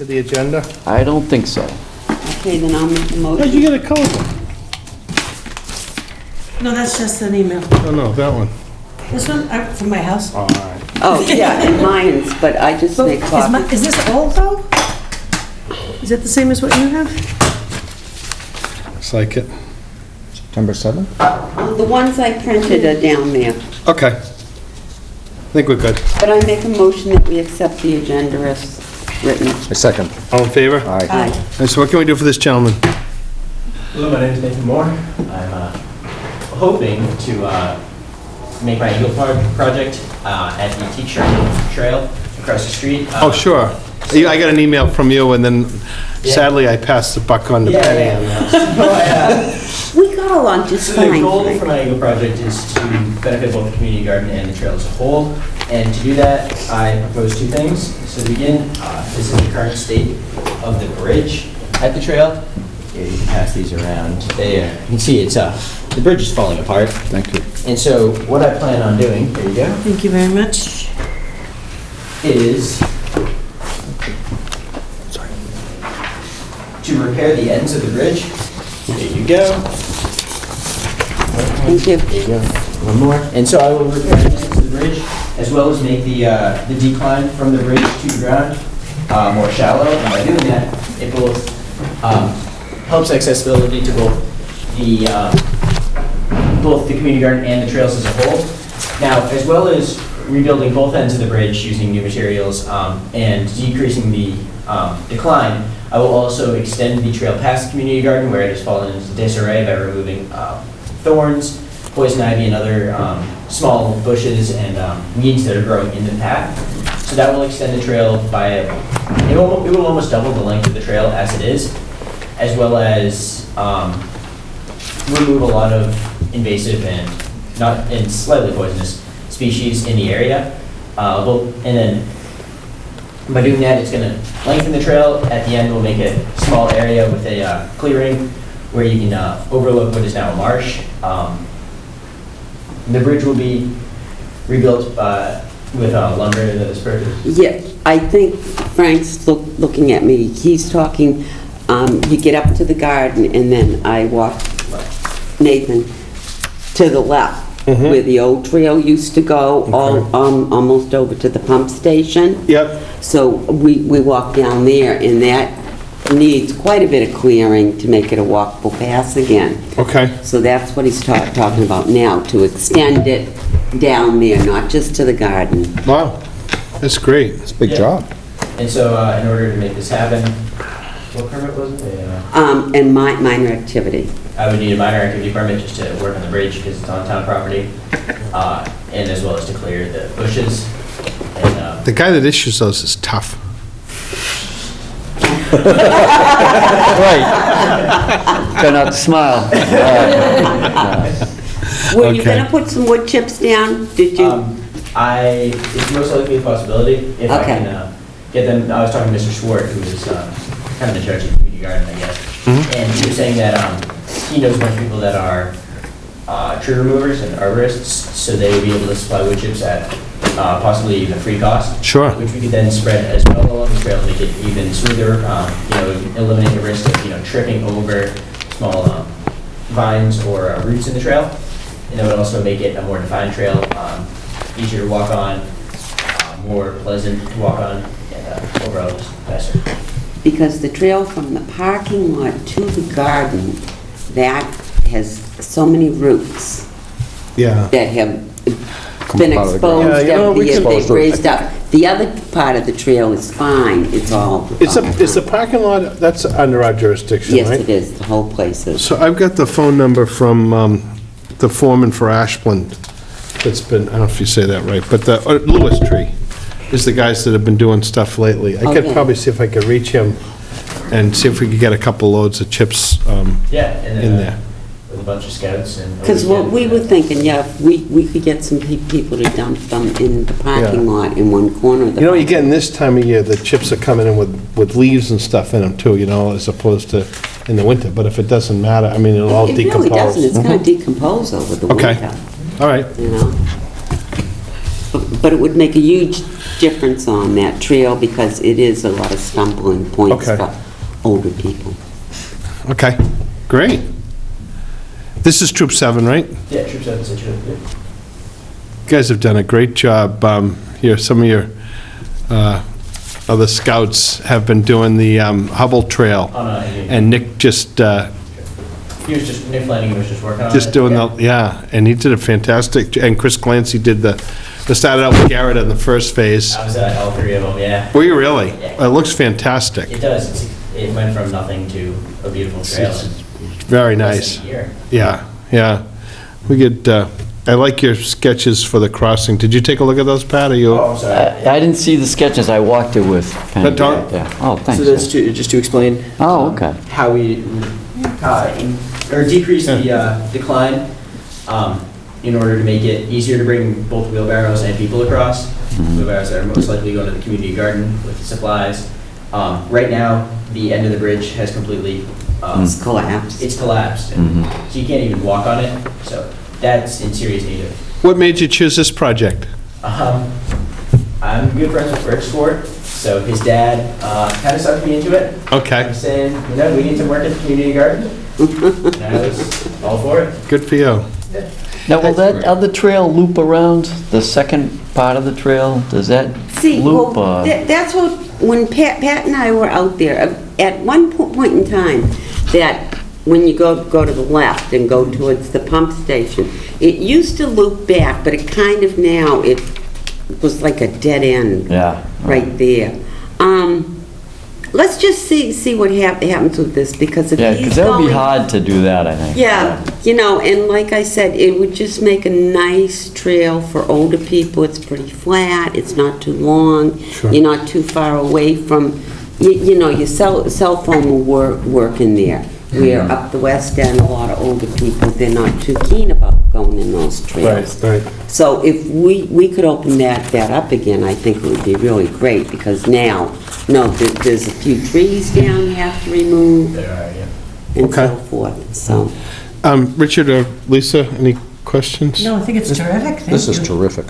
to the agenda? I don't think so. Okay, then I'll make a How'd motion. you get a color one? No, that's just an email. Oh, no, that one. This one, from my house. Oh, all right. Oh, yeah, and mine's, but I just So, make copies. is this old though? Is it the same as what you have? Looks like it. September 7th? The ones I printed are down there, Okay. I think we're good. but I make a motion that we accept the agenda as written. A second. All in favor? Aye. Aye. And so what can we do for this gentleman? Hello, my name is Nathan Moore. I'm hoping to make my Eagle Park project at the Teacher Trail across the street. Oh, sure. I got an email from you, and then sadly, I passed the buck on to Penny. We got along just So fine. the goal for Frank. my Eagle project is to benefit both the community garden and the trail as a whole. And to do that, I propose two things. So to begin, this is the current state of the bridge at the trail. Here, you can pass these around. You can see it's the bridge is falling apart. Thank you. And so what I plan on doing, there you go, Thank you very much. is to repair the ends of the bridge. There you go. Thank you. There you go. One more. And so I will repair the ends of the bridge, as well as make the decline from the bridge to the ground more shallow. And by doing that, it both helps accessibility to both the community garden and the trails as a whole. Now, as well as rebuilding both ends of the bridge using new materials and decreasing the decline, I will also extend the trail past the community garden where it has fallen into disarray by removing thorns, poison ivy, and other small bushes and weeds that are growing in the path. So that will extend the trail by, it will almost double the length of the trail as it is, as well as remove a lot of invasive and slightly poisonous species in the area. And then by doing that, it's going to lengthen the trail. At the end, we'll make a small area with a clearing where you can overlook what is now a marsh. The bridge will be rebuilt with lumber that is purchased. Yeah, I think Frank's looking at me. He's talking, you get up to the garden, and then I walk, Nathan, to the left, where the old trail used to go, almost over to the pump station. Yep. So we walk down there, and that needs quite a bit of clearing to make it a walkable path again. Okay. So that's what he's talking about now, to extend it down there, not just to the garden. Wow. That's great. It's a big Yeah. job. And so in order to make this happen, what permit was it? And minor activity. I would need a minor activity permit just to work on the bridge because it's on town property, and as well as to clear the bushes. And, The guy that issues those is tough. Right. Better not smile. Were you Okay. gonna put some wood chips down? Did you? It's most likely a possibility if I Okay. can get them. I was talking to Mr. Swart, who is kind of in charge of the community garden, I guess. And he was saying that he knows a bunch of people that are tree removers and arborists, so they would be able to supply wood chips at possibly even a free cost. Sure. Which we could then spread as well along the trail, make it even smoother, eliminate the risk of, tripping over small vines or roots in the trail. And that would also make it a more defined trail, easier to walk on, more pleasant to walk on, and overall just faster. Because the trail from the parking lot to the garden, that has so many roots Yeah. that have Come been up out of the ground. exposed, Yeah, we can- they've raised up. The other part of the trail is fine, it's all... It's the parking lot, that's under our jurisdiction, right? Yes, it is, the whole place is. So I've got the phone number from the foreman for Ashland that's been, I don't know if you say that right, but the Lewis Tree is the guys that have been doing stuff lately. I could Okay. probably see if I could reach him and see if we could get a couple loads of chips Yeah, and in then there. with a bunch of scouts and. Because what we were thinking, yeah, if we could get some people to dump them in the parking Yeah. lot in one corner of the... You know, you're getting this time of year, the chips are coming in with leaves and stuff in them too, as opposed to in the winter. But if it doesn't matter, I mean, it'll all It decompose. really doesn't, it's going to decompose over the Okay. winter, All right. you know? but it would make a huge difference on that trail because it is a lot of stumbling points Okay. for older people. Okay, great. This is Troop 7, right? Yeah, Troop 7 Scituate, yeah. You guys have done a great job. Here, some of your other scouts have been doing the Hubble Trail, Oh, no, and Nick just Nick Flanagan was just working on it. just doing yeah. yeah, and he did a fantastic, and Chris Clancy did they started out with Garrett in the first phase. I was at all three of them, yeah. Were you really? Yeah. It looks fantastic. It does. It went from nothing to a beautiful trail in Very less nice. than a year. Yeah, yeah. We could, I like your sketches for the crossing. Did you take a look at those, Pat? Are you? Oh, I'm sorry. I didn't see the sketches, I walked it with Penny. But don't- Yeah. Oh, So thanks. that's just to explain. Oh, okay. How we, Or decrease the decline in order to make it easier to bring both wheelbarrows and people across. Wheelbarrows that are most likely going to the community garden with supplies. Right now, the end of the bridge has completely, It's collapsed. it's collapsed. and So you can't even walk on it. So that's in serious need of. What made you choose this project? I'm good friends with Rick Sport, so his dad kind of sucked me into it. Okay, I'm saying, we need some work at the community garden. And I was all for it. good for you. Now, will that other trail loop around the second part of the trail? Does that See, loop? well, that's what, when Pat and I were out there, at one point in time, that when you go to the left and go towards the pump station, it used to loop back, but it kind of now, it was like a dead end Yeah. right there. Let's just see what happens with this, because if Yeah, he's because that would be going- hard to do that, I think. Yeah, and like I said, it would just make a nice trail for older people. It's pretty flat, it's not too long. Sure. You're not too far away from, your cell phone will work in there. Where up the west end, a lot of older people, they're not too keen about going in those trails. Right. So if we could open that up again, I think it would be really great, because now, there's a few trees down you have to remove There are, yeah. and Okay. so forth, so. Richard or Lisa, any questions? No, I think it's terrific, thank you. this is terrific.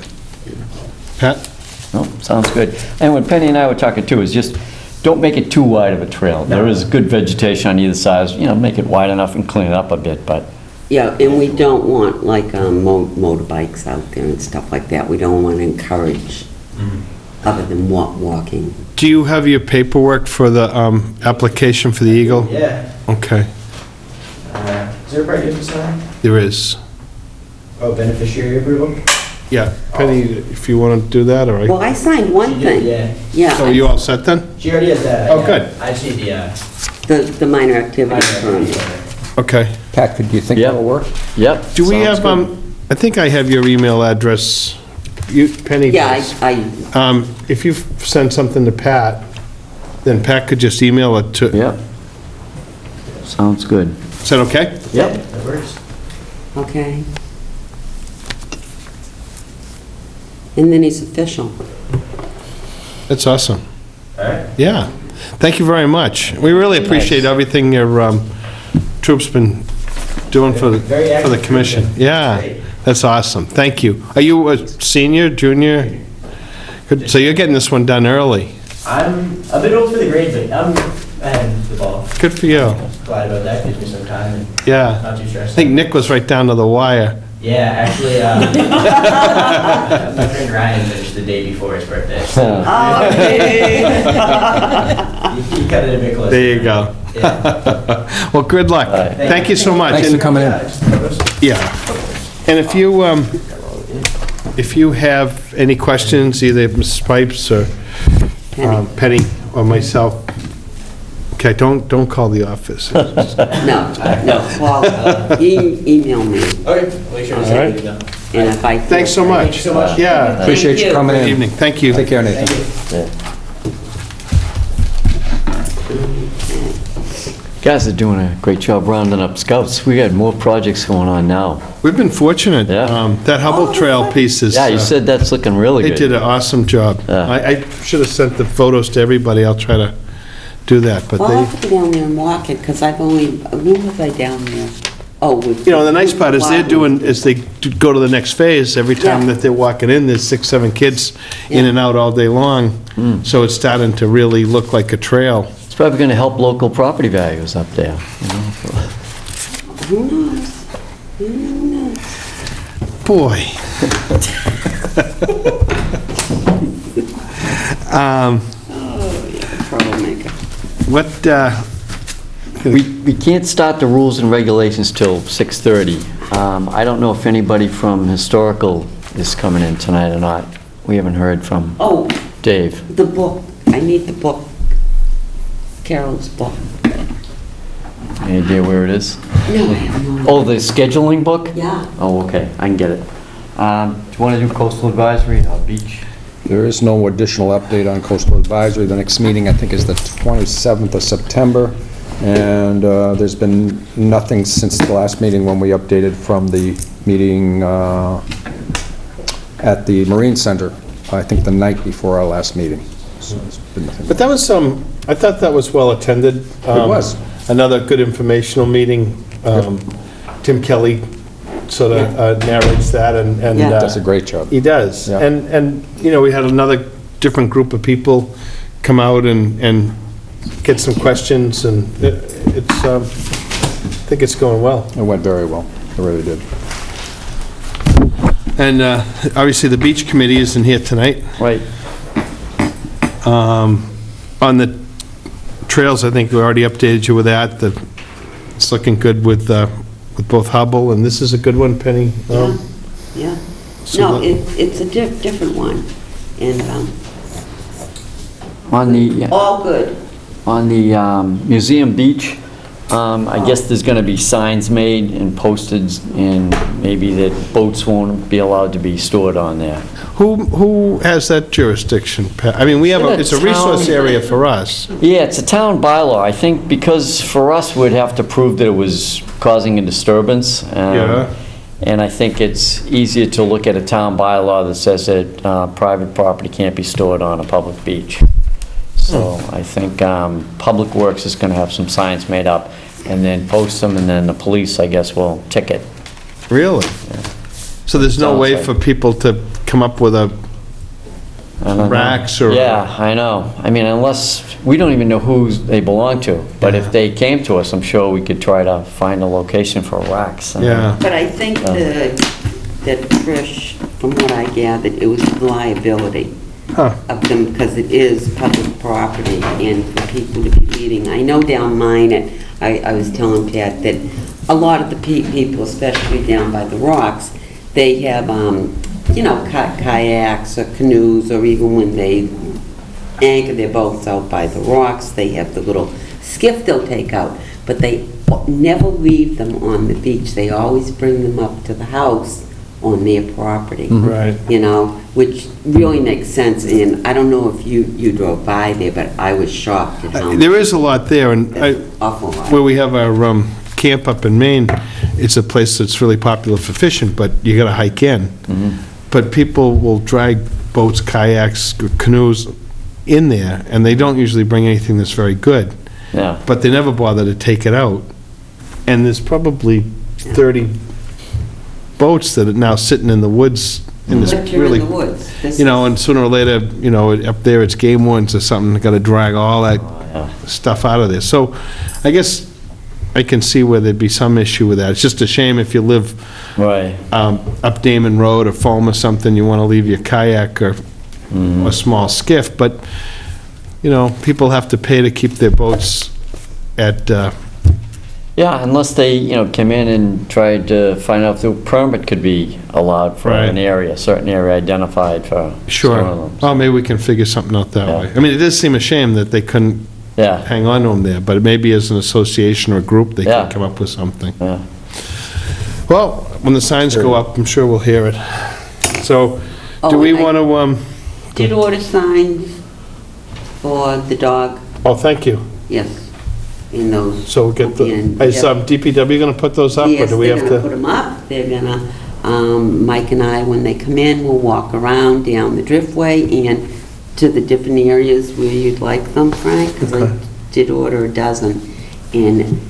Pat? No, sounds good. And what Penny and I were talking too is just, don't make it too wide of a trail. There is good vegetation on either side, make it wide enough and clean it up a bit, but Yeah, and we don't want like motorbikes out there and stuff like that. We don't want to encourage other than walking. Do you have your paperwork for the application for the Eagle? Yeah. Okay, Is there a part you have to sign? there is. Oh, beneficiary approval? Yeah, Penny, if you want to do that, all Well, right. I signed one She did, thing. yeah. So Yeah, you all set then? She already has that. Oh, yeah. good. I just need the, the minor activity permit. Okay. Pat, could you think Yep. that'll work? yep. Do we sounds have, good. I think I have your email address. Penny Yeah, does. I If you send something to Pat, then Pat could just email it to, Yep. Sounds good. is that okay? Yep. that works. okay. And then he's official. That's awesome. All right. Yeah. Thank you very much. We really appreciate everything your troops been doing for Very the active commission. group. Yeah, Great. that's awesome. Thank you. Are you a senior, junior? Good. So you're getting this one done early. I'm a bit old for the grade, but I'm ahead of the ball. Good for you. Glad about that, gives me some time and Yeah. not too I stressed. think Nick was right down to the wire. Yeah, actually, my friend Ryan finished the day before his birthday. So he cut it a bit closer. There you go. Yeah. Well, good luck. right. Thank you so much. Thanks for And- coming in. Yeah. And if you have any questions, either Mrs. Pipes or Penny or myself, okay, don't call the office. No, well, email me, Okay, I'll make sure to All send right. you the. and if I... Thanks so much. Thank you so much. Yeah. Appreciate you you. coming Good in. evening. Thank you. Take care, Nathan. Thank you. Guys are doing a great job rounding up scouts. We got more projects going on now. We've been fortunate. Yeah. That Hubble Trail piece is... Yeah, you said that's looking really They good. did an awesome job. Yeah. I should have sent the photos to everybody. I'll try to do that, but Well, I'll have they, to go down there and walk it, because when was I down there? Oh, with... You know, the nice part is they go to the next phase, every time Yeah. that they're walking in, there's 6, 7 kids in Yeah. and out all day long. So it's starting to really look like a trail. It's probably going to help local property values up there, you know? Who knows? Who knows? Boy. Oh, yeah, troublemaker. What, We can't start the rules and regulations till 6:30. I don't know if anybody from Historical is coming in tonight or not. We haven't heard from Oh, Dave. the book. I need the book. Carol's book. Any idea where it is? No, I have no idea. Oh, the scheduling book? Yeah. Oh, okay, I can get it. Do you want to do coastal advisory, beach? There is no additional update on coastal advisory. The next meeting, I think, is the 27th of September, and there's been nothing since the last meeting when we updated from the meeting at the Marine Center, I think the night before our last meeting. So there's been nothing. but that was, I thought that was well-attended. It was. Another good informational meeting. Tim Kelly sort of narrates that, and Yeah. Does a great job. he does. Yeah. And, you know, we had another different group of people come out and get some questions, and it's, I think it's going well. It went very well. It really did. And obviously, the beach committee isn't here tonight. Right. On the trails, I think we already updated you with that. It's looking good with both Hubble, and this is a good one, Penny. Yeah. So No, the- it's a different one. And On the, all good. on the Museum Beach, I guess there's going to be signs made and posted, and maybe that boats won't be allowed to be stored on there. Who has that jurisdiction, Pat? I mean, we have, it's a resource area for us. Yeah, it's a town bylaw. I think because for us, we'd have to prove that it was causing a disturbance. Yeah. And I think it's easier to look at a town bylaw that says that private property can't be stored on a public beach. So I think Public Works is going to have some signs made up and then post them, and then the police, I guess, will ticket. Really? So there's no way Sounds for like- people to come up with a I don't know. racks or... Yeah, I know. I mean, unless, we don't even know who they belong to, but if they came to us, I'm sure we could try to find a location for racks. Yeah. But I think that Trish, from what I gathered, it was liability Huh. of them because it is public property and for people to be leaving. I know down mine, I was telling Pat that a lot of the people, especially down by the rocks, they have, you know, kayaks or canoes, or even when they anchor their boats out by the rocks, they have the little skiff they'll take out, but they never leave them on the beach. They always bring them up to the house on their property. Right. You know, which really makes sense, and I don't know if you drove by there, but I was shocked at how There is a lot there, and awful lot. where we have our camp up in Maine, it's a place that's really popular for fishing, but you gotta hike in. But people will drag boats, kayaks, canoes in there, and they don't usually bring anything that's very good. Yeah. But they never bother to take it out. And there's probably 30 boats that are now sitting in the woods in this But you're really... in the woods. This You know, and sooner or later, you know, up there, it's game wardens or something, they gotta drag all that Yeah. stuff out of there. So I guess I can see where there'd be some issue with that. It's just a shame if you live Right. up Damon Road or Fulham or something, you want to leave your kayak or a small skiff, but, you know, people have to pay to keep their boats at, Yeah, unless they, you know, come in and try to find out if the permit could be allowed for Right. an area, certain area identified for storing sure. them. Well, maybe we can figure something out that Yeah. way. I mean, it does seem a shame that they couldn't Yeah, hang on to them there, but maybe as an association or group, they Yeah. can come up with something. yeah. Well, when the signs go up, I'm sure we'll hear it. So, do Oh, we and I- want to, Did order signs for the dog, oh, thank you. yes, in those. So we'll get And, is yeah. DPW going to put those up, or Yes, do we they're have gonna put to? them up, they're gonna, Mike and I, when they come in, we'll walk around down the driftway and to the different areas where you'd like them, Frank, because I Okay. did order a dozen, and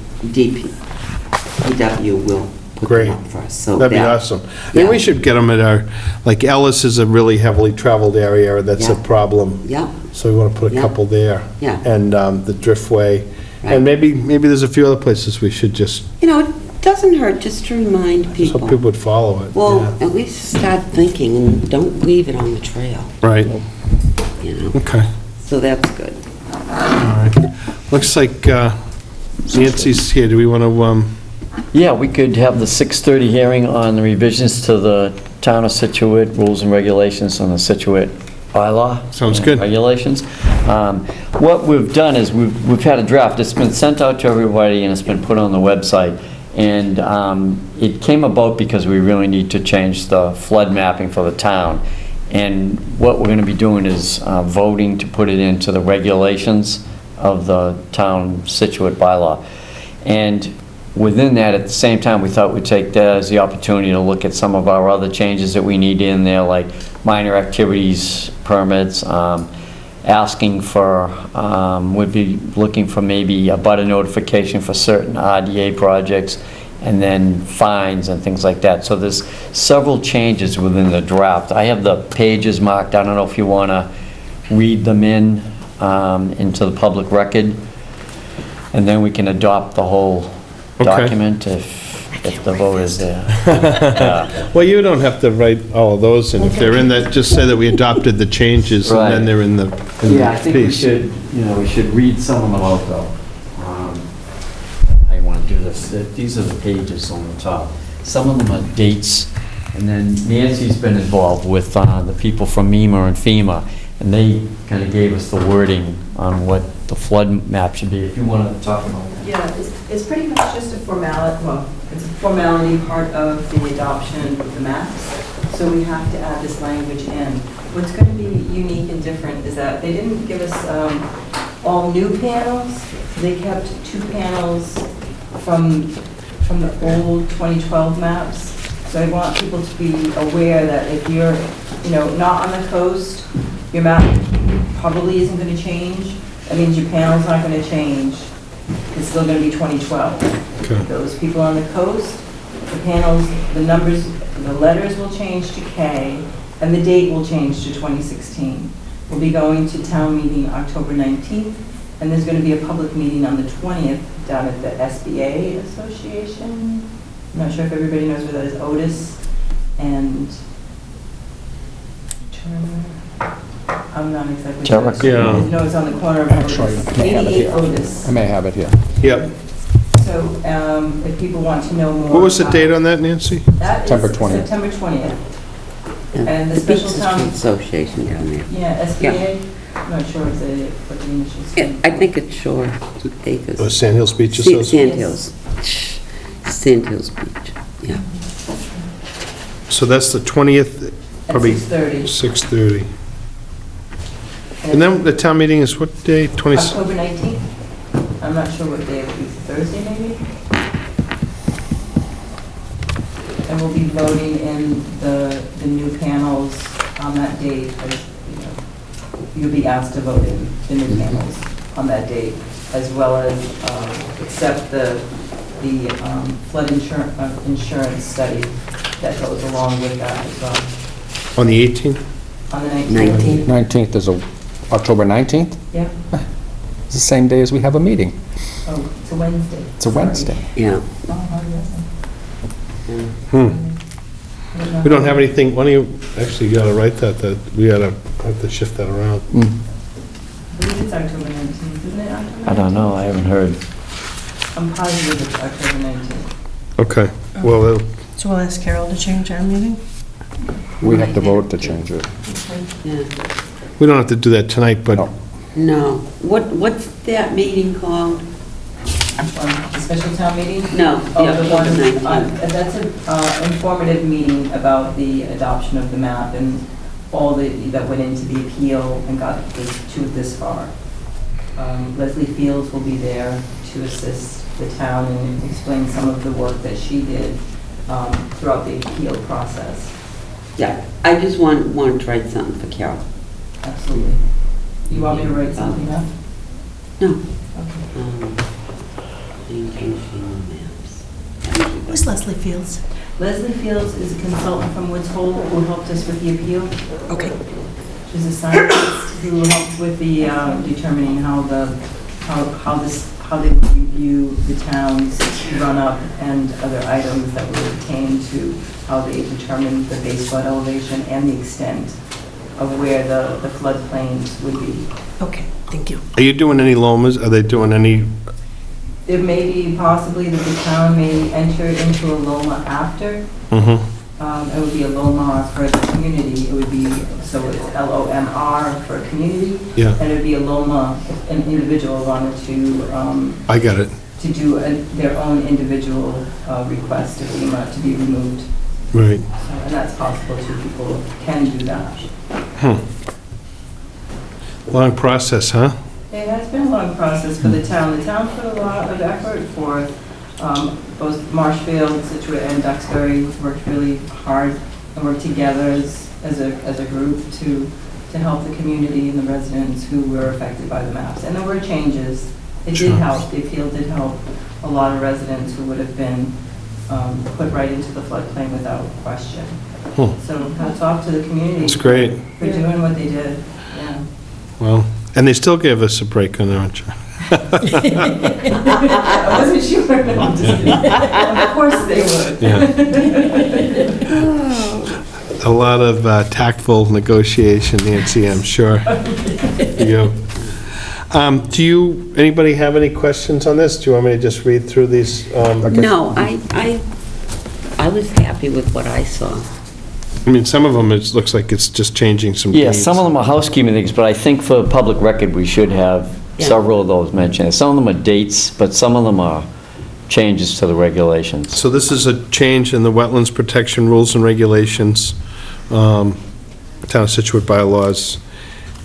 DPW will put Great. them up for us. So That'd be that- awesome. And we Yeah. should get them at our, like Ellis is a really heavily traveled area, that's a Yeah. problem. Yeah, So we want to put a Yeah. couple there. Yeah. And the Driftway. Right. And maybe there's a few other places we should just, it doesn't hurt just to remind so people. people would follow it. Well, Yeah. at least start thinking and don't leave it on the trail, Right, okay. So that's good. All right. Looks like Nancy's here. Do we want to, Yeah, we could have the 6:30 hearing on the revisions to the Town of Scituate Rules and Regulations on the Scituate bylaw. Sounds and good. Regulations. What we've done is we've had a draft. It's been sent out to everybody and it's been put on the website. And it came about because we really need to change the flood mapping for the town. And what we're going to be doing is voting to put it into the regulations of the town Scituate bylaw. And within that, at the same time, we thought we'd take that as the opportunity to look at some of our other changes that we need in there, like minor activities permits, asking for, we'd be looking for maybe a butter notification for certain RDA projects, and then fines and things like that. So there's several changes within the draft. I have the pages marked. I don't know if you want to read them into the public record, and then we can adopt the whole Okay. document if the vote is there. Yeah. well, you don't have to write all of those, and if they're in that, just say that we adopted the changes, and then Right. they're in the Yeah, I think we piece. should, we should read some of them out, though. I want to do this. These are the pages on the top. Some of them are dates, and then Nancy's been involved with the people from MEMA and FEMA, and they kind of gave us the wording on what the flood map should be. If you want to talk about that. Yeah, it's pretty much just a formality, well, it's a formality part of the adoption of the maps, so we have to add this language in. What's going to be unique and different is that they didn't give us all new panels, they kept 2 panels from the old 2012 maps. So I want people to be aware that if you're, not on the coast, your map probably isn't going to change. That means your panel's not going to change. It's still going to be 2012. Okay. Those people on the coast, the panels, the numbers, the letters will change to K, and the date will change to 2016. We'll be going to town meeting October 19th, and there's going to be a public meeting on the 20th down at the SBA Association. I'm not sure if everybody knows where that is, Otis and Turner. I'm not exactly sure. Turner? Yeah. I know it's on the corner of Actually, Otis. I may have it 88 here. Otis. I may have it here. Yep. So if people want to know more. What was the about- date on that, Nancy? That is September 20th. September 20th. Yeah. And the Beach special town- Street Association down there. Yeah, SBA. I'm not sure what the initials. Yeah, I think it's Shore The Acres. Sand Hills Beach Sa- Association? Sand Hills. Sand Hills Beach, yeah. So that's the 20th, At probably 6:30. 6:30. And then the town meeting is what day? 20? October 19th. I'm not sure what day it will be, Thursday maybe? And we'll be voting in the new panels on that date. You'll be asked to vote in the new panels on that date, as well as accept the flood insurance study that goes along with that as well, On the 18th? on the 19th. 19th is October 19th? Yeah, It's the same day as we have a meeting. oh, it's a Wednesday. It's a Wednesday. Yeah. Oh, how do you We don't have anything, why don't you, actually, you gotta write that we gotta have to shift that around. I believe it's October 19th, isn't it October? I don't know, I haven't heard. I'm positive it's October 19th. Okay, well, So we'll ask Carol to change our meeting? We have to vote to change it. Yeah. we don't have to do that tonight, but No. No. What's that meeting called? The special town meeting? No, Oh, the the one, October 19th. that's an informative meeting about the adoption of the map and all that went into the appeal and got to this far. Leslie Fields will be there to assist the town and explain some of the work that she did throughout the appeal process. Yeah, I just want to write something for Carol. Absolutely. You want me to write something up? No. Okay. Changing FEMA maps. Who's Leslie Fields? Leslie Fields is a consultant from Woods Hole who helped us with the appeal. Okay. She's a scientist who helped with the determining how they review the town's run-up and other items that were pertaining to how they determine the base flood elevation and the extent of where the floodplains would be. Okay, thank you. Are you doing any lomas? Are they doing any, It may be possibly that the town may enter into a LOMA after. It would be a LOMA for the community. It would be, so it's LOMR for a community. Yeah. And it would be a LOMA if an individual wanted to, I got it. to do their own individual request to FEMA to be removed. Right. So, and that's possible too. People can do that. Long process, huh? It has been a long process for the town. The town put a lot of effort for both Marshfield, Scituate, and Duxbury worked really hard and worked together as a group to help the community and the residents who were affected by the maps. And there were changes. It did help. The appeal did help a lot of residents who would have been put right into the floodplain without question. So hats off to the community. It's great. For doing what they did. Yeah. Well, and they still gave us a break on that, aren't you? I wasn't sure. No, I'm just kidding. Of course they would. Yeah. A lot of tactful negotiation, Nancy, I'm sure. Do anybody have any questions on this? Do you want me to just read through these? No, I was happy with what I saw. I mean, some of them, it looks like it's just changing some Yeah, dates. some of them are housekeeping things, but I think for public record, we should have Yeah. several of those mentioned. Some of them are dates, but some of them are changes to the regulations. So this is a change in the wetlands protection rules and regulations, Town of Scituate bylaws.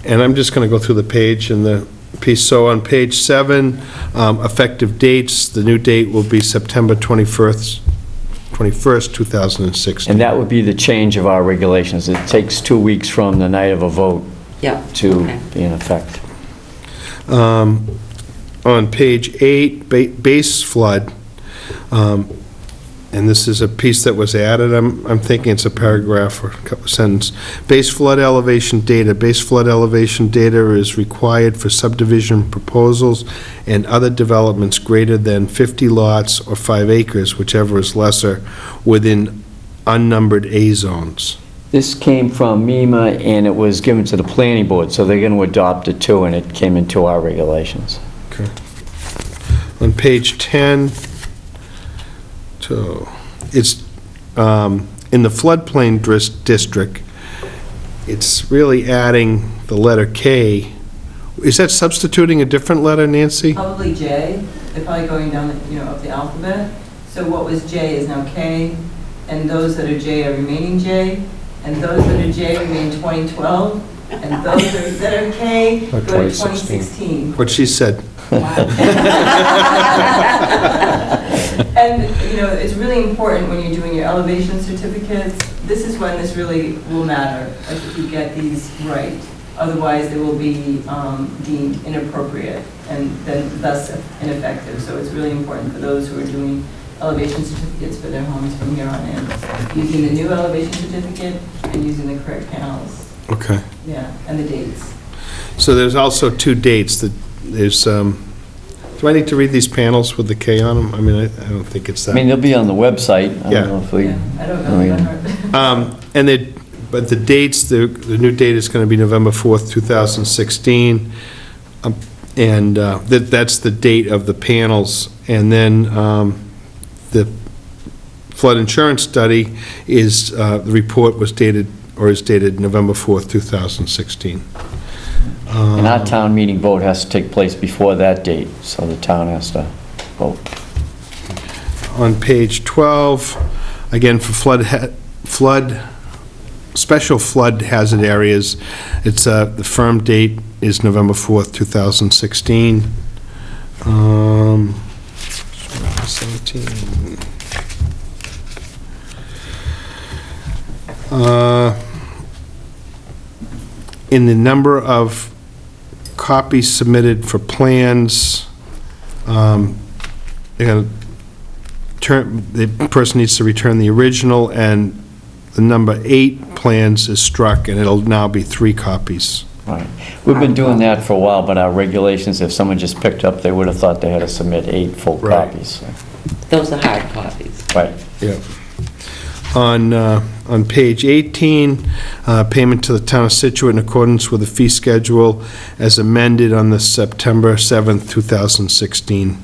And I'm just going to go through the page and the piece. So on page 7, effective dates, the new date will be September 21st, 2016. And that would be the change of our regulations. It takes 2 weeks from the night of a vote Yeah. to Okay. be in effect. On page 8, base flood, and this is a piece that was added, I'm thinking it's a paragraph or a couple sentences. Base flood elevation data. Base flood elevation data is required for subdivision proposals and other developments greater than 50 lots or 5 acres, whichever is lesser, within unnumbered A zones. This came from MEMA, and it was given to the planning board, so they're going to adopt it too, and it came into our regulations. Okay. On page 10, it's in the floodplain district, it's really adding the letter K. Is that substituting a different letter, Nancy? Probably J. They're probably going down, up the alphabet. So what was J is now K, and those that are J are remaining J, and those that are J remain 2012, and those that are K go to 2016. What she said. And, it's really important when you're doing your elevation certificates, this is when this really will matter, like if you get these right. Otherwise, they will be deemed inappropriate and then thus ineffective. So it's really important for those who are doing elevation certificates for their homes from here on in, using the new elevation certificate and using the correct panels. Okay. Yeah, and the dates. So there's also 2 dates that there's, do I need to read these panels with the K on them? I mean, I don't think it's I that. mean, they'll be on the website. I Yeah. don't know if we... Yeah, I don't know. But the dates, the new date is going to be November 4th, 2016. And that's the date of the panels. And then the flood insurance study is, the report was dated, or is dated November 4th, 2016. And our town meeting vote has to take place before that date, so the town has to vote. On page 12, again, for special flood hazard areas, it's, the firm date is November 4th, 2016. 17. In the number of copies submitted for plans, the person needs to return the original, and the number 8 plans is struck, and it'll now be 3 copies. Right. We've been doing that for a while, but our regulations, if someone just picked up, they would have thought they had to submit 8 full Right. copies. Those are hard copies. Right. Yep. On page 18, payment to the town of Scituate in accordance with the fee schedule as amended on the September 7th, 2016.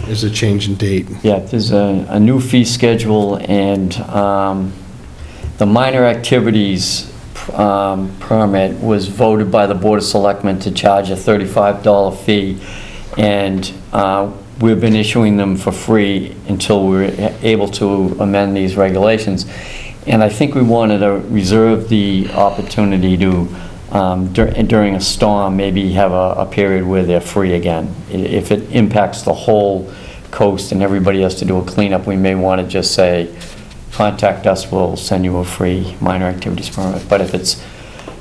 There's a change in date. Yeah, there's a new fee schedule, and the minor activities permit was voted by the Board of Selectmen to charge a $35 fee, and we've been issuing them for free until we were able to amend these regulations. And I think we wanted to reserve the opportunity to, during a storm, maybe have a period where they're free again. If it impacts the whole coast and everybody has to do a cleanup, we may want to just say, contact us, we'll send you a free minor activities permit. But if it's,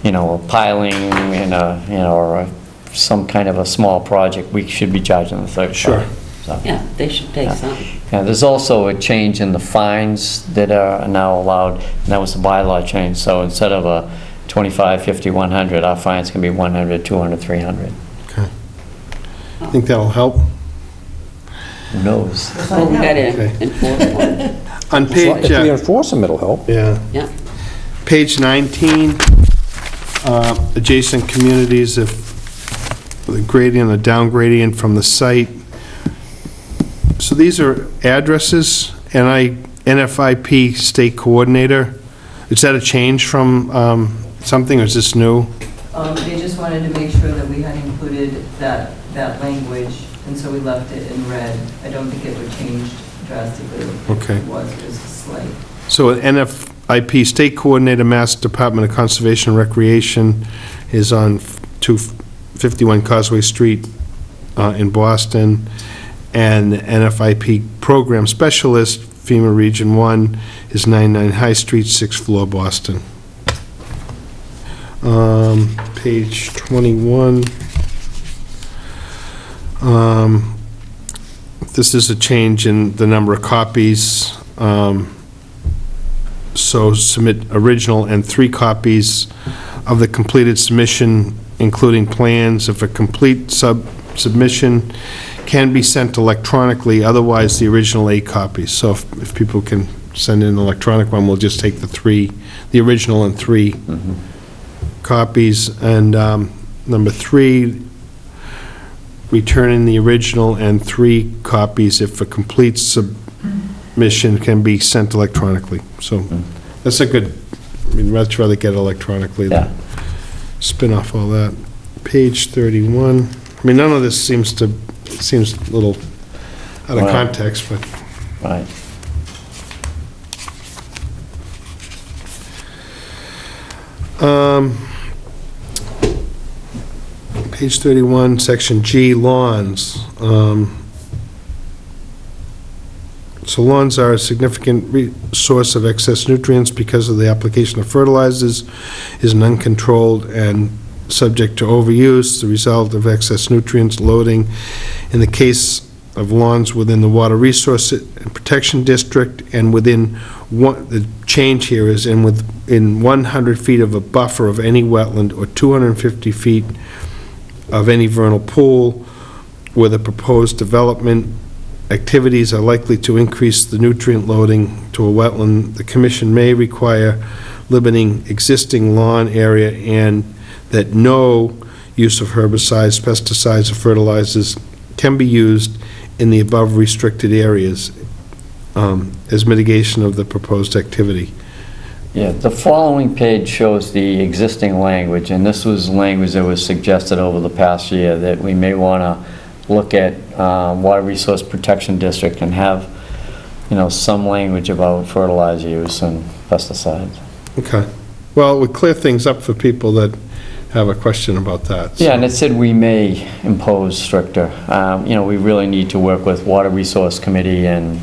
a piling and or some kind of a small project, we should be charging the $35. Sure. So. Yeah, they should pay some. Yeah, there's also a change in the fines that are now allowed, and that was a bylaw change. So instead of a 25, 50, 100, our fines can be 100, 200, 300. Okay. Think that'll help? Who knows? Well, we gotta Okay. enforce one. On If page, we enforce them, it'll help. yeah, Yeah. page 19, adjacent communities, if the gradient or down gradient from the site. So these are addresses, NFIP State Coordinator. Is that a change from something, or is this new? They just wanted to make sure that we had included that language, and so we left it in red. I don't think it would change drastically. Okay. It was slight. So NFIP State Coordinator, Mass Department of Conservation and Recreation, is on 251 Causeway Street in Boston. And NFIP Program Specialist, FEMA Region 1, is 99 High Street, 6th floor, Boston. Page 21. This is a change in the number of copies. So submit original and 3 copies of the completed submission, including plans. If a complete submission can be sent electronically, otherwise the original 8 copies. So if people can send in an electronic one, we'll just take the original and 3 copies. And number 3, returning the original and 3 copies if a complete submission can be sent electronically. So that's a good, I'd much rather get it electronically than spin off all that. Page 31. I mean, none of this seems a little out of Right. context, but Right. page 31, section G, lawns. So lawns are a significant source of excess nutrients because of the application of fertilizers is an uncontrolled and subject to overuse, the result of excess nutrients loading. In the case of lawns within the Water Resource and Protection District, and within the change here is in 100 feet of a buffer of any wetland or 250 feet of any vernal pool where the proposed development activities are likely to increase the nutrient loading to a wetland, the commission may require limiting existing lawn area and that no use of herbicides, pesticides, or fertilizers can be used in the above restricted areas as mitigation of the proposed activity. Yeah, the following page shows the existing language, and this was language that was suggested over the past year that we may want to look at Water Resource Protection District and have, some language about fertilizer use and pesticides. Okay. Well, it would clear things up for people that have a question about that. Yeah, and it said we may impose stricter. We really need to work with Water Resource Committee and,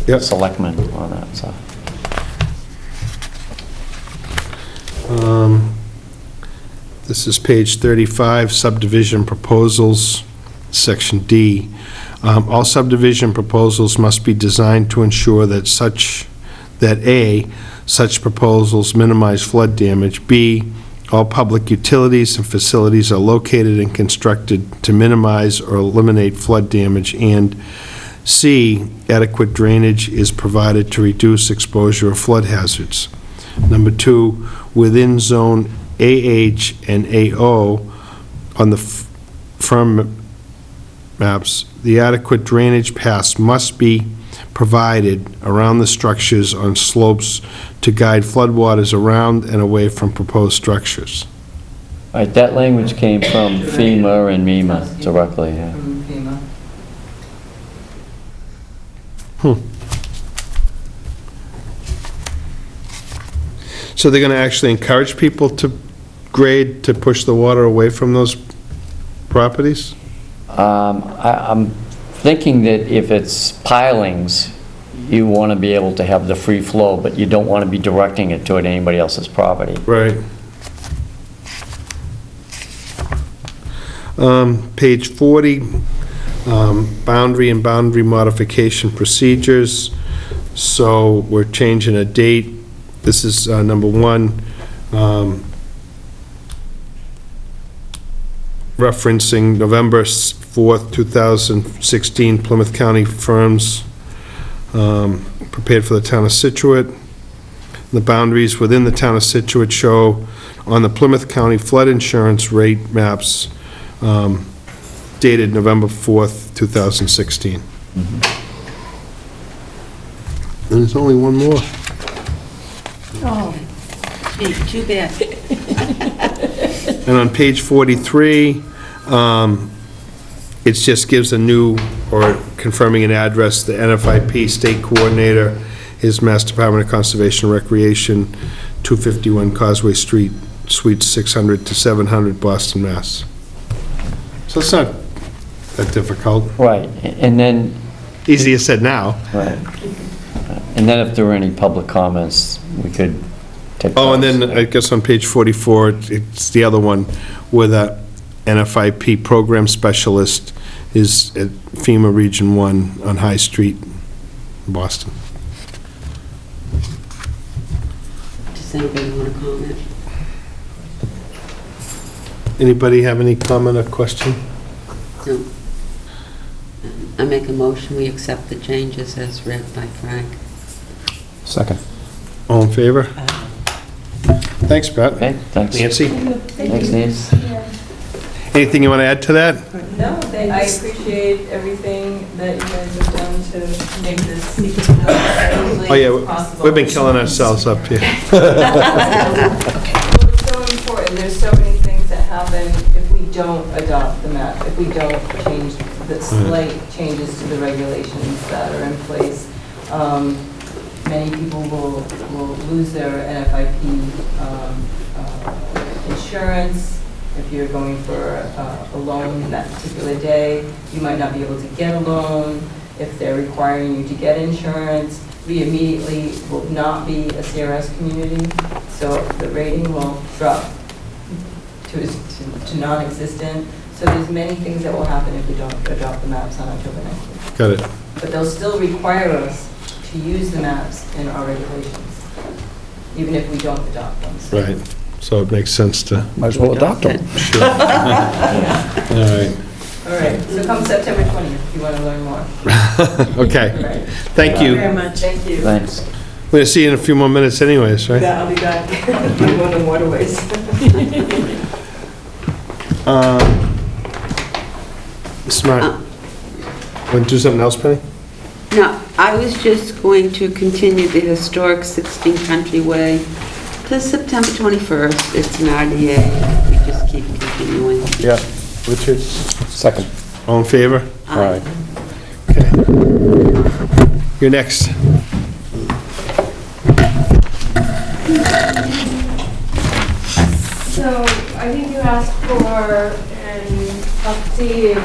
Yep. selectmen on that, so. This is page 35, subdivision proposals, section D. All subdivision proposals must be designed to ensure that A, such proposals minimize flood damage. B, all public utilities and facilities are located and constructed to minimize or eliminate flood damage. And C, adequate drainage is provided to reduce exposure of flood hazards. Number 2, within zone AH and AO on the firm maps, the adequate drainage paths must be provided around the structures on slopes to guide floodwaters around and away from proposed structures. Right, that language came from FEMA and MEMA directly, yeah. From FEMA. So they're going to actually encourage people to grade, to push the water away from those properties? I'm thinking that if it's pilings, you want to be able to have the free flow, but you don't want to be directing it toward anybody else's property. Right. Page 40, boundary and boundary modification procedures. So we're changing a date. This is number 1, referencing November 4th, 2016, Plymouth County firms prepared for the town of Scituate. The boundaries within the town of Scituate show on the Plymouth County flood insurance rate maps dated November 4th, 2016. And there's only one more. Oh, gee, too bad. And on page 43, it just gives a new, or confirming an address, the NFIP state coordinator is Mass Department of Conservation and Recreation, 251 Causeway Street, Suites 600 to 700, Boston, Mass. So it's not that difficult. Right, and then, Easier said now. right. And then if there were any public comments, we could take Oh, and those. then I guess on page 44, it's the other one, where the NFIP program specialist is at FEMA Region 1 on High Street, Boston. Does anybody want to comment? Anybody have any comment or question? No. I make a motion, we accept the changes as read by Frank. Second. All in favor? Thanks, Pat. Okay, thanks. Nancy, Thanks, Nancy. anything you want to add to that? No, I appreciate everything that you guys have done to make this as smoothly Oh, yeah, as possible. we've been killing ourselves up here. Well, it's so important, there's so many things that happen if we don't adopt the map, if we don't change the slight changes to the regulations that are in place. Many people will lose their NFIP insurance. If you're going for a loan that particular day, you might not be able to get a loan. If they're requiring you to get insurance, we immediately will not be a CRS community, so the rating will drop to non-existent. So there's many things that will happen if we don't adopt the maps on October 19th. Got it. But they'll still require us to use the maps in our regulations, even if we don't adopt them. So- Right, so it makes sense to, Might as well adopt them. sure. All right, All right, so come September 20th if you want to learn more. okay. All right. Thank you. Very much. Thank you. Thanks. We're going to see you in a few more minutes anyways, right? Yeah, I'll be back. I'm going to waterways. Smart. Want to do something else, Penny? No, I was just going to continue the historic 16 Country Way to September 21st. It's an RDA. We just keep continuing. Yeah. Richard? Second. All in favor? All right. Okay. You're next. So I think you asked for an updated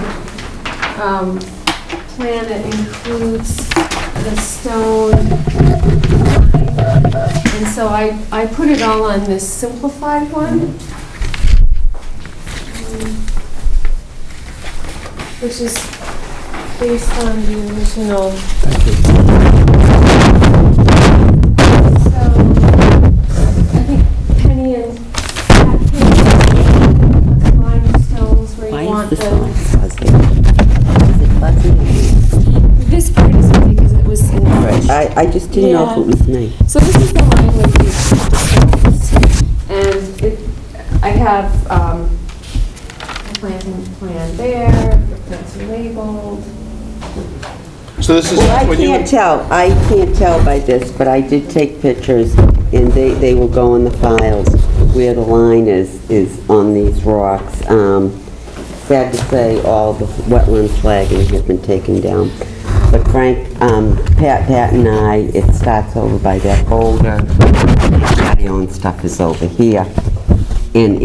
plan that includes the stone. And so I put it all on this simplified one, which is based on the original. Thank you. So, I think Penny and Pat came up limestones where Why you want is this the, line fuzzy? Is it fuzzy? this part is because it was in I just didn't know if it was me. So this is the line with the stones. And I have a planting plan there, the plants are labeled. So this is, Well, I when you, can't tell by this, but I did take pictures, and they will go in the files where the line is on these rocks. Sad to say, all the wetland flagging has been taken down. But Frank, Pat and I, it starts over by that boulder. The patio and stuff is over here. And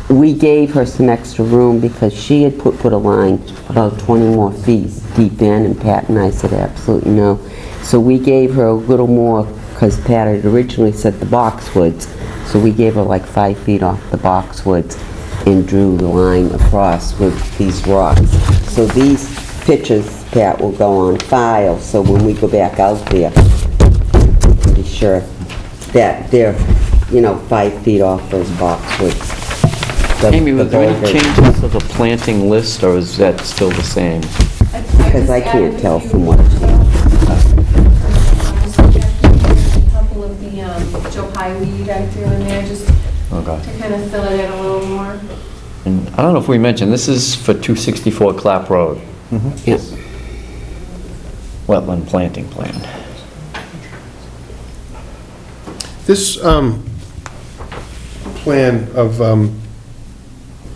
we gave her some extra room because she had put a line about 20 more feet deep in, and Pat and I said absolutely no. So we gave her a little more, because Pat had originally said the boxwoods. So we gave her like 5 feet off the boxwoods and drew the line across with these rocks. So these pictures, Pat, will go on file, so when we go back out there, we can be sure that they're 5 feet off those boxwoods. Amy, were there any changes to the planting list, or is that still the same? Because I can't tell from what it's... A couple of the Joe Pye weed I threw in there, just Okay. to kind of fill it in a little more. And I don't know if we mentioned, this is for 264 Clap Road. Yeah. Wetland planting plan. this plan of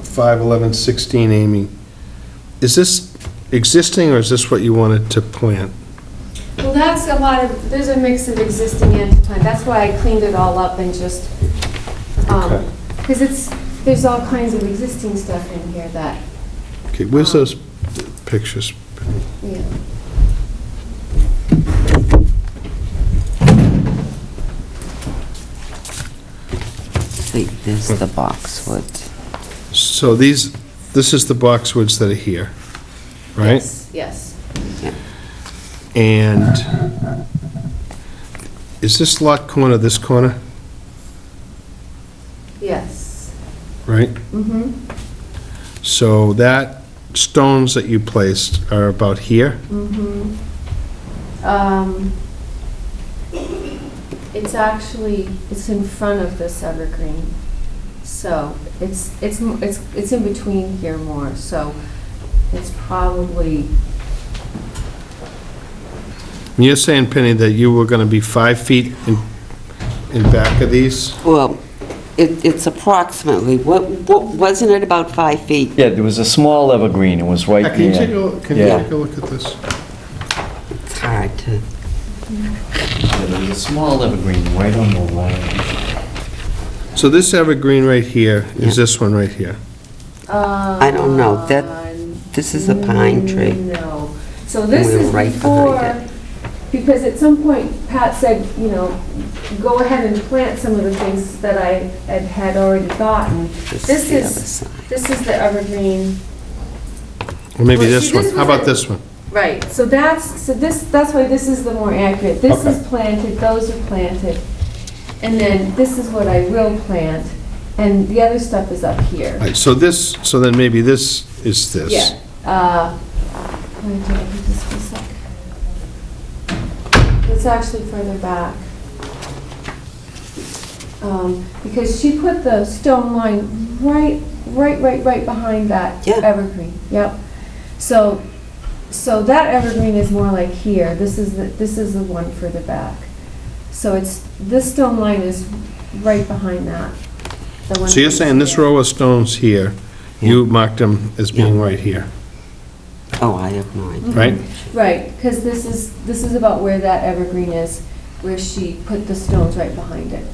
5/11/16, Amy, is this existing, or is this what you wanted to plant? Well, that's a lot of, there's a mix of existing and plant. That's why I cleaned it all up and just, Okay. because there's all kinds of existing stuff in here that, Okay, where's those pictures? yeah. See, there's the boxwood. So this is the boxwoods that are here, right? Yes, yes. And is this lot corner this corner, Yes. right? Mm-hmm. So that stones that you placed are about here? Mm-hmm. It's actually, it's in front of this evergreen. So it's in between here more, so it's probably, And you're saying, Penny, that you were going to be 5 feet in back of these? Well, it's approximately, wasn't it about 5 feet? Yeah, there was a small evergreen, it was right Can you there. take Yeah. a look at this? It's hard to... Yeah, there was a small evergreen right on the line. So this evergreen right here Yeah. is this one right here? I don't know, this is a pine tree. No. So this We're is right before, behind because at some point Pat said, go ahead and plant some of the things that I had already gotten. This is the other side. This is the evergreen. Or maybe Well, this see, one? this How was about a- this one? Right, so that's why this is the more accurate. This Okay. is planted, those are planted, and then this is what I will plant, and the other stuff is up here. Right, so then maybe this is this. Yeah. Let me take this for a sec. It's actually further back. Because she put the stone line right behind that Yeah. evergreen. Yep. So that evergreen is more like here. This is the one further back. So this stone line is right behind that. The one So you're that's saying this here. row of stones here, you marked them as being Yeah. right here, Oh, I have no idea. right? Right, because this is about where that evergreen is, where she put the stones right behind it.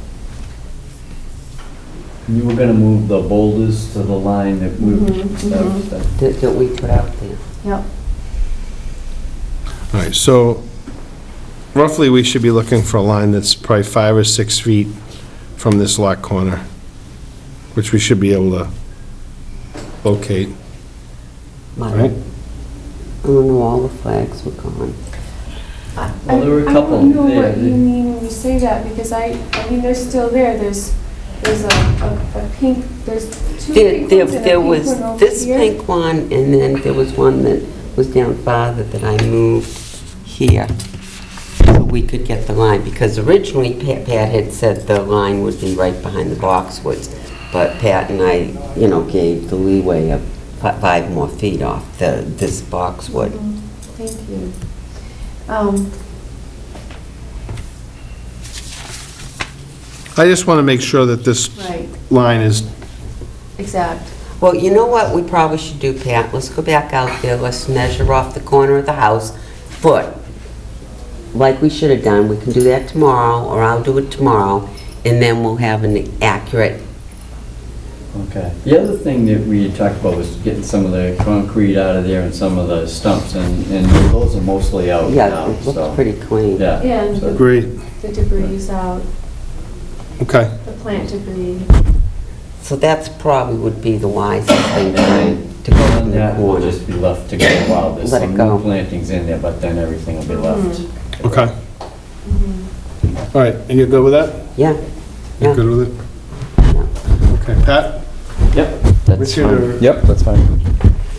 You were gonna move the boulders to the line that we, Mhm, That we put out there. Yep. All right, so roughly we should be looking for a line that's probably 5 or 6 feet from this lot corner, which we should be able to locate, right? Oh, no, all the flags were gone. Well, there were a couple I don't know there. what you mean when you say that, because I mean, they're still there. There's a pink, there's two pink There ones and a there pink was one over this here. pink one, and then there was one that was down farther that I moved here, so we could get the line, because originally Pat had said the line would be right behind the boxwoods, but Pat and I, gave the leeway of 5 more feet off this boxwood. Thank you. I just want to make sure that this Right, line is, exact. Well, you know what we probably should do, Pat? Let's go back out there, let's measure off the corner of the house, foot, like we should have done. We can do that tomorrow, or I'll do it tomorrow, and then we'll have an accurate, Okay. The other thing that we had talked about was getting some of the concrete out of there and some of the stumps, and those are mostly out yeah, now, it so. looks pretty clean. Yeah. And so- great, the debris is out, okay. the plant debris. So that's probably would be the wisest thing to go in And the that will corner. just be left to go a while. There's Let it some go. new plantings in there, but then everything will be left. Okay. All right, and you're good with that? Yeah, You're yeah. good with it? Okay, Pat? Yep, that's Richard, fine. or- Yep, that's fine.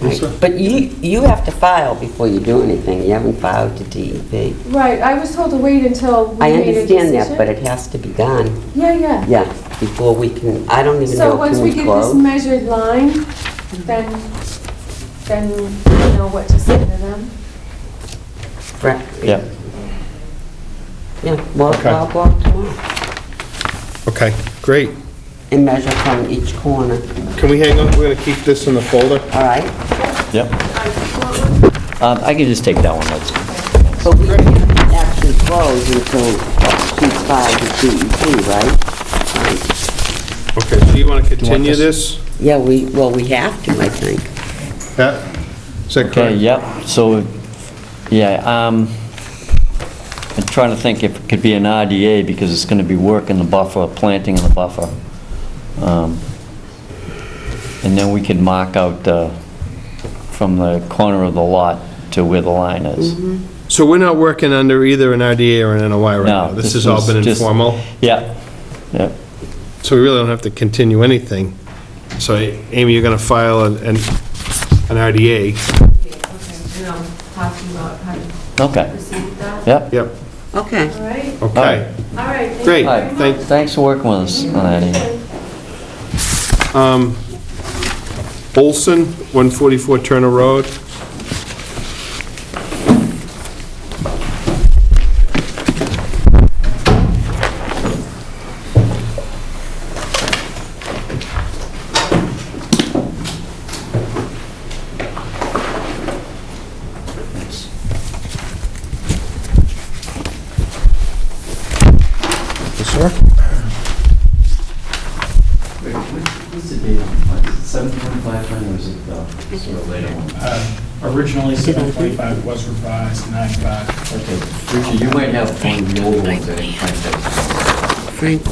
Lisa? Right. But you have to file before you do anything. You haven't filed to DEP. Right, I was told to wait until we I made a decision. understand that, but it has to be done, Yeah, yeah. yeah, before we can, I don't even know, So once can we we get this close? measured line, then we know what to say to them. Right. Yeah. Yeah, well, Okay. I'll go out tomorrow Okay, great. and measure from each corner, Can we hang on, we're going to keep this in the folder? all right? Yep. I can just take that one, that's. But we can't actually close until she's filed with DEP, right? Right. Okay, so you want to continue this? this? Yeah, we have to, I think. Pat? Is that Okay, correct? yep, so, yeah, I'm trying to think if it could be an RDA, because it's gonna be work in the buffer, planting in the buffer. And then we could mark out from the corner of the lot to where the line is. So we're not working under either an RDA or an NOI right now? No, This this has all was been just- informal? Yeah, yeah. So we really don't have to continue anything. So Amy, you're going to file an RDA? And I'll talk to you about how to Okay, proceed with that. yep. Yep, Okay. All right, okay. all right. Thank Great. you All very right, much. thanks for working with us on that, Amy. Olson, 144 Turner Road. Yes, sir? What's the date on it? 7:25, or is it sort of later one? Originally, 725 was revised, 95. Okay, Richard, you might have one of the old ones that I didn't print out. Frank,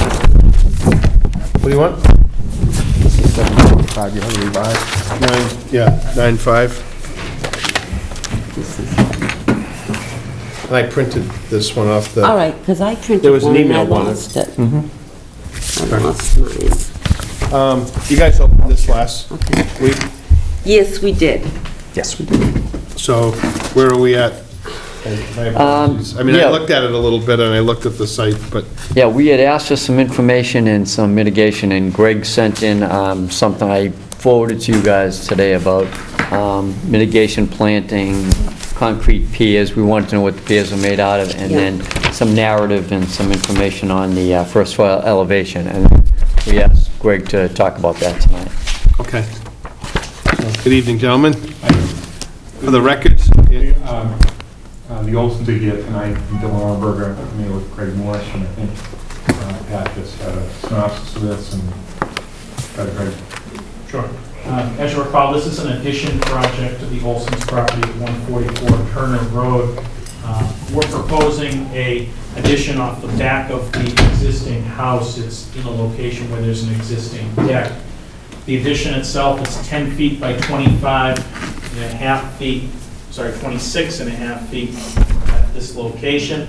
What do you want? This is 7:25, you have it revised? 9/5. And I printed this one off the... all right, because I There printed was an one and I email one. lost it. I lost mine. You guys opened this last Okay. week, Yes, we did. Yes, we did. so where are we at? My apologies. I mean, I yeah. looked at it a little bit, and I looked at the site, but, Yeah, we had asked for some information and some mitigation, and Greg sent in something I forwarded to you guys today about mitigation planting, concrete piers. We wanted to know what the piers are made out of, and Yeah. then some narrative and some information on the first floor elevation. And we asked Greg to talk about that tonight. okay. Good evening, gentlemen. For the records, The Olsons are here tonight, from Dylan Ornberger, I'm here with Craig Morris, and I think Pat just had a synopsis of this, and Craig. Sure. As you recall, this is an addition project to the Olson's property at 144 Turner Road. We're proposing a addition off the back of the existing house. It's in a location where there's an existing deck. The addition itself is 10 feet by 25 and a half feet, 26 and a half feet at this location.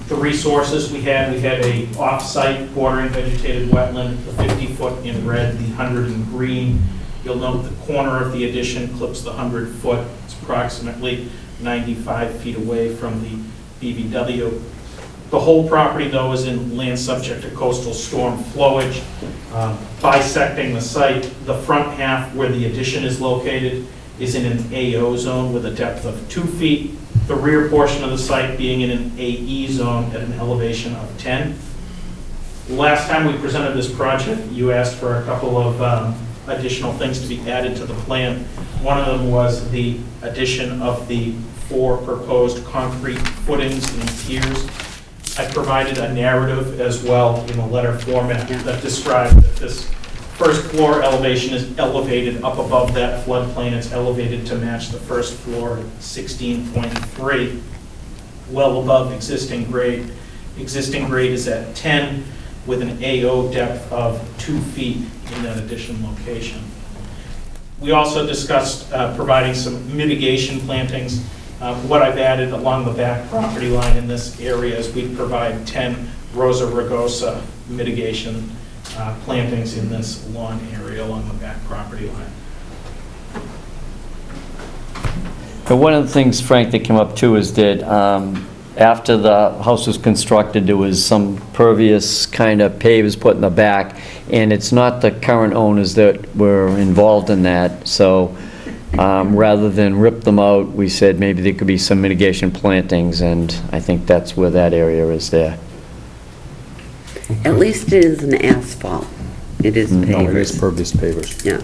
The resources we had a off-site bordering vegetated wetland, the 50-foot in red, the 100 in green. You'll note the corner of the addition clips the 100-foot. It's approximately 95 feet away from the BVW. The whole property, though, is in land subject to coastal storm flowage. Bisecting the site, the front half where the addition is located is in an AO zone with a depth of 2 feet. The rear portion of the site being in an AE zone at an elevation of 10. Last time we presented this project, you asked for a couple of additional things to be added to the plan. One of them was the addition of the 4 proposed concrete footings and piers. I provided a narrative as well in a letter format that described that this first floor elevation is elevated up above that floodplain. It's elevated to match the first floor at 16.3, well above existing grade. Existing grade is at 10 with an AO depth of 2 feet in that addition location. We also discussed providing some mitigation plantings. What I've added along the back property line in this area is we provide 10 Rosa rugosa mitigation plantings in this lawn area along the back property line. But one of the things, Frank, that came up too is that after the house was constructed, there was some pervious kind of pavers put in the back, and it's not the current owners that were involved in that. So rather than rip them out, we said maybe there could be some mitigation plantings, and I think that's where that area is there. At least it is an asphalt. It is pavers. No, it is pervious pavers. Yeah.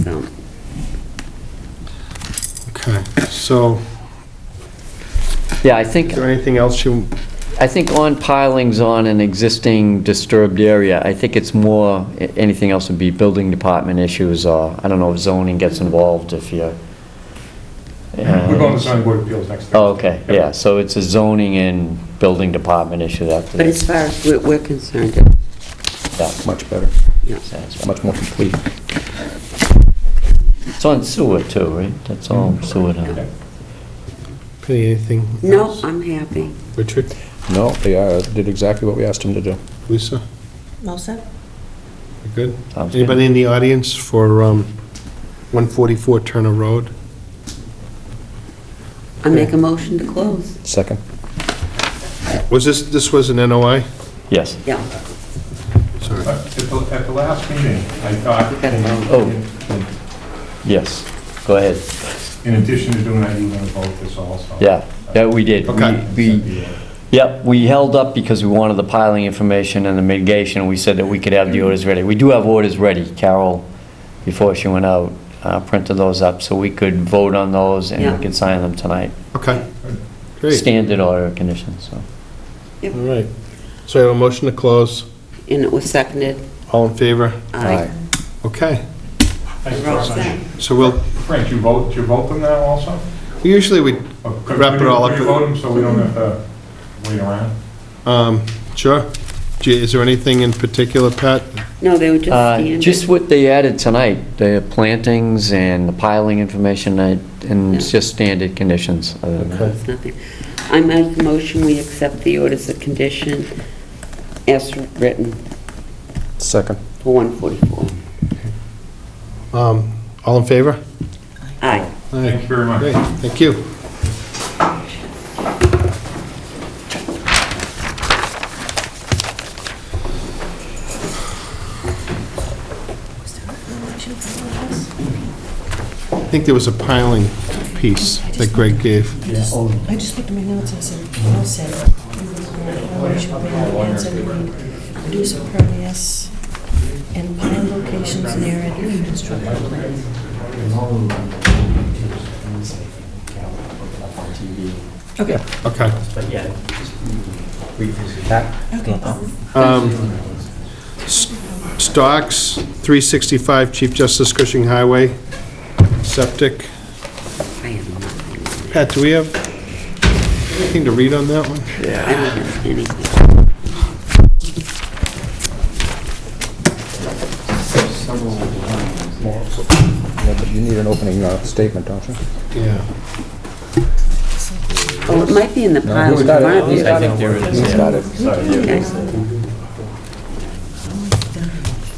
So, Okay, so Yeah, I think, is there anything else you, I think on pilings on an existing disturbed area, I think it's more, anything else would be building department issues, or, I don't know if zoning gets involved if you're... We're going to zoning board of appeals next Thursday. Oh, okay, yeah, so it's a zoning and building department issue after but as this. far as we're concerned, Yeah, Much better, yeah. much more complete. it's on sewer too, right? That's all sewer now. Penny, anything No, else? I'm happy. Richard, No, they did exactly what we asked them to do. Lisa, All set? you good? Sounds good. Anybody in the audience for 144 Turner Road? I make a motion to close. Second? Was this was an NOI? Yes. Yeah. Sorry. At the last meeting, I thought, We gotta vote. Oh. Yes, go ahead. in addition to doing that, you were going to vote this also. Yeah, we did. Okay. Yep, we held up because we wanted the piling information and the mitigation, and we said that we could have the orders ready. We do have orders ready. Carol, before she went out, printed those up, so we could vote on those and Yeah. we could sign them tonight. Okay, great. Standard order conditions, so. All right. So I have a motion to close. And it was seconded. All in favor? Aye. Okay. Thank you We're all very much. set. So we'll, Frank, did you vote them now also? usually we Or could- wrap it all up. Could you vote them so we don't have to wait around? Sure. Is there anything in particular, Pat? No, they were just standard. Just what they added tonight, the plantings and the piling information, and it's just standard conditions. Other than that. It's nothing. I make a motion, we accept the orders of condition as written Second. for 144. All in favor? Aye. Thank you very much. Great, thank you. I think there was a piling piece that Greg gave. I just looked at my notes and I said, Paul said, we should bring the plans and we need reduce impervious and pile locations near it and construct a plan. Okay, Okay. But yeah, Stocks, 365 Chief Justice Cushing Highway, septic. I have nothing. Pat, do we have anything to read on that one? I don't have anything. but you need an opening statement, don't you? Yeah. Oh, it might be in the No, pile he's in got front it. of He's you. got think there is, He's yeah. got it. Okay.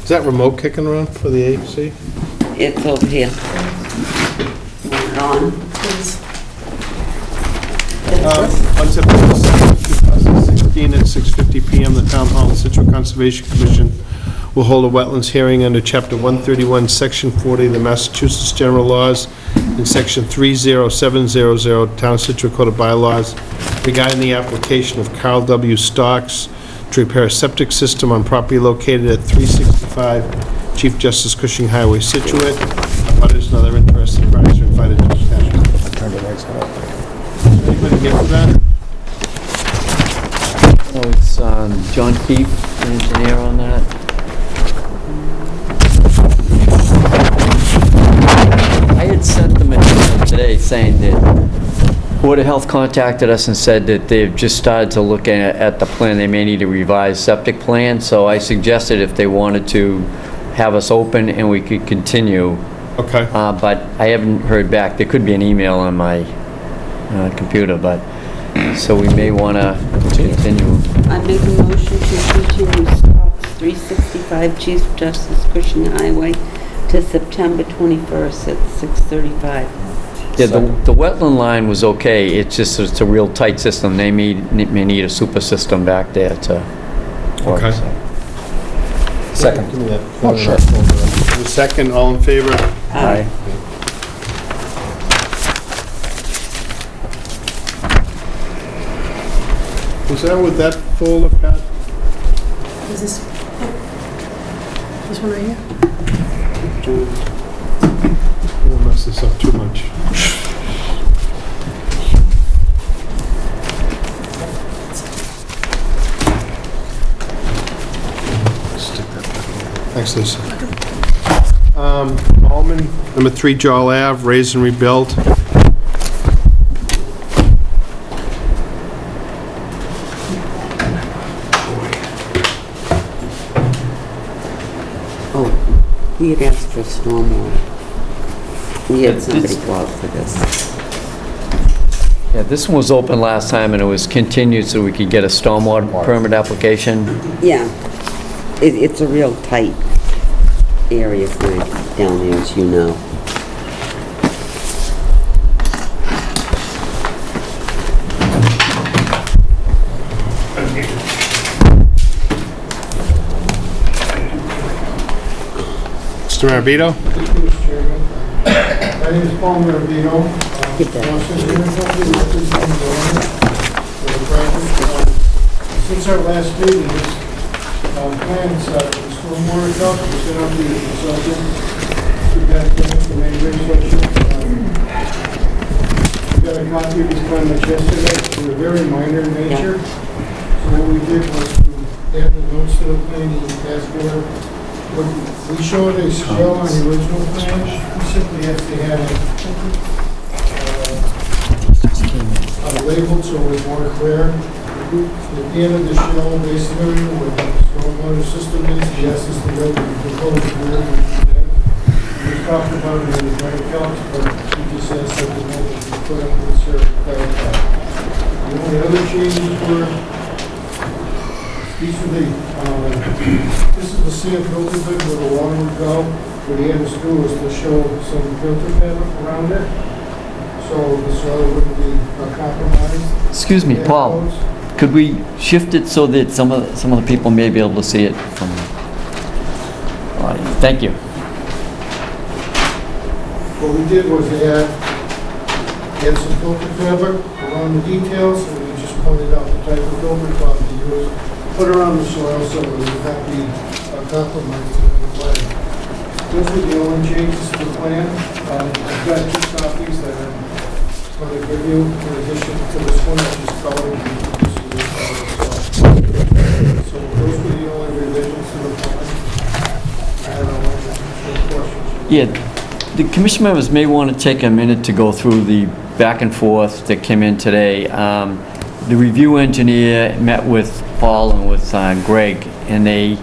Is that remote kicking around for the AC? It's over here. On. Please. On September 7th, 2016, at 6:50 PM, the Town Hall and Situate Conservation Commission will hold a wetlands hearing under Chapter 131, Section 40 of the Massachusetts General Laws and Section 30700, Town of Situate Code of Bylaws, regarding the application of Carl W. Stocks to repair a septic system on property located at 365 Chief Justice Cushing Highway, Scituate. Butters and other interested parties are invited to attend. Turn the lights on. Anybody here for that? Oh, it's John Keefe, the engineer on that. I had sent them an email today saying that Board of Health contacted us and said that they've just started to look at the plan. They may need a revised septic plan, so I suggested if they wanted to have us open and we could continue, Okay. but I haven't heard back. There could be an email on my computer, but, so we may want to continue. I make a motion to continue Stocks 365 Chief Justice Cushing Highway to September 21st at 6:35. Yeah, the wetland line was okay, it's just, it's a real tight system. They may need a super system back there to work. Okay. so. Second. Give me that. Oh, sure. The second, all in favor? Aye. Was that with that folder, Pat? Is this, oh, this one right here? Don't mess this up too much. Stick that back over. Thanks, Lisa. Alman, number 3 Joel Ave, raise and rebuild. Oh, we had asked for stormwater. We had But somebody this- go out for this. Yeah, this one was open last time and it was continued so we could get a stormwater permit application. Yeah, it's a real tight area for down there, as you know. Mr. Marabito? Mr. Chairman. My name is Paul Maravino. Get that. Since our last meeting, this plans, the stormwater stuff, we sent out to the consultant. We got the main section. We got a copy of these plans yesterday. They're very minor in nature. So what we did was to add the notes to the plan and ask for. We showed a scale on the original plan. We simply have to add a label so it's more clear. At the end of the shell, basically, where the stormwater system is, he asked us to go to the proposed plan. We talked about it in the drain calcs, but he just asked that the note be put up with certain clarify. The only other changes were, these are the, this is the sand filter bed where the water would go. What he had us do was to show some filter bed around it, so the soil wouldn't be compromised. Excuse me, Paul, could we shift it so that some of the people may be able to see it from, all right, thank you. What we did was add some filter fabric around the details, and we just pointed out the type of filter cloth to use, put around the soil so it would not be compromised in any way. Those were the only changes to the plan. I've got 2 copies that I'm going to give you in addition to this one, which is colored. This is the color. So those were the only revisions to the plan. I don't know if there's any questions. Yeah, the commission members may want to take a minute to go through the back and forth that came in today. The review engineer met with Paul and with Greg, and they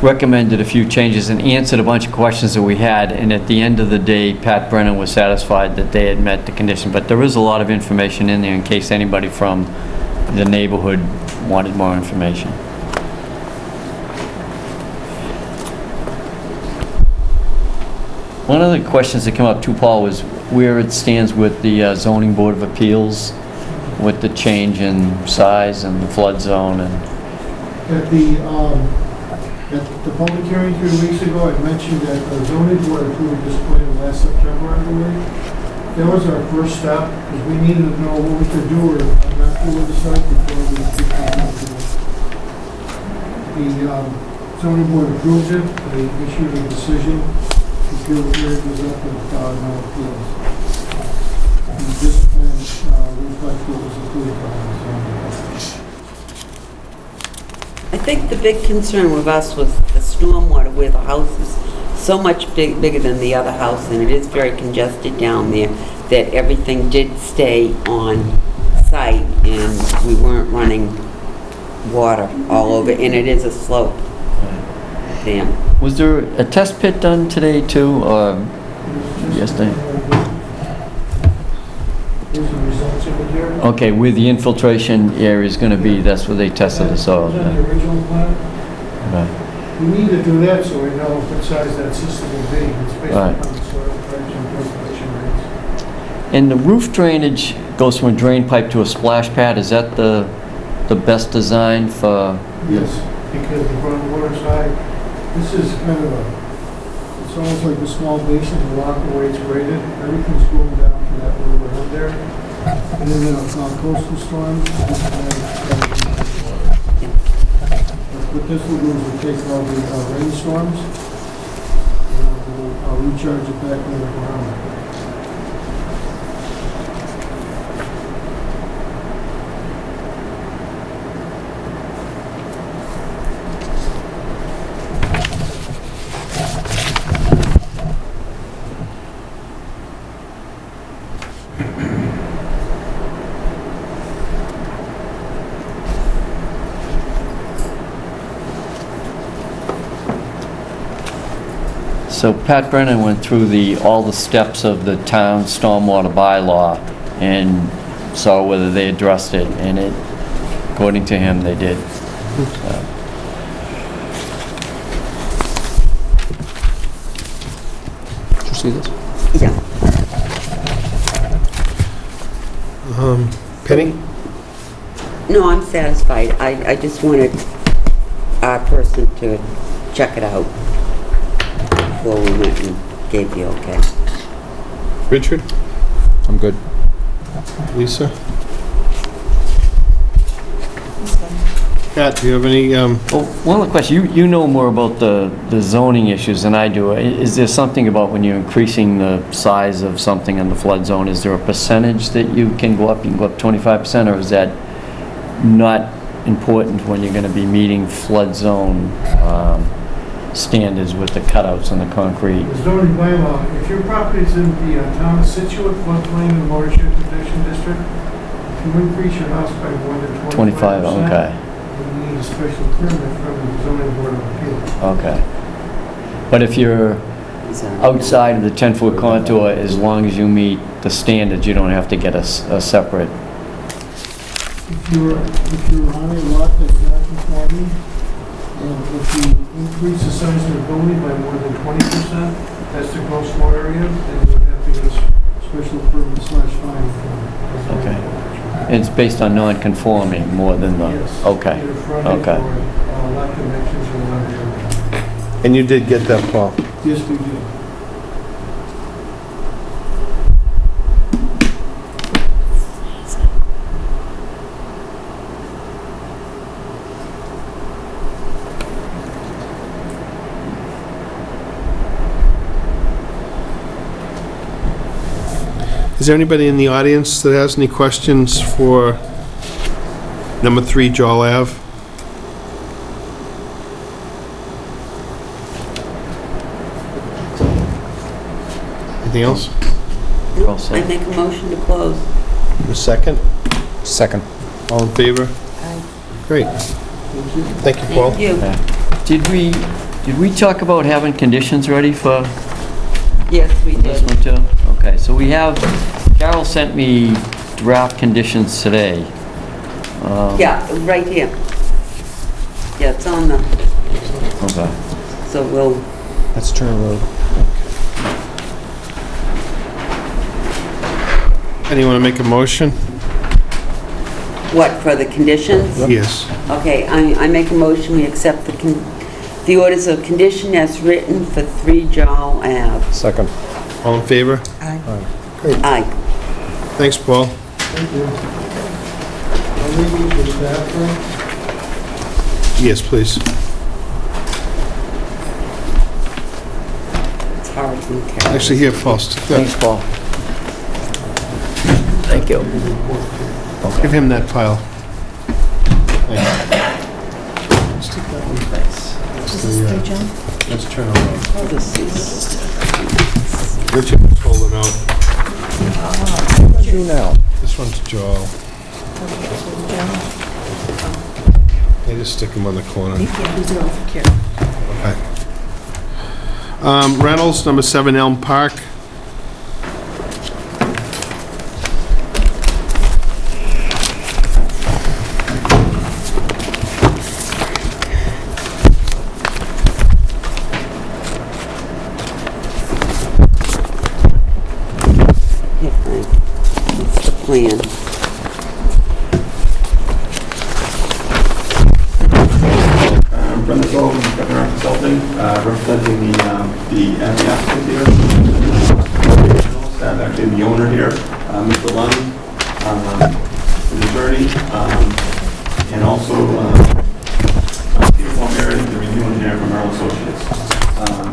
recommended a few changes and answered a bunch of questions that we had, and at the end of the day, Pat Brennan was satisfied that they had met the condition. But there is a lot of information in there in case anybody from the neighborhood wanted more information. One of the questions that came up too, Paul, was where it stands with the zoning board of appeals, with the change in size and the flood zone and... At the public hearing 3 weeks ago, I mentioned that the zoning board approved this plan last September, I believe. That was our first step, because we needed to know what we could do or not do with the site before we could come up to it. The zoning board approved it, they issued a decision, the appeal period was up with no appeals. And this plan reflects what was approved by the zoning board. I think the big concern with us was the stormwater, where the house is so much bigger than the other house, and it is very congested down there, that everything did stay on site, and we weren't running water all over, and it is a slope dam. Was there a test pit done today too, or yesterday? Here's the results of it here. Okay, where the infiltration area is going to be, that's where they tested the soil. Was that the original plan? Right. We need to do that so we know what size that system will be. It's based Right. upon the soil types and percolation rates. And the roof drainage goes from a drain pipe to a splash pad, is that the best design for? Yes, because the groundwater's high. This is kind of it's almost like a small basin, the lot, the way it's graded. Everything's going down to that little road there. And then coastal storms. What this will do is we'll take all the rainstorms, and I'll recharge it back on the ground. So Pat Brennan went through all the steps of the town stormwater bylaw and saw whether they addressed it, and according to him, they did. Did you see this? Yeah. Penny? No, I'm satisfied. I just wanted our person to check it out before we went and gave the okay. Richard? I'm good. Lisa? Pat, do you have any, Well, one other question, you know more about the zoning issues than I do. Is there something about when you're increasing the size of something in the flood zone, is there a percentage that you can go up 25%, or is that not important when you're gonna be meeting flood zone standards with the cutouts and the concrete? The zoning bylaw, if your property's in the town of Scituate, floodplain and watershed protection district, if you increase your house by more than 25%, 25, okay, you need a special permit from the zoning board of appeals. okay. But if you're outside of the 10-foot contour, as long as you meet the standards, you don't have to get a separate... If you're on a lot that's not conforming, and if you increase the size of the building by more than 20%, that's the gross floor area, then you would have to get a special permit / fine from the zoning Okay. board. It's based on non-conforming more than the... Yes. Okay, Either frontage okay. or lot connections or lot area. and you did get that, Paul? Yes, we do. Is there anybody in the audience that has any questions for number 3 Joel Ave? Anything else? We're all set. I make a motion to close. A second? Second. All in favor? Aye. Great. Thank you, Paul. Thank you. Did we Did we talk about having conditions ready for Yes, we this did. one too? Okay, so we have, Carol sent me draft conditions today. Yeah, right here. Yeah, it's on the, Okay. so we'll, That's Turner Road. Anyone want to make a motion? what, for the conditions? Yes. Okay, I make a motion, we accept the orders of condition as written for 3 Jowl Ave. Second. All in favor? Aye. Thanks, Paul. Thank you. I'll leave you to the bathroom. Yes, please. It's hard to carry. Actually, here, Paul, stick Thanks, that, Paul. Thank you. give him that file. Thanks. Stick that one. Is this the John? Let's turn around. Oh, this is, Richard, let's hold it out. You now. This one's Joel. They just stick them on the corner. Yeah, these are all for Carol. Okay. Reynolds, number 7 Elm Park. here, Frank. It's the plan. Brendan Sullivan, Governor Consulting, representing the applicant here. Actually, the owner here, Mr. Lund, the attorney, and also Peter Palmieri, the review engineer from Merrill Associates.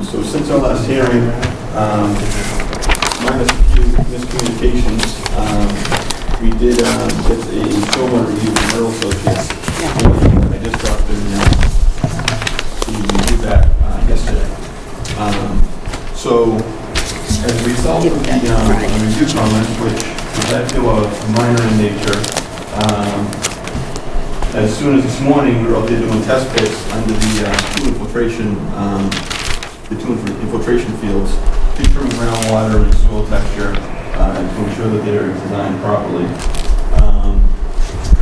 So since our last hearing, minus a few miscommunications, we did get a stormwater review from Merrill Associates. I just got the review that yesterday. So as a result of the review comments, which I feel are minor in nature, as soon as this morning we were out there doing test pits under the two infiltration fields, featuring groundwater and soil texture to ensure that they're designed properly.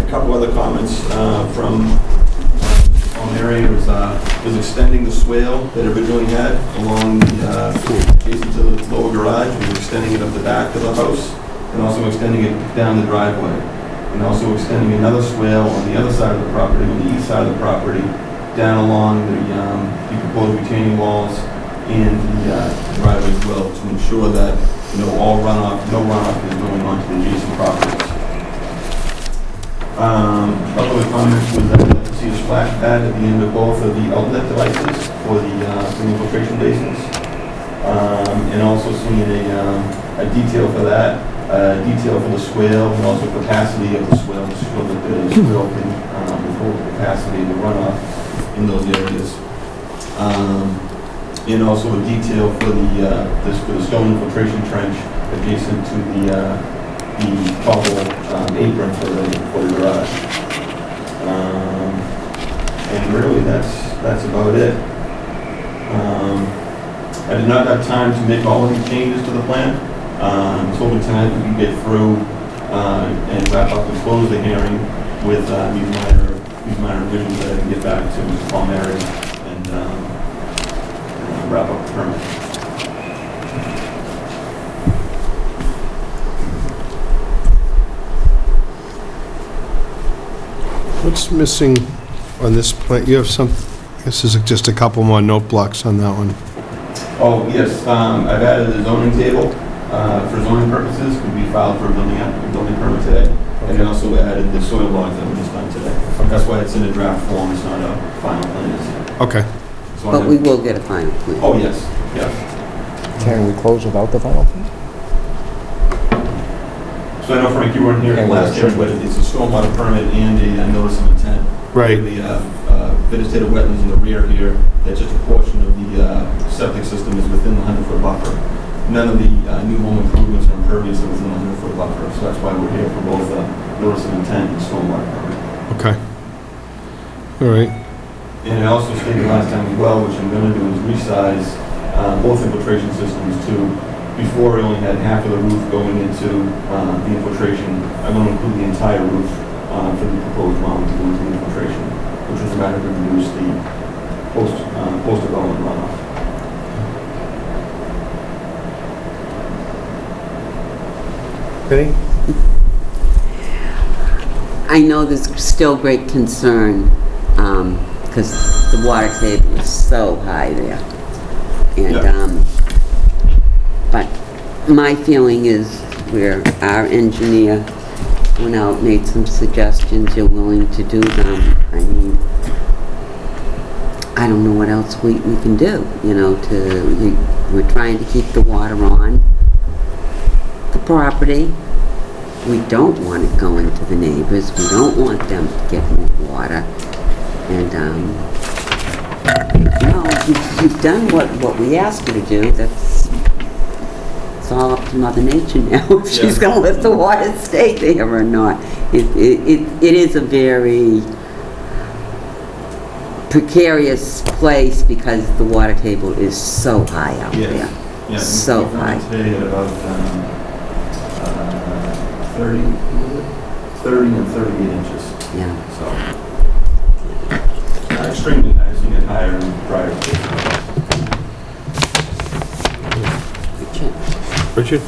A couple other comments from area was extending the swale that originally had along the, adjacent to the lower garage. We were extending it up the back of the house and also extending it down the driveway. And also extending another swale on the other side of the property, on the east side of the property, down along the proposed retaining walls and the driveway as well to ensure that no runoff is going onto the adjacent properties. Couple of comments was that I'd like to see a splash pad at the end of both of the outlet devices for the infiltration basins. And also seeing a detail for that, detail for the swale, and also capacity of the swale to show that the swale can hold the capacity of the runoff in those areas. And also a detail for the stone infiltration trench adjacent to the bubble apron for the garage. And really, that's about it. I did not have time to make all of these changes to the plan. I was hoping tonight we could get through and wrap up and close the hearing with these minor revisions that I can get back to Mr. Palmieri and wrap up the permit. What's missing on this plan? You have some, this is just a couple more note blocks on that one. Oh, yes, I've added a zoning table for zoning purposes, could be filed for a building permit today. And I also added the soil logs that were just done today. That's why it's in a draft form, it's not a final plan. Okay. So But we will get a final plan. Oh, yes, yes. Can we close without the final plan? So I know, Frank, you weren't here Yeah, last sure. hearing, but it's a stormwater permit and a notice of intent. Right. The vegetative wetlands in the rear here, that's just a portion of the septic system is within the 100-foot buffer. None of the new home improvements or impervious are within the 100-foot buffer, so that's why we're here for both notice of intent and stormwater permit. Okay. All right. And I also stated last time as well, which I'm going to do, is resize both infiltration systems to, before I only had half of the roof going into the infiltration. I'm going to include the entire roof for the proposed mound to go into the infiltration, which will dramatically reduce the post-development runoff. Penny? I know there's still great concern, because the water table is so high there. And, but my feeling is where our engineer went out, made some suggestions, you're willing to do them. I mean, I don't know what else we can do, we're trying to keep the water on the property. We don't want it going to the neighbors. We don't want them to get more water. And, you've done what we asked you to do. It's all up to Mother Nature now, if she's gonna let the water stay there or not. It is a very precarious place because the water table is so high out there. Yeah, So high. Today at about 30 and 38 inches. Yeah. So, extremely high, seeing it higher in prior days. Richard?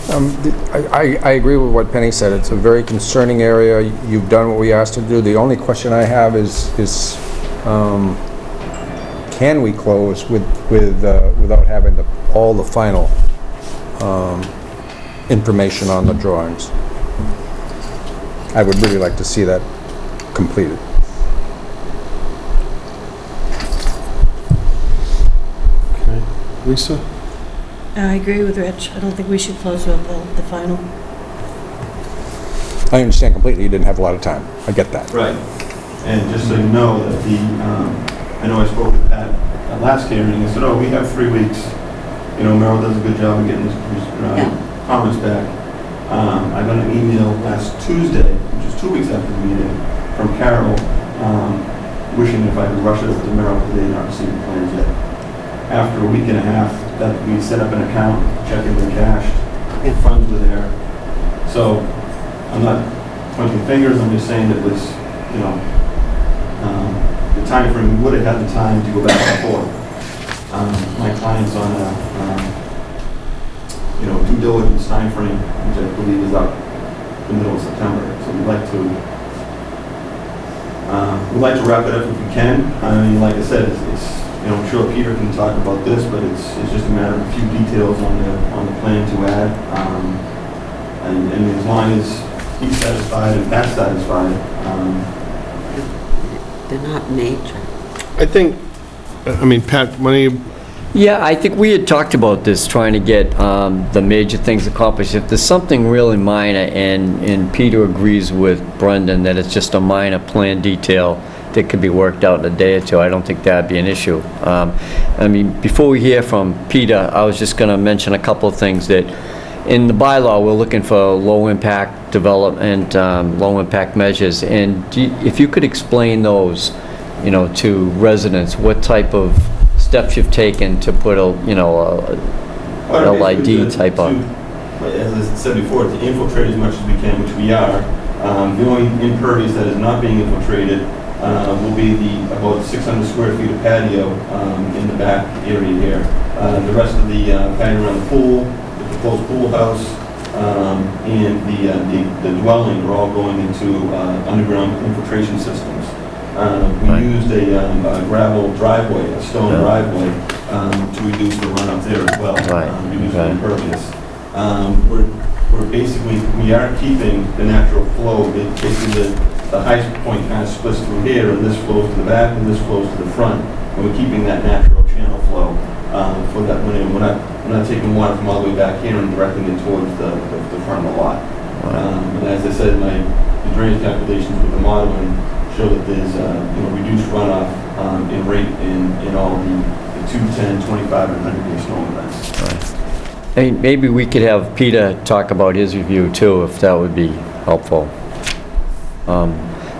I agree with what Penny said. It's a very concerning area. You've done what we asked you to do. The only question I have is can we close without having all the final information on the drawings? I would really like to see that completed. Okay. Lisa? I agree with Rich. I don't think we should close with the final. I understand completely you didn't have a lot of time. I get that. Right. And just so you know that I know I spoke with Pat at last hearing, I said, we have 3 weeks. Merrill does a good job of getting his comments back. I got an email last Tuesday, which is 2 weeks after the meeting, from Carol, wishing if I could rush it over to Merrill because they had not received the plans yet. After a week and a half, that we set up an account, checking the cash, funds were there. So I'm not pointing fingers, I'm just saying that was, the time frame, we would have had the time to go back and forth. My client's on a due diligence time frame, which I believe is up the middle of September. So we'd like to wrap it up if we can. I mean, like I said, it's I'm sure Peter can talk about this, but it's just a matter of a few details on the plan to add. And as long as he's satisfied and Pat's satisfied. They're not major. I think, Pat, when you... Yeah, I think we had talked about this, trying to get the major things accomplished. If there's something really minor, and Peter agrees with Brendan that it's just a minor plan detail that could be worked out in a day or two, I don't think that'd be an issue. Before we hear from Peter, I was just going to mention a couple of things that in the bylaw, we're looking for low-impact development, low-impact measures, and if you could explain those, to residents, what type of steps you've taken to put a LID type of... As I said before, to infiltrate as much as we can, which we are. The only impervious that is not being infiltrated will be about 600 square feet of patio in the back area here. The rest of the patio around the pool, the proposed pool house, and the dwelling are all going into underground infiltration systems. We used a gravel driveway, a stone driveway, to reduce the runoff there as well, reduce the impervious. We are keeping the natural flow. Basically, the high point kind of splits through here, and this flows to the back, and this flows to the front. And we're keeping that natural channel flow for that. We're not taking water from all the way back here and directing it towards the front of the lot. And as I said, the drainage calculations with the modeling show that there's reduced runoff in rate in all the 2, 10, 25, and 100-day storm events. Maybe we could have Peter talk about his review too, if that would be helpful.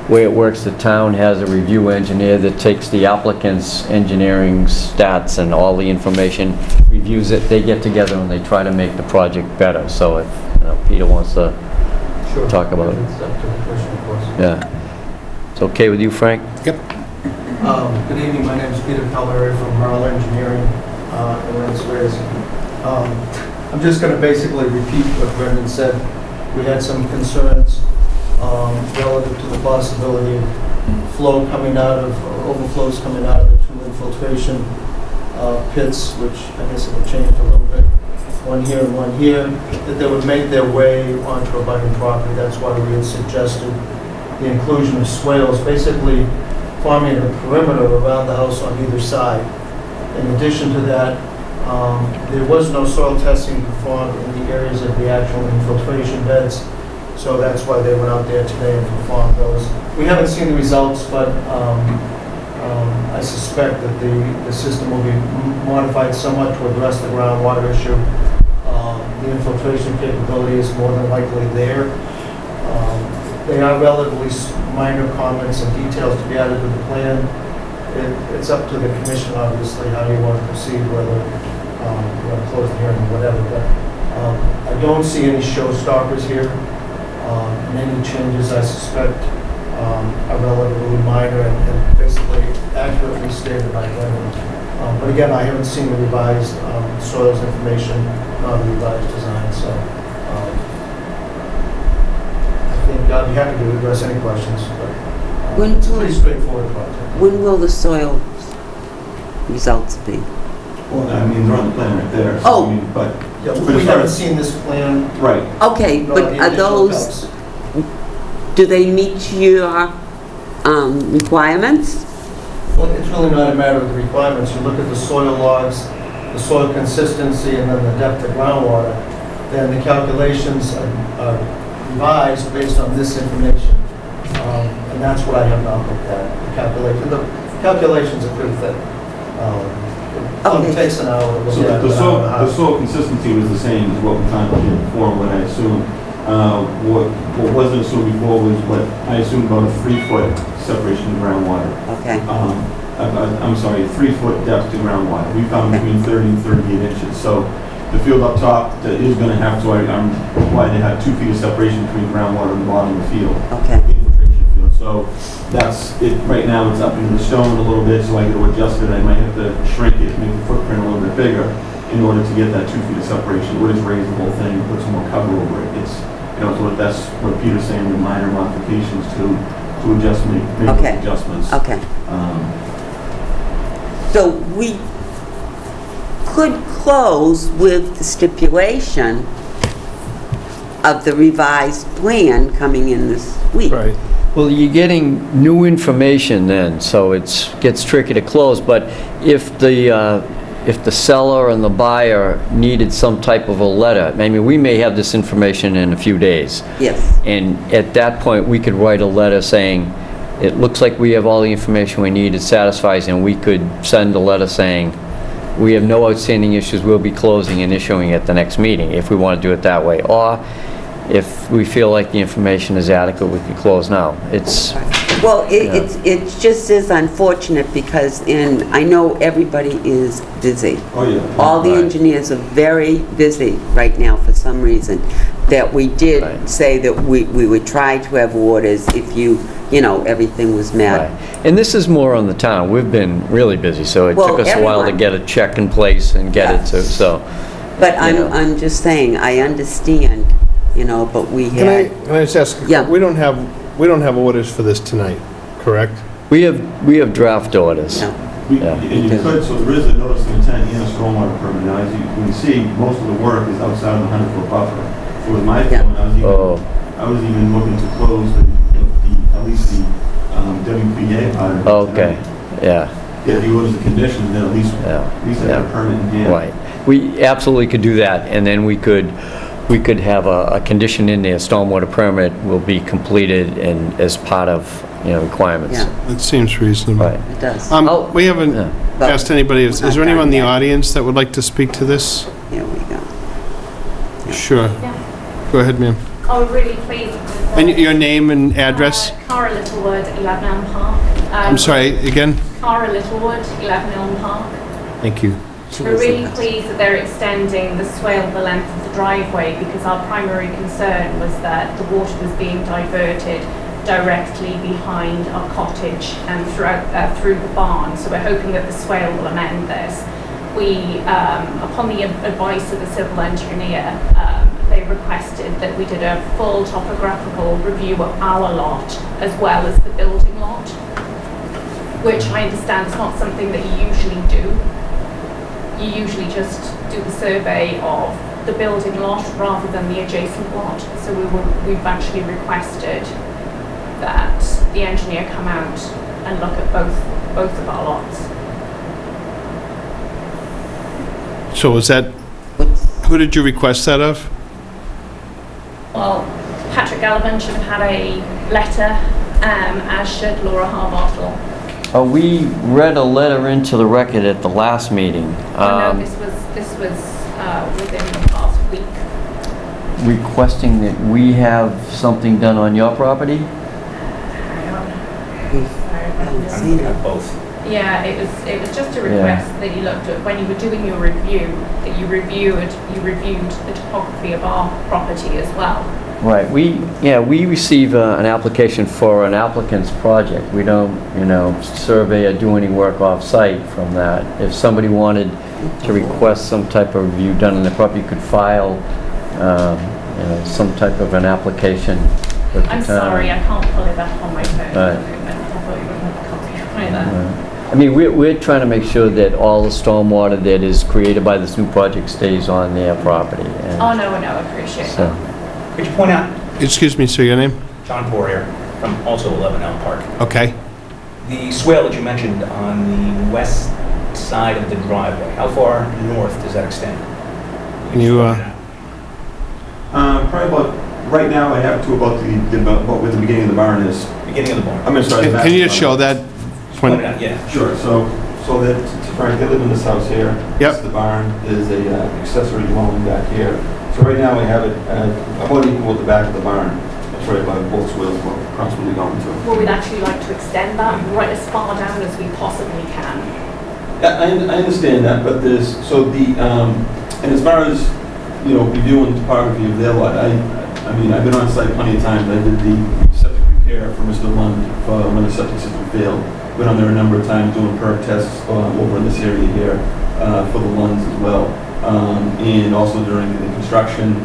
way it works, the town has a review engineer that takes the applicant's engineering stats and all the information, reviews it, they get together and they try to make the project better. So if, Peter wants to talk about it. It's up to the commission, of course. Yeah. It's okay with you, Frank? Good evening, my name is Peter Calvary from Marla Engineering in Rensselaer. I'm just going to basically repeat what Brendan said. We had some concerns relative to the possibility of flow coming out of, or overflows coming out of the two infiltration pits, which I guess it'll change a little bit, one here and one here, that they would make their way onto abutting property. That's why we had suggested the inclusion of swales, basically forming a perimeter around the house on either side. In addition to that, there was no soil testing performed in the areas of the actual infiltration beds, so that's why they went out there today and performed those. We haven't seen the results, but I suspect that the system will be modified somewhat to address the groundwater issue. The infiltration capability is more than likely there. They are relatively minor comments and details to be added to the plan. It's up to the commission, obviously, how you want to proceed, whether you want to close the hearing or whatever. But I don't see any showstoppers here. And any changes, I suspect, are relatively minor and basically accurately stated by Brendan. But again, I haven't seen the revised soils information, nor the revised design, so I think I'd be happy to address any questions, but it's a pretty straightforward project. When will the soil results be? Well, I mean, they're on the plan right there. So, Oh. I mean, but, Yeah, but we as far haven't as, seen this plan. right. Okay, nor but the are additional those, cuts. do they meet your requirements? Well, it's really not a matter of the requirements. You look at the soil logs, the soil consistency, and then the depth of groundwater, then the calculations are revised based on this information. And that's what I have not looked at, the calculations are pretty thick. It takes an hour to look So at. the soil consistency was the same as what we found here before, what I assumed. What wasn't assumed before was what I assumed about a 3-foot separation of groundwater. Okay, I'm sorry, a 3-foot depth to groundwater. We found between 30 and 38 inches. So the field up top that is going to have to, I'm why they have 2 feet of separation between groundwater and the bottom of the field. okay, The infiltration field. So that's it. Right now it's up into the stone a little bit, so I got to adjust it. I might have to shrink it, make the footprint a little bit bigger in order to get that 2 feet of separation. We'll just raise the whole thing and put some more cover over it. It's, so that's what Peter's saying, the minor modifications to adjust, make Okay. those adjustments. okay. So we could close with the stipulation of the revised plan coming in this week. Right. Well, you're getting new information then, so it gets tricky to close, but if the seller and the buyer needed some type of a letter, I mean, we may have this information in a few days. Yes, And at that point, we could write a letter saying, it looks like we have all the information we need, it satisfies, and we could send a letter saying, we have no outstanding issues, we'll be closing and issuing at the next meeting, if we want to do it that way. Or if we feel like the information is adequate, we could close now. It's, well, it just is unfortunate because I know everybody is busy. Oh, yeah. All the Right. engineers are very busy right now for some reason, that we did Right. say that we would try to have orders if everything was met. right. And this is more on the town. We've been really busy, so it Well, took us a while to everyone. get a check in place and get it to, so. But Yeah. I'm just saying, I understand, but we Can had, I just ask, Yeah. we don't have orders for this tonight, correct? We have draft orders. no, Yeah. And you could, so there is a notice of intent and a stormwater permit. Now, as you can see, most of the work is outside of the 100-foot buffer. So with my Yeah. phone, Oh, I was even looking to close at least the WPA part of it. okay, yeah, Get the orders of conditions, then at least yeah. have a permit in hand. Right. We absolutely could do that, and then we could have a condition in there, stormwater permit will be completed and as part of, requirements. yeah, It seems reasonable. Right. it does. Oh, We haven't yeah. asked anybody, is We're not there anyone in the done yet. audience that would like to speak to this? Here we go. Sure. Go ahead, ma'am. Oh, we're really pleased with the... And your name and address? Cara Littlewood, 11 Elm Park. I'm sorry, again? Cara Littlewood, 11 Elm Park. Thank you. We're really pleased that they're extending the swale the length of the driveway, because our primary concern was that the water was being diverted directly behind our cottage and through the barn. So we're hoping that the swale will amend this. We, upon the advice of the civil engineer, they requested that we did a full topographical review of our lot as well as the building lot, which I understand is not something that you usually do. You usually just do the survey of the building lot rather than the adjacent lot. So we've actually requested that the engineer come out and look at both of our lots. So was that, who did you request that of? Well, Patrick Gallivan should have had a letter, as should Laura Harbottle. We read a letter into the record at the last meeting. No, this was within the past week. Requesting that we have something done on your property? Both. Yeah, it was just a request that you looked at when you were doing your review, that you reviewed the topography of our property as well. Right, we receive an application for an applicant's project. We don't, survey or do any work off-site from that. If somebody wanted to request some type of review done on the property, you could file, some type of an application with the I'm town. sorry, I can't pull it up on my phone. Right. I thought you would have a copy either. I mean, we're trying to make sure that all the stormwater that is created by this new project stays on their property. And Oh, no, I appreciate so, that. Could you point out, Excuse me, sir, your name? John Poirier, from also 11 Elm Park, Okay. the swale that you mentioned on the west side of the driveway, how far north does that extend? Can you, Probably about, right now I have to about where the beginning of the barn is. Beginning of the barn? I'm gonna start. can you just show that? Point it out, yeah. Sure, so that, Frank, they live in this house here. Yep. This is the barn, there's a accessory dwelling back here. So right now we have it, about equal with the back of the barn. That's right by both swales, we're approximately going to. Well, we'd actually like to extend that right as far down as we possibly can. Yeah, I understand that, but there's, and as far as, reviewing the topography of their lot, I mean, I've been on site plenty of times. I did the septic repair for Mr. Lund when the septic system failed. Been on there a number of times doing perk tests over in this area here for the Lunds as well. And also during the construction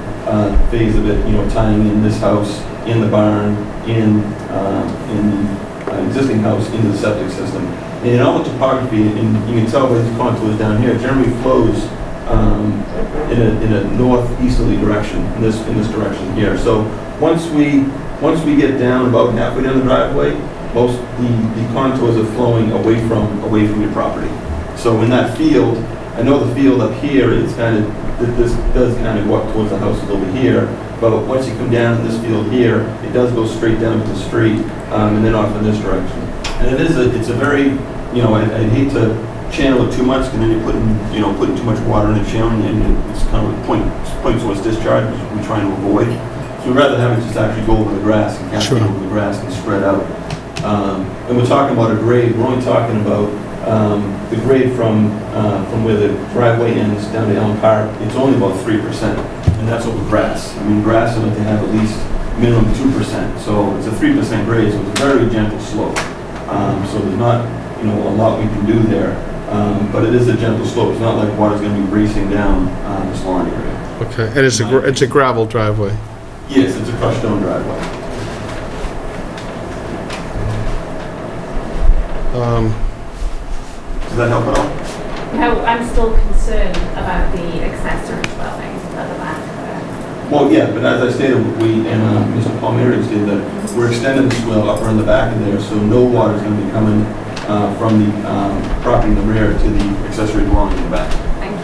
phase of it, tying in this house, in the barn, in the existing house, into the septic system. And in all the topography, and you can tell by these contours down here, it generally flows in a northeasterly direction, in this direction here. So once we get down about halfway down the driveway, most the contours are flowing away from your property. So in that field, I know the field up here is this does kind of walk towards the houses over here, but once you come down to this field here, it does go straight down to the street and then off in this direction. And it's a very, I'd hate to channel it too much, because then you're putting too much water in the channel, and it's kind of a point towards discharge, which we're trying to avoid. So we'd rather have it just actually go over the grass and cascade over the grass and spread out. And we're talking about a grade. We're only talking about the grade from where the driveway ends down to Elm Park. It's only about 3%, and that's over grass. I mean, grass is going to have at least minimum 2%, so it's a 3% grade, so it's a very gentle slope. So there's not a lot we can do there. But it is a gentle slope. It's not like water's going to be racing down this lawn area. Okay, and it's a gravel driveway. Yes, it's a crushed stone driveway. Does that help at all? No, I'm still concerned about the accessory dwelling at the back there. Well, yeah, but as I stated, Mr. Palmieri stated that we're extending the swale up around the back of there, so no water's going to be coming from the property in the rear to the accessory dwelling in the back. Thank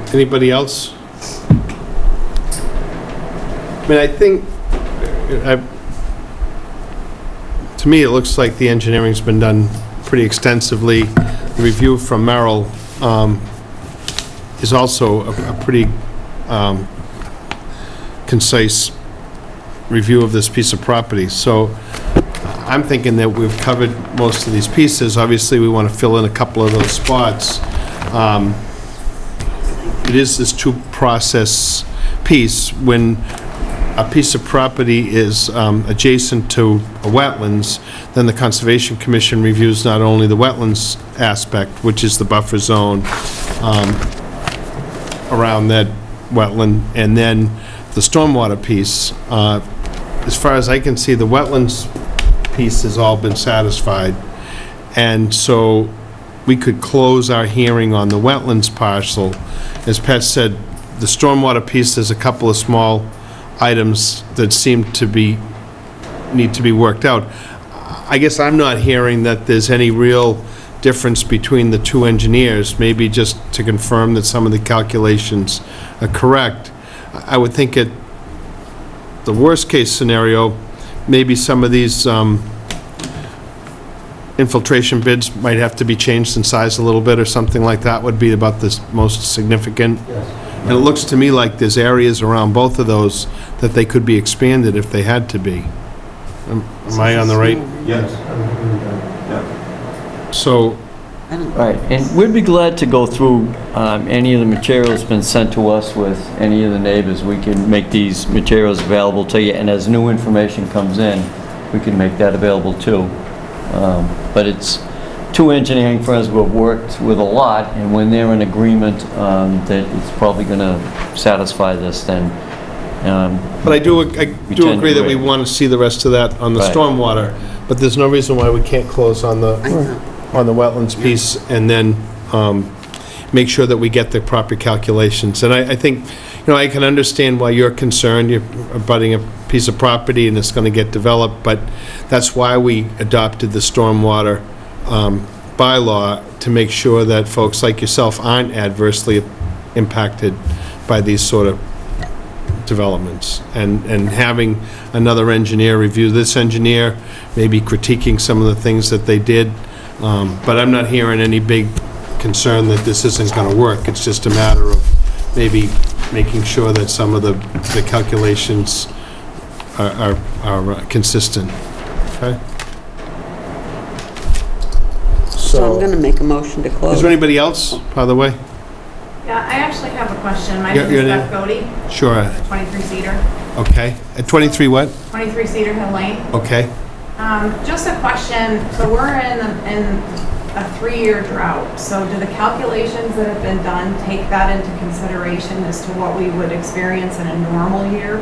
you. Anybody else? I mean, I think, to me, it looks like the engineering's been done pretty extensively. The review from Merrill is also a pretty concise review of this piece of property. So I'm thinking that we've covered most of these pieces. Obviously, we want to fill in a couple of those spots. It is this two-process piece. When a piece of property is adjacent to a wetlands, then the Conservation Commission reviews not only the wetlands aspect, which is the buffer zone around that wetland, and then the stormwater piece. As far as I can see, the wetlands piece has all been satisfied, and so we could close our hearing on the wetlands parcel. As Pat said, the stormwater piece, there's a couple of small items that seem to need to be worked out. I guess I'm not hearing that there's any real difference between the two engineers, maybe just to confirm that some of the calculations are correct. I would think at the worst-case scenario, maybe some of these infiltration bids might have to be changed in size a little bit or something like that would be about the most significant. And it looks to me like there's areas around both of those that they could be expanded if they had to be. Am I on the right? Yes. So, Right, and we'd be glad to go through any of the materials been sent to us with any of the neighbors. We can make these materials available to you, and as new information comes in, we can make that available too. But it's two engineering firms who have worked with a lot, and when they're in agreement that it's probably going to satisfy this, then... but I do agree that we want to see the rest of that on the Right. stormwater, but there's no reason why we can't close on the wetlands piece and then make sure that we get the proper calculations. And I think, I can understand why you're concerned. You're abutting a piece of property and it's going to get developed, but that's why we adopted the stormwater bylaw, to make sure that folks like yourself aren't adversely impacted by these sort of developments. And having another engineer review this engineer, maybe critiquing some of the things that they did, but I'm not hearing any big concern that this isn't going to work. It's just a matter of maybe making sure that some of the calculations are consistent. Okay? So I'm going to make a motion to close. Is there anybody else, by the way? Yeah, I actually have a question. My Yeah, name your is name? Beth Godey, Sure. 23-seater, Okay. At 23 what? 23 Cedar Hill Lane. Okay. Just a question, so we're in a 3-year drought, so do the calculations that have been done take that into consideration as to what we would experience in a normal year?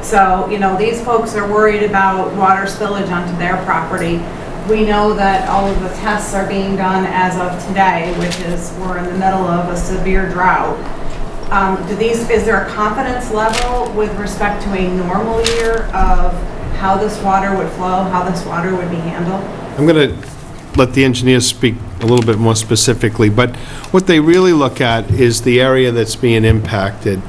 So, these folks are worried about water spillage onto their property. We know that all of the tests are being done as of today, which is we're in the middle of a severe drought. Is there a confidence level with respect to a normal year of how this water would flow, how this water would be handled? I'm going to let the engineers speak a little bit more specifically, but what they really look at is the area that's being impacted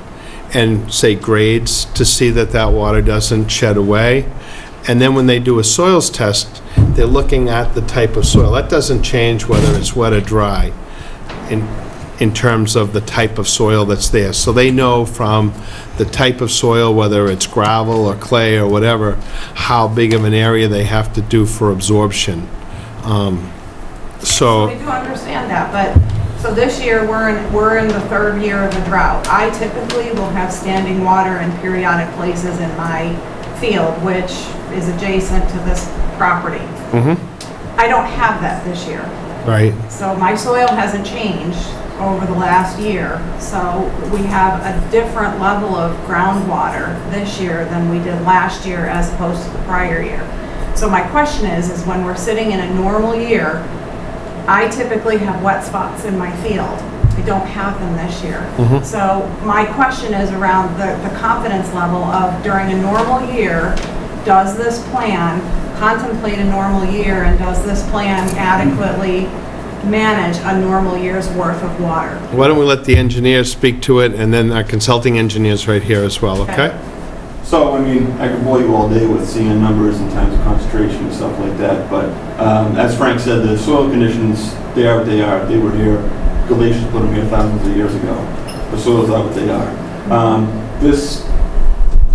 and, say, grades, to see that that water doesn't shed away. And then when they do a soils test, they're looking at the type of soil. That doesn't change whether it's wet or dry in terms of the type of soil that's there. So they know from the type of soil, whether it's gravel or clay or whatever, how big of an area they have to do for absorption. So I do understand that, but, so this year, we're in the 3rd year of a drought. I typically will have standing water in periodic places in my field, which is adjacent to this property. I don't have that this year. Right. So my soil hasn't changed over the last year, so we have a different level of groundwater this year than we did last year as opposed to the prior year. So my question is when we're sitting in a normal year, I typically have wet spots in my field. I don't have them this year. So my question is around the confidence level of, during a normal year, does this plan contemplate a normal year, and does this plan adequately manage a normal year's worth of water? Why don't we let the engineers speak to it, and then our consulting engineers right here as well, okay? So, I could bore you all day with seeing numbers and times of concentration and stuff like that, but as Frank said, the soil conditions, they are what they are. They were here, glaciers put them here thousands of years ago. The soils are what they are. This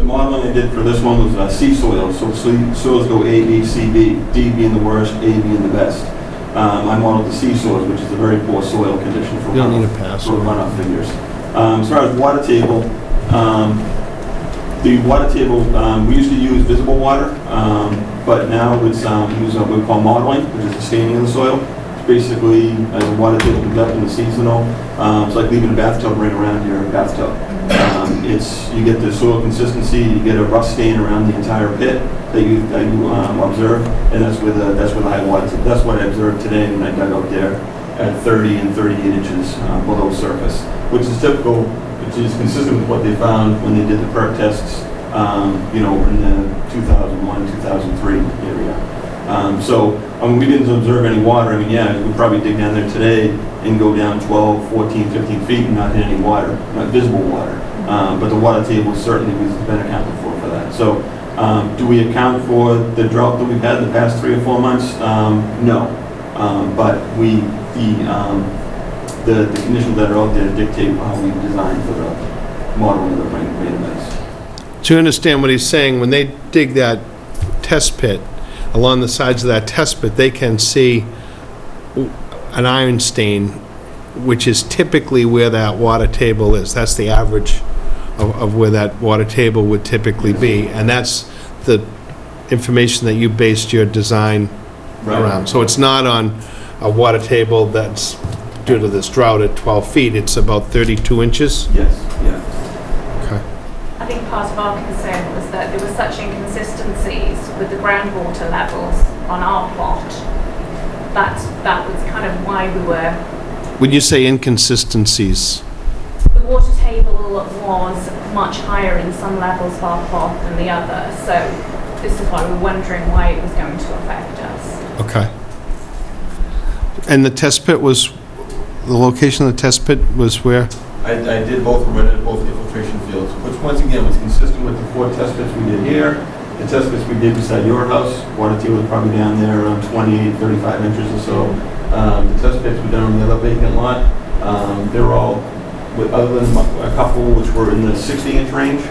The modeling I did for this one was C soils, so soils go A, B, C, B, D being the worst, A being the best. I modeled the C soils, which is a very poor soil condition for You don't need a runoff, pass. for runoff figures. As far as water table, the water table, we used to use visible water, but now it's use what we call modeling, which is the staining of the soil. It's basically, as the water table comes up in the seasonal, it's like leaving a bathtub right around your bathtub. You get the soil consistency, you get a rust stain around the entire pit that you observe, and that's with the high water. That's what I observed today when I dug out there at 30 and 38 inches below surface, which is typical, which is consistent with what they found when they did the perk tests, in the 2001, 2003 area. We didn't observe any water. We'd probably dig down there today and go down 12, 14, 15 feet and not hit any water, not visible water. But the water table certainly has been accounted for that. So, do we account for the drought that we've had the past 3 or 4 months? No. But the conditions that are out there dictate how we design for the modeling of the rain events. Do you understand what he's saying? When they dig that test pit, along the sides of that test pit, they can see an iron stain, which is typically where that water table is. That's the average of where that water table would typically be, and that's the information that you based your design around. So it's not on a water table that's, due to this drought, at 12 feet, it's about 32 inches? Yes, yeah. Okay. I think part of our concern was that there were such inconsistencies with the groundwater levels on our plot. That was kind of why we were... When you say inconsistencies? The water table was much higher in some levels of our plot than the other, so this is why we're wondering why it was going to affect us. Okay. And the test pit was, the location of the test pit was where? I did both infiltration fields, which once again was consistent with the 4 test pits we did here, the test pits we did beside your house. Water table was probably down there around 28, 35 inches or so. The test pits were down on the other vacant lot. They were all, other than a couple which were in the 60-inch range,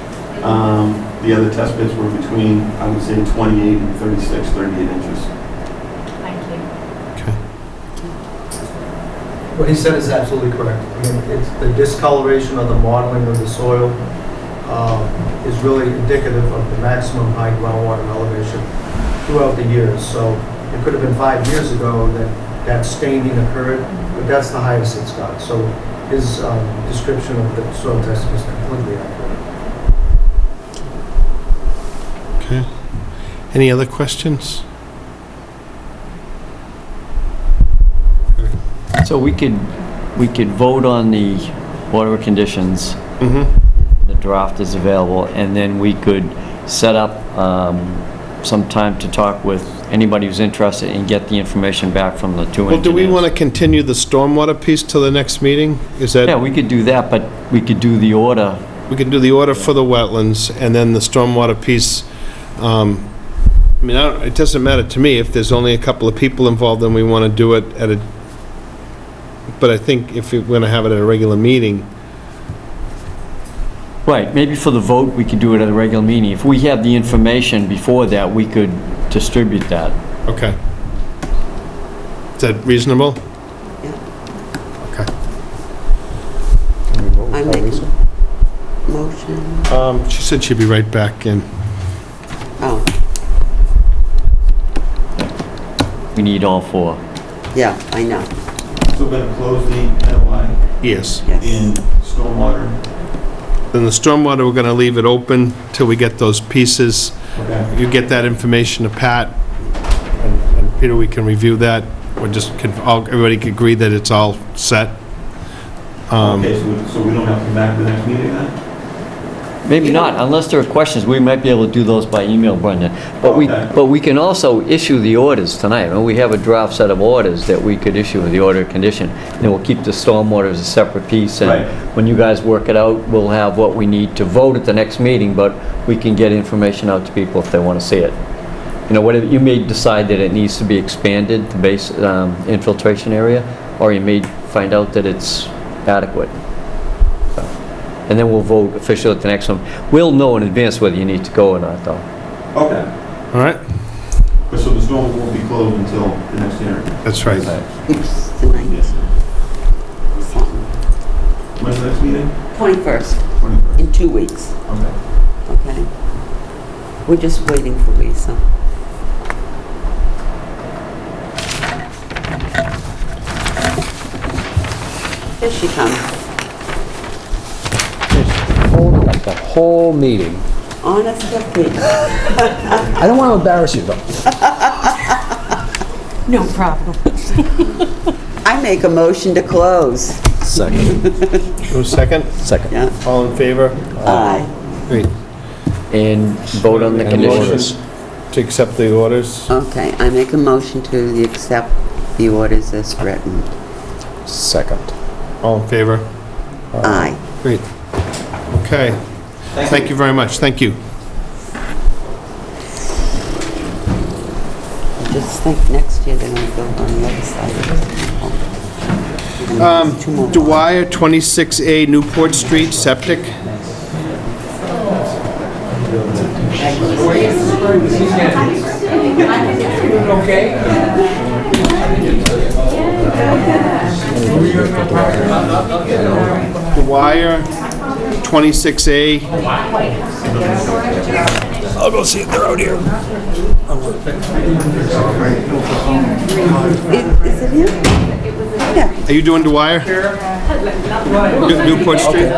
the other test pits were between, I would say, 28 and 36, 38 inches. Thank you. Okay. What he said is absolutely correct. It's the discoloration of the modeling of the soil is really indicative of the maximum high groundwater elevation throughout the years. So it could have been 5 years ago that staining occurred, but that's the highest it's got. So his description of the soil test is completely accurate. Okay. Any other questions? So we could vote on the order of conditions. Mm-hmm. The draft is available, and then we could set up some time to talk with anybody who's interested and get the information back from the 2 engineers. Well, do we want to continue the stormwater piece to the next meeting? Is that? Yeah, we could do that, but we could do the order. We can do the order for the wetlands, and then the stormwater piece. It doesn't matter to me if there's only a couple of people involved, then we want to do it at a, but I think if we're going to have it at a regular meeting. Right, maybe for the vote, we could do it at a regular meeting. If we have the information before that, we could distribute that. Okay. Is that reasonable? Yeah. Okay. I make a motion. She said she'd be right back in. Oh, We need all 4. yeah, I know. So we're going to close the NOI Yes. Yes. in stormwater. Then the stormwater, we're going to leave it open till we get those pieces. Okay. You get that information to Pat, and Peter, we can review that. We're just, everybody can agree that it's all set. Okay, so we don't have to come back to the next meeting then? Maybe not, unless there are questions, we might be able to do those by email, Brendan. But we can also issue the orders tonight. We have a draft set of orders that we could issue with the order of condition. And then we'll keep the stormwater as a separate piece. And Right. when you guys work it out, we'll have what we need to vote at the next meeting, but we can get information out to people if they want to see it. Whatever, you may decide that it needs to be expanded, the base infiltration area, or you may find out that it's adequate. and then we'll vote officially at the next one. We'll know in advance whether you need to go or not, though. Okay. All right? But so the storm won't be closed until the next hearing? That's right. It's the 9th. Something. When's the next meeting? 21st, 21st. in 2 weeks, Okay. okay? We're just waiting for Lisa. Here she comes, Hold up the whole meeting. honest cookie. I don't want to embarrass you, though. No problem. I make a motion to close. Second. Who's second? Second. Yeah, All in favor? aye. Great. And vote on the And conditions. To accept the orders? Okay, I make a motion to accept the orders as written. Second. All in favor? Aye. Great. Okay. Thank you very much. Thank you. I just think next year they're gonna go on the other side of it. Two more. Dwyer, 26A Newport Street, septic. Dwyer, 26A. I'll go see if they're out here. Is it him? Yeah. Are you doing Dwyer? Newport Street?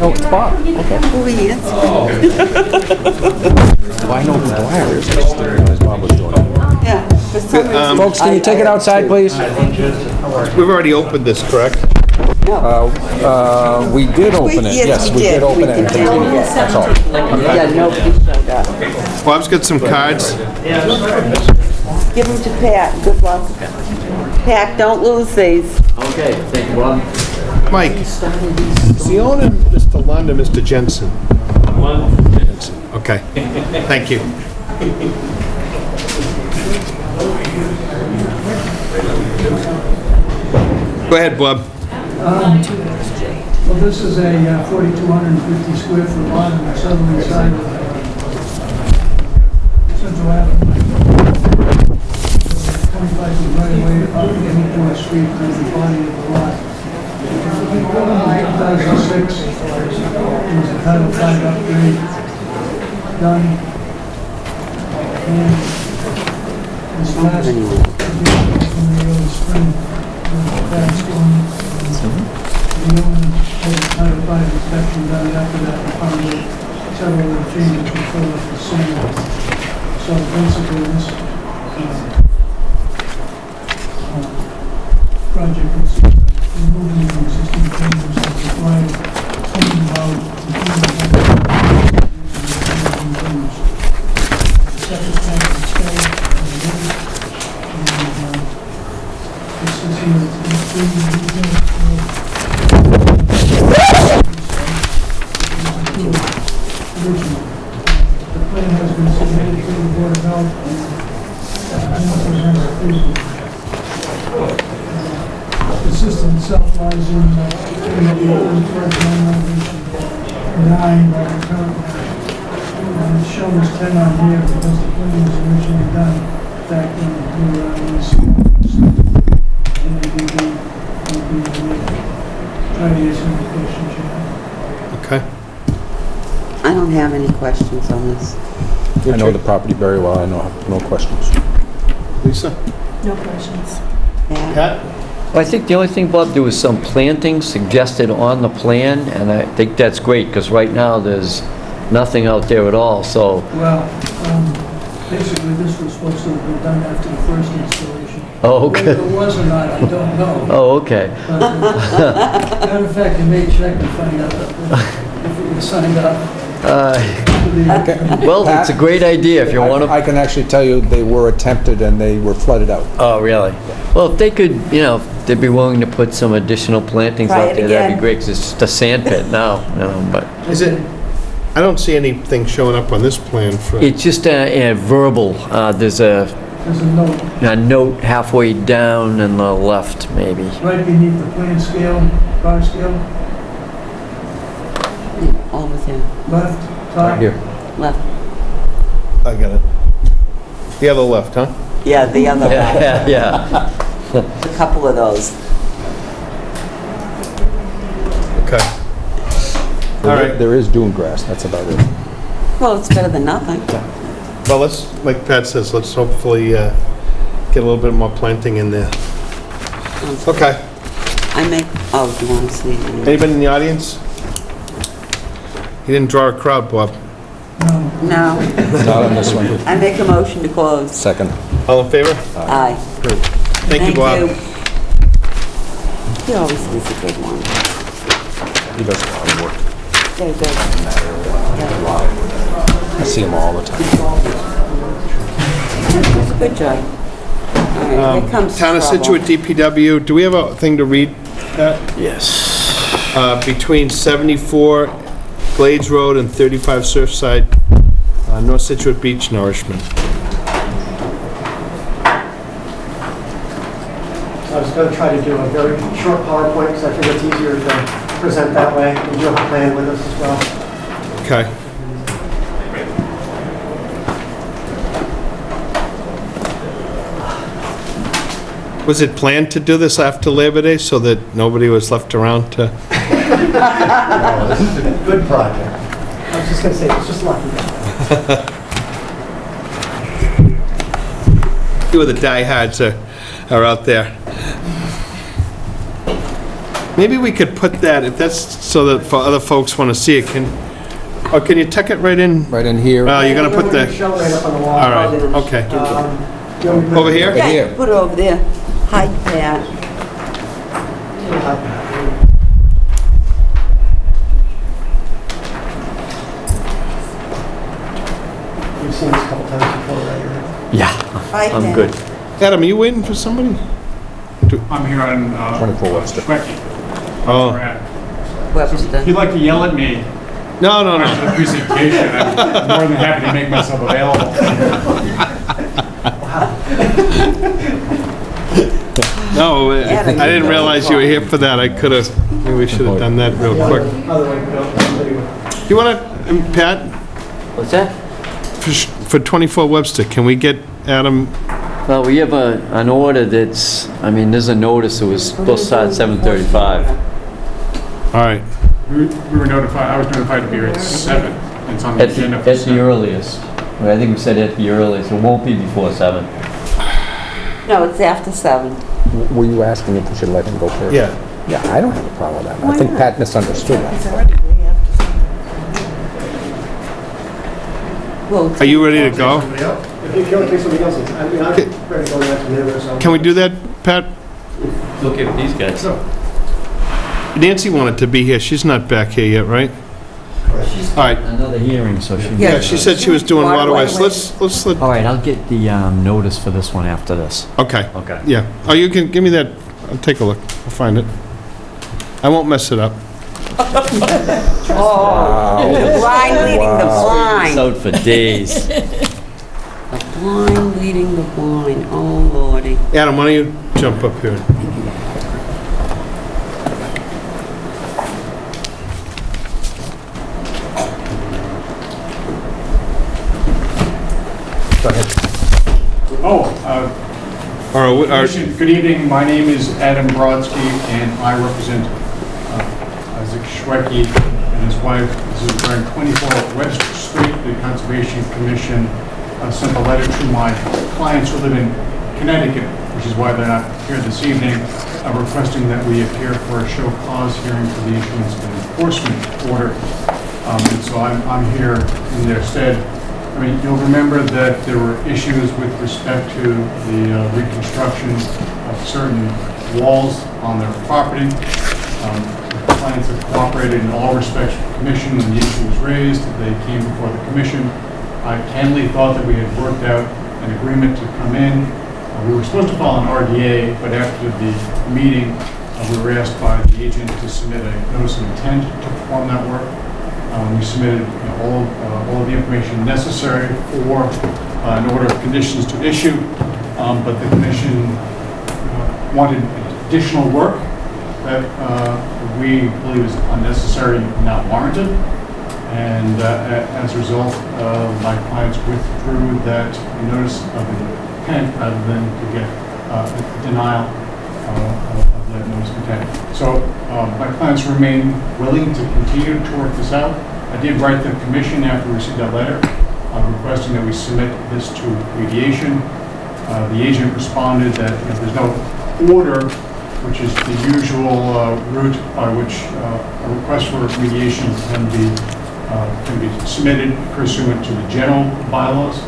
Oh, it's Bob. Who he is? Well, I know who Dwyer is. I just didn't realize Bob was doing it. Yeah. For some reason, Folks, can you take it outside, please? We've already opened this, correct? We did open it. Yes, we did open it and continue it. That's all. Yeah, nobody showed up. Bob's got some cards. Give them to Pat, good luck. Pat, don't lose these. Okay, thank you, Bob. Mike, is the owner Mr. Lund or Mr. Jensen? Jensen. Okay. Thank you. Go ahead, Bob. Well, this is a 4,250 square foot lot on the southerly side of Central Avenue. 25 feet right away off the Newport Street to the body of the lot. In 2006, there was a Title V upgrade done. And this last, in the early spring, bad storm. The owner had a Title V inspection done after that and found that several of the changes were filled up with sand. So basically this project consists of removing the existing changes that require cleaning out the septic tank is stayed on the roof, and this is here, it's original. The plan has been submitted to the Board of Health and approval. The system itself lies in the first line elevation 9 by the current line. And it's shown as 10 on here because the plan was originally done back when we were on this. And we'll try to answer any questions you have. Okay. I don't have any questions on this. I know the property very well. I know, no questions. Lisa? No questions. Yeah. Pat? Well, I think the only thing, Bob, there was some planting suggested on the plan, and I think that's great, because right now there's nothing out there at all, so, Well, basically this was supposed to have been done after the first installation. oh, Whether okay. it was or not, I don't know. Oh, okay. But, matter of fact, you may check and find out if it was signed up. Well, it's a great idea if you want to. I can actually tell you they were attempted and they were flooded out. Oh, really? Well, if they could, if they'd be willing to put some additional plantings Try out it there, that'd again. be great, because it's just a sand pit now, but Is it, I don't see anything showing up on this plan for, it's just a verbal, there's There's a note a note halfway down on the left, maybe. right beneath the plan scale, bar scale. over there, Left, Right top. here. left. I got it. The other left, huh? Yeah, the other left. Yeah. A couple of those. Okay. All right. There is dune grass, that's about it. Well, it's better than nothing. Well, let's, like Pat says, let's hopefully get a little bit more planting in there. Okay. I make, oh, do you want to see? Anybody in the audience? You didn't draw a crowd, Bob. No. Not on this one. I make a motion to close. Second. All in favor? Aye. Thank you, Bob. He always is a good one. He does a lot of work. Yeah, good. I see him all the time. Good job. All right, here comes Town of trouble. Scituate DPW, do we have a thing to read? Yes. Between 74 Glades Road and 35 Surfside, North Scituate Beach Nourishment. I was going to try to do a very short PowerPoint because I think it's easier to present that way. We do have a plan with us as well. Okay. Was it planned to do this after Labor Day so that nobody was left around to? No, this is a good project. I was just going to say, it's just lucky. Two of the diehards are out there. Maybe we could put that, if that's so that for other folks want to see it, can you tuck it right in? Right in here. Well, you're gonna put We're gonna the, show right up on the wall. all right, okay. You want me to put- Over here? Yeah, here. you put it over there. Hide that. You've seen this a couple times before, right? Yeah, Hide I'm that. good. Adam, are you waiting for somebody? I'm here on 24 Webster. Schwecky. Oh, Webster. If you'd like to yell at me no, no, no. after the presentation, I'm more than happy to make myself available. No, I didn't realize you were here for that. I could have, maybe we should have done that real quick. Other way, Bill. You want to, Pat, What's that? for 24 Webster, can we get Adam? Well, we have an order that's, I mean, there's a notice, it was supposed to start at 7:35. All right. We were notified, I was notified to be here at 7. It's on the At agenda for the 7. earliest. I think we said at the earliest, it won't be before 7. No, it's after 7. Were you asking if we should let him go first? Yeah. Yeah, I don't have a problem with that. I think Pat misunderstood that. Well, Are you ready to go? If you don't think somebody else is, I mean, I'm ready to go next minute, so. Can we do that, Pat? Look at these guys. Nancy wanted to be here. She's not back here yet, right? All right. Another hearing, so she... Yeah, she said she was doing waterways. Let's, All right, I'll get the notice for this one after this. okay. Okay. Yeah. Oh, you can, give me that. I'll take a look. I'll find it. I won't mess it up. oh, the blind leading the It's blind. out for days. The blind leading the blind. Oh, Lordy. Adam, why don't you jump up here? Go ahead. Good evening, my name is Adam Brodsky, and I represent Isaac Schwecky and his wife. This is regarding 24 Webster Street. The Conservation Commission sent a letter to my clients who live in Connecticut, which is why they're not here this evening, requesting that we appear for a show cause hearing for the issuance of an enforcement order. And so I'm here in their stead. I mean, you'll remember that there were issues with respect to the reconstruction of certain walls on their property. The clients have cooperated in all respects with the commission when the issue was raised. They came before the commission. I candidly thought that we had worked out an agreement to come in. We were supposed to file an RDA, but after the meeting, we were asked by the agent to submit a notice of intent to perform that work. We submitted all of the information necessary for an order of conditions to issue, but the commission wanted additional work that we believe is unnecessary and not warranted. And as a result, my clients withdrew that notice of intent rather than to get denial of that notice of intent. So my clients remain willing to continue to work this out. I did write the commission after we received that letter requesting that we submit this to mediation. The agent responded that if there's no order, which is the usual route by which a request for mediation can be submitted pursuant to the general bylaws.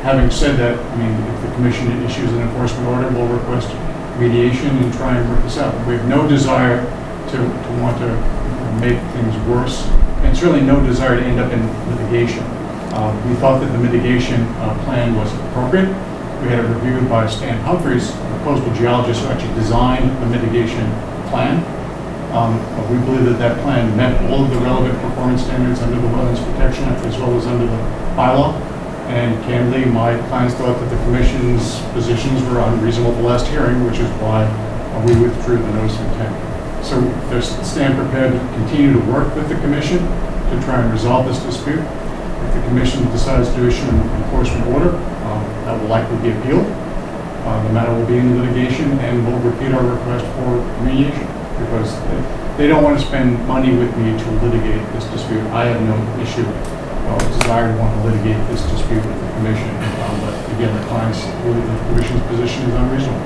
Having said that, I mean, if the commission issues an enforcement order, we'll request mediation and try and work this out. We have no desire to want to make things worse, and certainly no desire to end up in litigation. We thought that the mitigation plan was appropriate. We had it reviewed by Stan Humphreys, a coastal geologist who actually designed the mitigation plan. We believe that that plan met all of the relevant performance standards under the Wetlands Protection Act as well as under the bylaw. And candidly, my clients thought that the commission's positions were unreasonable at the last hearing, which is why we withdrew the notice of intent. So stand prepared to continue to work with the commission to try and resolve this dispute. If the commission decides to issue an enforcement order, that will likely be appealed. The matter will be in litigation, and we'll repeat our request for mediation because they don't want to spend money with me to litigate this dispute. I have no issue or desire to want to litigate this dispute with the commission. But again, the clients believe that the commission's position is unreasonable.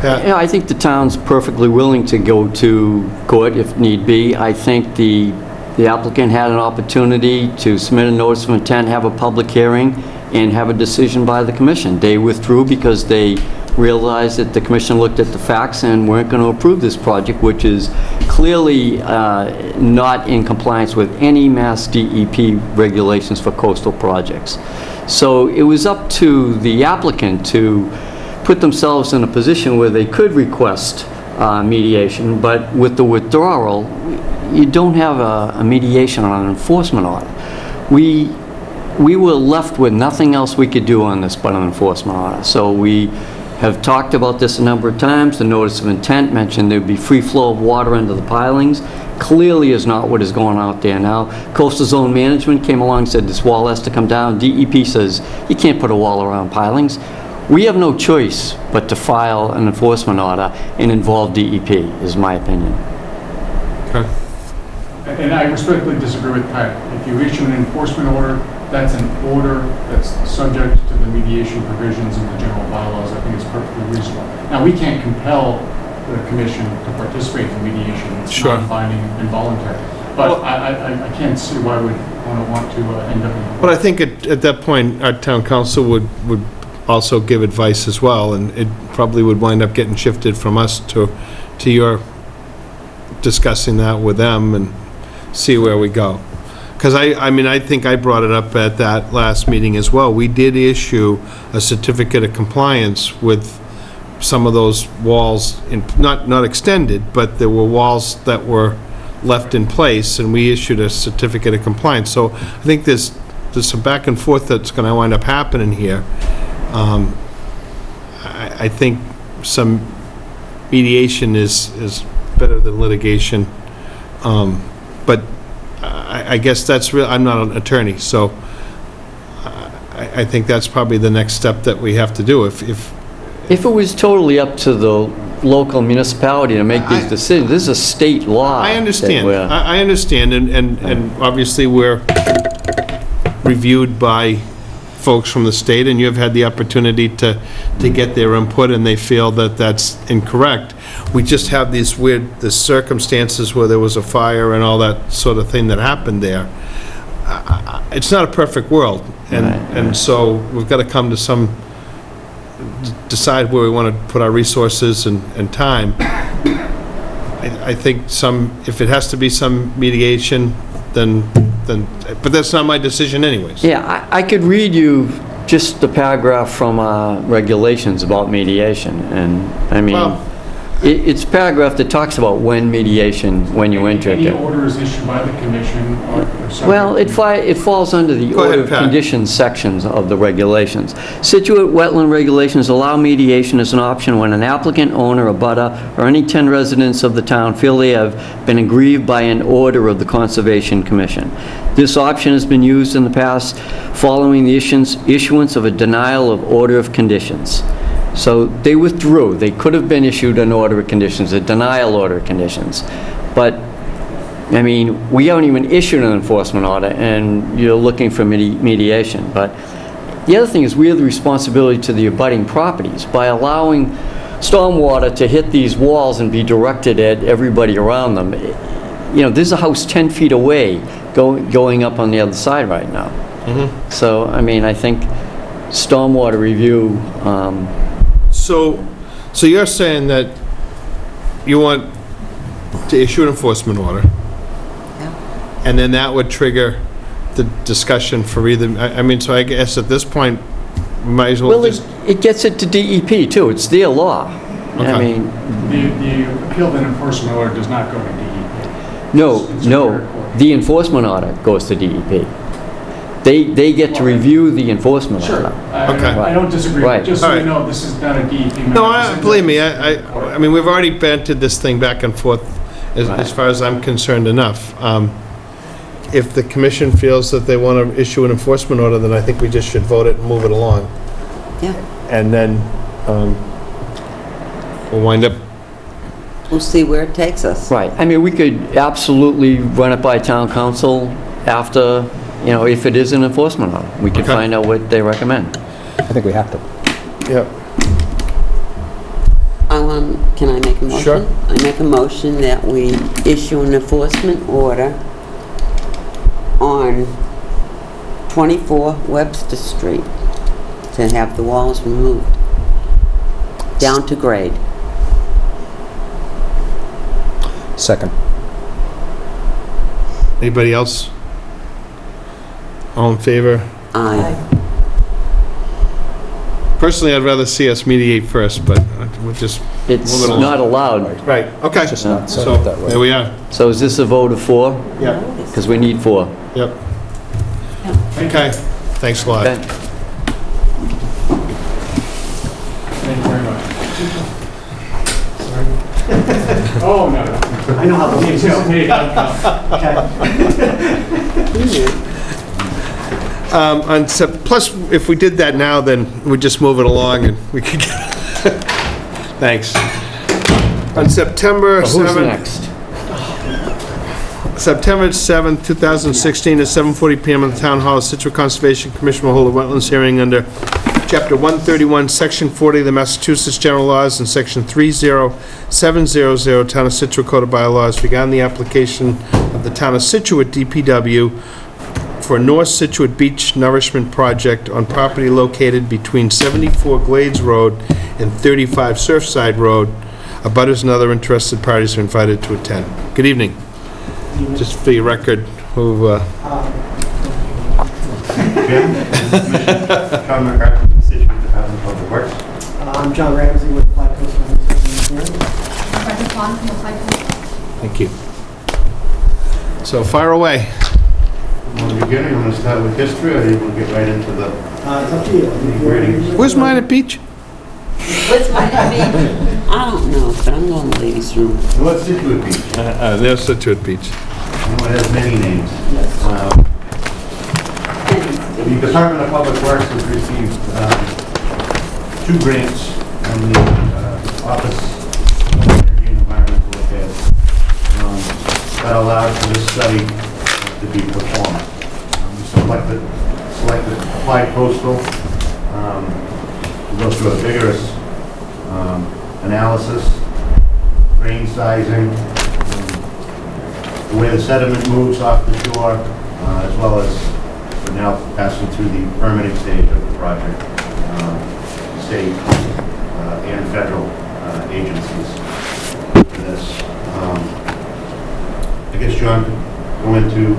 Yeah, I think the town's perfectly willing to go to court if need be. I think the applicant had an opportunity to submit a notice of intent, have a public hearing, and have a decision by the commission. They withdrew because they realized that the commission looked at the facts and weren't going to approve this project, which is clearly not in compliance with any Mass DEP regulations for coastal projects. So it was up to the applicant to put themselves in a position where they could request mediation, but with the withdrawal, you don't have a mediation on an enforcement order. We were left with nothing else we could do on this but an enforcement order. So we have talked about this a number of times. The notice of intent mentioned there'd be free flow of water into the pilings. Clearly is not what is going out there now. Coastal Zone Management came along and said this wall has to come down. DEP says you can't put a wall around pilings. We have no choice but to file an enforcement order and involve DEP, is my opinion. Okay. And I respectfully disagree with Pat. If you issue an enforcement order, that's an order that's subject to the mediation provisions in the general bylaws. I think it's perfectly reasonable. Now, we can't compel the commission to participate in mediation. It's Sure. non-binding and voluntary. But I can't see why we'd want to end up in... But I think at that point, our town council would also give advice as well, and it probably would wind up getting shifted from us to your discussing that with them and see where we go. Because I mean, I think I brought it up at that last meeting as well. We did issue a certificate of compliance with some of those walls, not extended, but there were walls that were left in place, and we issued a certificate of compliance. So I think there's some back and forth that's going to wind up happening here. I think some mediation is better than litigation, but I guess that's real. I'm not an attorney, so I think that's probably the next step that we have to do. If it was totally up to the local municipality to make these decisions, this is a state law. I understand. I understand, and obviously we're reviewed by folks from the state, and you have had the opportunity to get their input, and they feel that that's incorrect. We just have the circumstances where there was a fire and all that sort of thing that happened there. It's not a perfect world, and so we've got to come to decide where we want to put our resources and time. I think if it has to be some mediation, then, but that's not my decision anyways. Yeah, I could read you just the paragraph from regulations about mediation, and I mean... Well, It's a paragraph that talks about when mediation, when you enter Any it. order is issued by the commission or subject Well, to- it falls under the Go ahead, order of Pat. conditions sections of the regulations. Scituate wetland regulations allow mediation as an option when an applicant, owner, abutter, or any 10 residents of the town feel they have been aggrieved by an order of the Conservation Commission. This option has been used in the past following the issuance of a denial of order of conditions. So they withdrew. They could have been issued an order of conditions, a denial order of conditions. But, I mean, we haven't even issued an enforcement order, and you're looking for mediation. But the other thing is we have the responsibility to the abutting properties. By allowing stormwater to hit these walls and be directed at everybody around them, you know, there's a house 10 feet away going up on the other side right now. So, I mean, I think stormwater review, So you're saying that you want to issue an enforcement order? And then that would trigger the discussion for either, I mean, so I guess at this point, we might as well well, just... it gets it to DEP too. It's their law. I Okay. mean, The appeal of an enforcement order does not go to DEP. no, It's no, Superior Court. the enforcement order goes to DEP. They get to review the enforcement Sure, order. Okay. I don't disagree, Right. just so All you right. know, this is not a DEP matter. No, This is believe me, a- I mean, we've already bantered this thing back and forth, as far as I'm concerned, enough. If the commission feels that they want to issue an enforcement order, then I think we just should vote it and move it along. Yeah, And then we'll wind up, we'll see where it takes us. Right. I mean, we could absolutely run it by town council after, you know, if it is an enforcement order. We could Okay. find out what they recommend. I think we have to. yeah. Can I make a motion? Sure. I make a motion that we issue an enforcement order on 24 Webster Street to have the walls removed down to grade. Second. Anybody else? All in favor? Aye. Personally, I'd rather see us mediate first, but we'll just... It's Move it along. not allowed. Right, okay. Just not set So, up that way. there we are. So is this a vote of 4? Yep, Because we need 4. yep. Okay, thanks a lot. Okay. Thank you very much. Oh, no, no. I know how to do Plus, if we did that now, then we'd just move it along and we could get... Thanks. On September Who's 7th... next? September 7th, 2016, at 7:40 PM in the Town Hall, Scituate Conservation Commission will hold a wetlands hearing under Chapter 131, Section 40 of the Massachusetts General Laws and Section 30700 Town of Scituate Code of Bylaws regarding the application of the Town of Scituate DPW for North Scituate Beach Nourishment Project on property located between 74 Glades Road and 35 Surfside Road. Abutters and other interested parties are invited to attend. Good evening. Just for your record, who, John McCarthy, Situate Department of Public Works. I'm John Ramsey with Black Coast Engineering. thank you. So, fire away. From the beginning, I'm going to start with history, or you will get right into the It's up to you. nitty-gritty? Where's Minot Beach? What's my name? I don't know, but I'm going to the ladies' room. What's Situate Beach? There's Scituate Beach. I know it has many names. The Department of Public Works has received 2 grants from the Office of Energy and Environmental Affairs that allowed for this study to be performed. We selected Applied Coastal to go through a vigorous analysis, grain sizing, the way the sediment moves off the shore, as well as we're now passing through the permitting stage of the project, state and federal agencies for this. I guess John could go into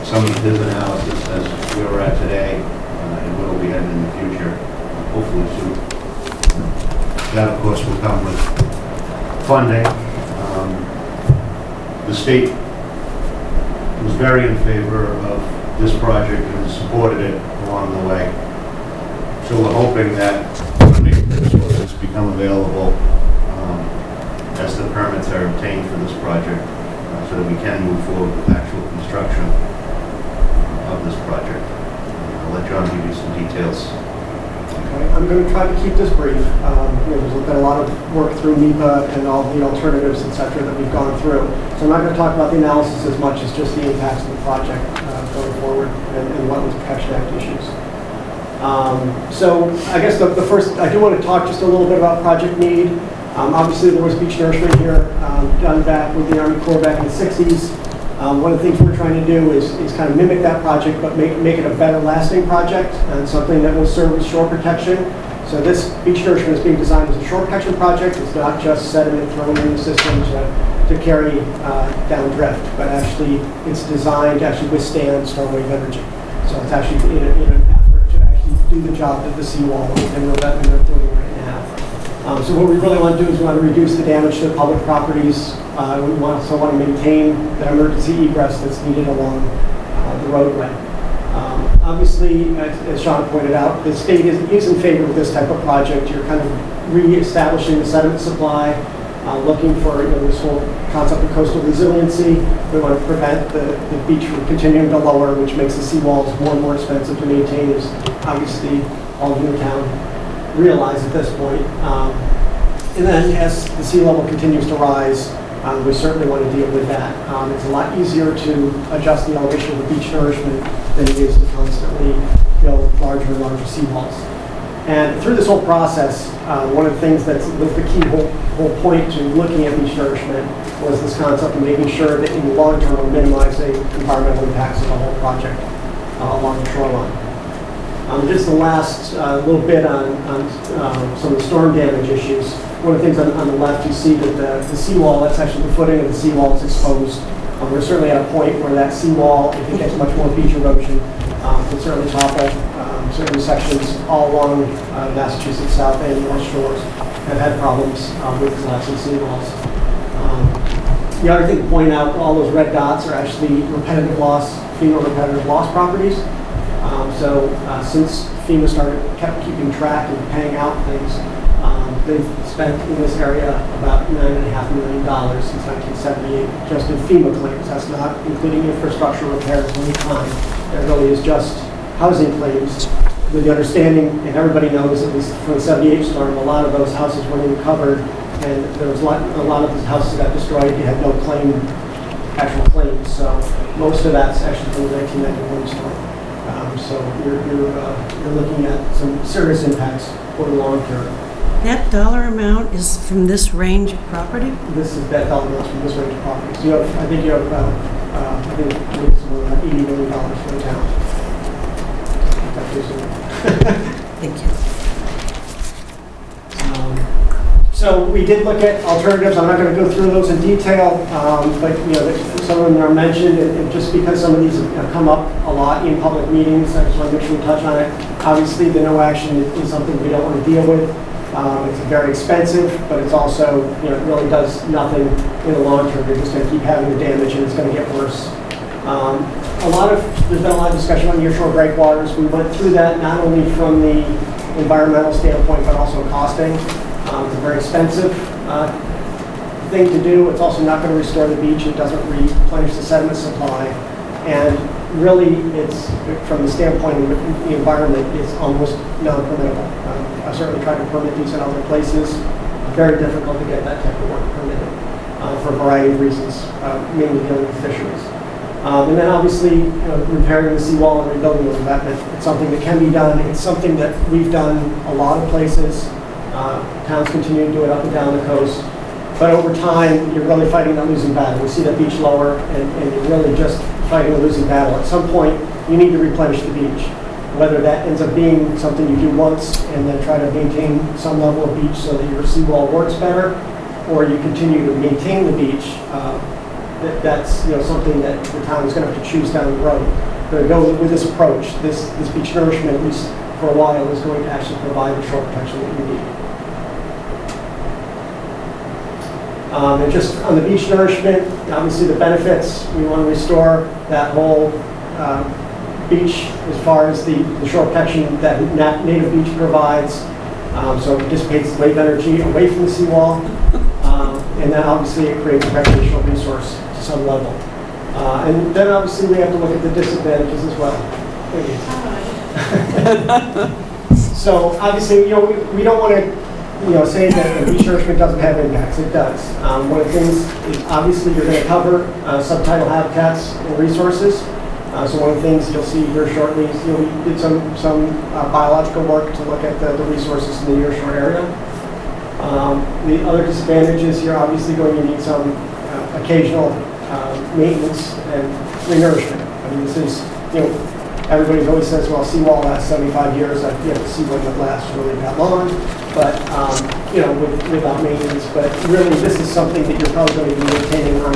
some of his analysis as where we're at today and where we'll be heading in the future, hopefully soon. That, of course, will come with funding. The state was very in favor of this project and supported it along the way. So we're hoping that funding sources become available as the permits are obtained for this project, so that we can move forward with actual construction of this project. I'll let John give you some details. Okay, I'm going to try to keep this brief. There's been a lot of work through NEPA and all the alternatives, et cetera, that we've gone through. So I'm not going to talk about the analysis as much as just the impacts of the project going forward and what was Protection Act issues. So I guess the first, I do want to talk just a little bit about Project Need. Obviously, there was beach nourishment here done back with the Army Corps back in the 60s. One of the things we're trying to do is kind of mimic that project, but make it a better lasting project and something that will serve as shore protection. So this beach nourishment is being designed as a shore protection project. It's not just sediment thrown in the system to carry down drift, but actually it's designed to actually withstand storm wave energy. So it's actually in an effort to actually do the job that the seawall and that they're doing right now. So what we really want to do is we want to reduce the damage to the public properties. We also want to maintain the emergency egress that's needed along the roadway. Obviously, as Sean pointed out, the state is in favor of this type of project. You're kind of re-establishing the sediment supply, looking for this whole concept of coastal resiliency. We want to prevent the beach from continuing to lower, which makes the seawalls more and more expensive to maintain, as obviously all of Newtown realize at this point. And then as the sea level continues to rise, we certainly want to deal with that. It's a lot easier to adjust the elevation of the beach nourishment than it is to constantly build larger and larger seawalls. And through this whole process, one of the things that was the key whole point to looking at beach nourishment was this concept of making sure that in the long term we're minimizing environmental impacts of the whole project along the shoreline. Just the last little bit on some of the storm damage issues. One of the things on the left, you see that the seawall, that's actually the footing of the seawall is exposed. We're certainly at a point where that seawall, if it gets much more beach erosion, can certainly topple. Certain sections all along Massachusetts South and North Shores have had problems with collapsing seawalls. The other thing to point out, all those red dots are actually repetitive loss, FEMA repetitive loss properties. Since FEMA kept keeping track and paying out things, they've spent in this area about $9.5 million since 1978 just in FEMA claims. That's not including infrastructure repairs of any kind. That really is just housing claims, with the understanding, and everybody knows, at least from the 78 storm, a lot of those houses weren't even covered, and there was a lot of those houses got destroyed. You had no actual claims. So most of that's actually from the 1991 storm. So you're looking at some serious impacts for the long term. That dollar amount is from this range of property? That dollar amount is from this range of property. So I think you have about, somewhere around $80 million for the town. Thank you. So we did look at alternatives. I'm not going to go through those in detail, but some of them are mentioned, and just because some of these have come up a lot in public meetings, I just want to make sure we touch on it. Obviously, the no action is something we don't want to deal with. It's very expensive, but it's also, it really does nothing in the long term. You're just going to keep having the damage, and it's going to get worse. There's been a lot of discussion on nearshore breakwaters. We went through that not only from the environmental standpoint, but also costing. It's a very expensive thing to do. It's also not going to restore the beach. It doesn't replenish the sediment supply. And really, it's, from the standpoint of the environment, it's almost non-permittable. I certainly tried to permit these in other places. Very difficult to get that type of work permitted for a variety of reasons, mainly dealing with fisheries. And then obviously, repairing the seawall and rebuilding the embankment. It's something that can be done. It's something that we've done a lot of places. Towns continue to do it up and down the coast. But over time, you're really fighting that losing battle. We see that beach lower, and you're really just fighting a losing battle. At some point, you need to replenish the beach. Whether that ends up being something you do once and then try to maintain some level of beach so that your seawall works better, or you continue to maintain the beach, that's something that the town is going to have to choose down the road. But go with this approach. This beach nourishment, at least for a while, is going to actually provide the shore protection that you need. And just on the beach nourishment, obviously the benefits, we want to restore that whole beach as far as the shore protection that native beach provides. So it dissipates wave energy away from the seawall. And then obviously it creates a recreational resource to some level. And then obviously we have to look at the disadvantages as well. So obviously, we don't want to, say that the beach nourishment doesn't have impacts. It does. One of the things is obviously you're going to cover subtidal habitats and resources. So one of the things you'll see here shortly is we did some biological work to look at the resources in the nearshore area. The other disadvantages, you're obviously going to need some occasional maintenance and renourishment. I mean, this is, everybody always says, well, seawall lasts 75 years. I've yet to see one that lasts really that long, but, without maintenance. But really, this is something that you're probably going to be maintaining on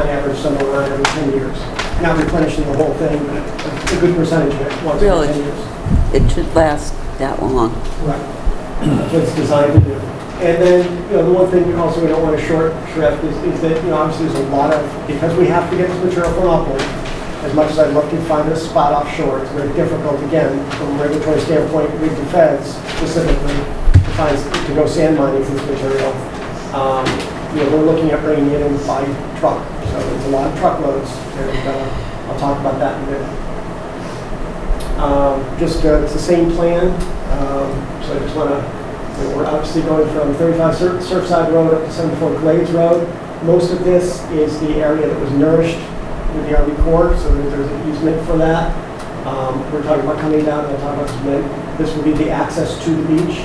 average somewhere around every 10 years. Not replenishing the whole thing, but a good percentage of it once every 10 years. It should last that long. Right. That's what it's designed to do. And then, the one thing we don't want to short shrift is that, obviously there's a lot of, because we have to get this material from upland, as much as I'd love to find a spot offshore, it's very difficult, again, from a regulatory standpoint, with the feds specifically, to go sand mining for this material. We're looking at bringing it in by truck. So there's a lot of truckloads, and I'll talk about that in a minute. It's the same plan. So I just want to, we're obviously going from 35 Surfside Road up to 74 Glades Road. Most of this is the area that was nourished with the Army Corps, so there's an easement for that. We're talking about coming down, and we'll talk about this will be the access to the beach.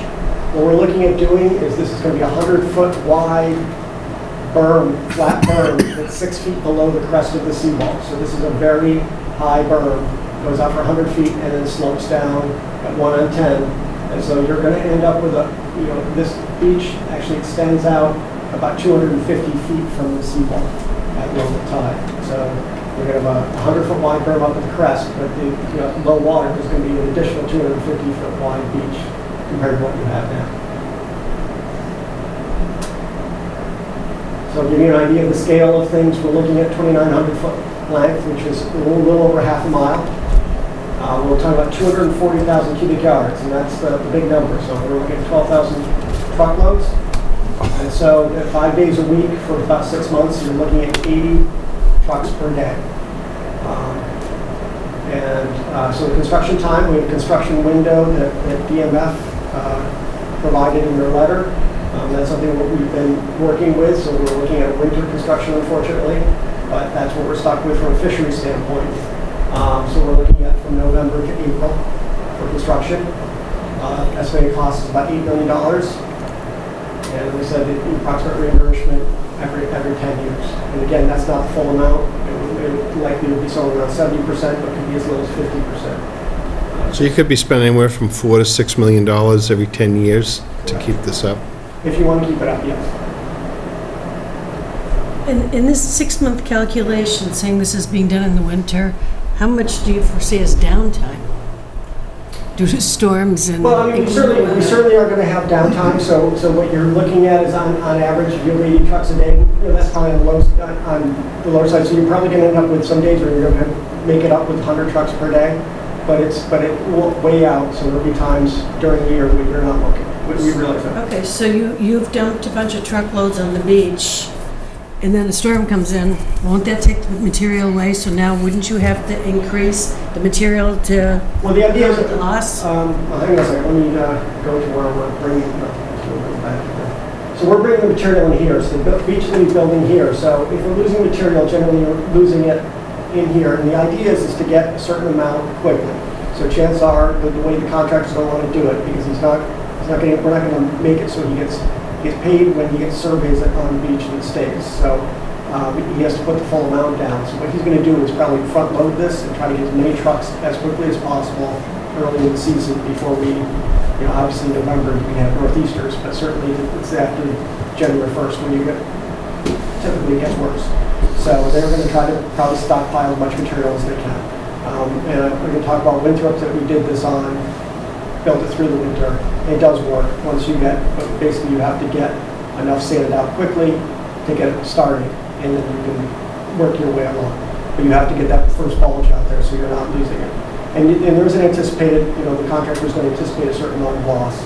What we're looking at doing is this is going to be a 100-foot wide berm, flat berm, that's 6 feet below the crest of the seawall. So this is a very high berm. It goes out for 100 feet and then slopes down at 1 on 10. And so you're going to end up with this beach actually extends out about 250 feet from the seawall at low tide. So we're going to have a 100-foot wide berm up at the crest, but the low water is going to be an additional 250-foot wide beach compared to what you have now. So to give you an idea of the scale of things, we're looking at 2,900-foot length, which is a little over half a mile. We're talking about 240,000 cubic yards, and that's the big number. So we're looking at 12,000 truckloads. And so 5 days a week for about 6 months, you're looking at 80 trucks per day. So the construction time, we have a construction window that DMF provided in their letter. That's something that we've been working with, so we're looking at winter construction, unfortunately, but that's what we're stuck with from a fishery standpoint. So we're looking at from November to April for construction. Estimated cost is about $8 million. And we said the approximate reimbursement every 10 years. And again, that's not the full amount. It likely would be somewhere around 70%, but could be as low as 50%. So you could be spending anywhere from $4 to $6 million every 10 years to keep this up? If you want to keep it up, yes. In this 6-month calculation, saying this is being done in the winter, how much do you foresee as downtime due to storms and? Well, I mean, we certainly are going to have downtime. So what you're looking at is on average, if you're 80 trucks a day, that's probably on the lower side. So you're probably going to end up with some days where you're going to make it up with 100 trucks per day. But it will weigh out. So there'll be times during the year when you're not working. We realize that. Okay, so you've dumped a bunch of truckloads on the beach, and then a storm comes in. Won't that take the material away? So now wouldn't you have to increase the material to the idea is the loss? Hang on a second. Let me go to where we're bringing it back. So we're bringing the material in here. So the beach will be building here. So if we're losing material, generally you're losing it in here. And the idea is to get a certain amount quickly. So chances are the way the contractor's going to want to do it, because we're not going to make it so he gets paid when he gets surveys on the beach and it stays. So he has to put the full amount down. So what he's going to do is probably front load this and try to get as many trucks as quickly as possible early in the season before we, obviously in November we can have northeasters, but certainly it's after January 1st when typically it gets worse. So they're going to try to probably stockpile as much material as they can. And we're going to talk about Winthrop that we did this on, built it through the winter. It does work once you get, but basically you have to get enough sanded out quickly to get it started, and then you can work your way along. But you have to get that first bulge out there so you're not losing it. And there's an anticipated, the contractor's going to anticipate a certain amount of loss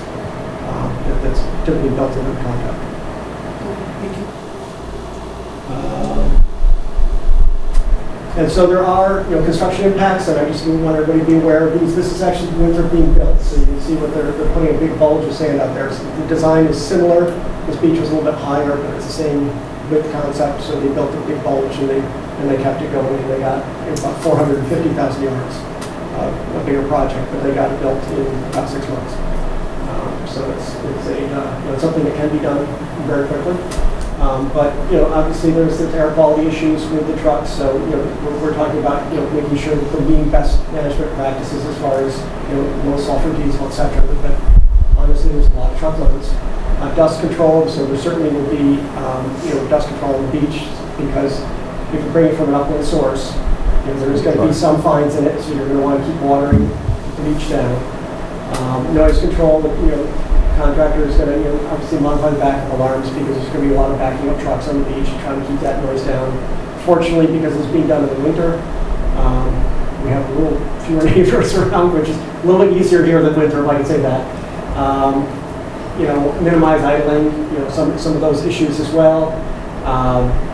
that's typically built into the contract. Thank you. And so there are, construction impacts, and I just want everybody to be aware of these. This is actually the winter being built, so you can see what they're putting a big bulge of sand out there. So the design is similar. This beach was a little bit higher, but it's the same width concept, so they built a big bulge and they kept it going. They got about 450,000 yards, a bigger project, but they got it built in about 6 months. So it's something that can be done very quickly. But obviously there's air quality issues with the trucks, so we're talking about making sure that they're meeting best management practices as far as low sulfur diesel, etc. But honestly, there's a lot of truckloads. Dust control, so there certainly will be dust control on the beach, because if you bring it from an upland source, there's going to be some fines in it, so you're going to want to keep watering the beach down. Noise control, contractor is going to obviously modify the backup alarms, because there's going to be a lot of backing up trucks on the beach trying to keep that noise down. Fortunately, because it's being done in the winter, we have a little fewer neighbors around, which is a little bit easier here than winter, if I can say that. Minimize idling, some of those issues as well.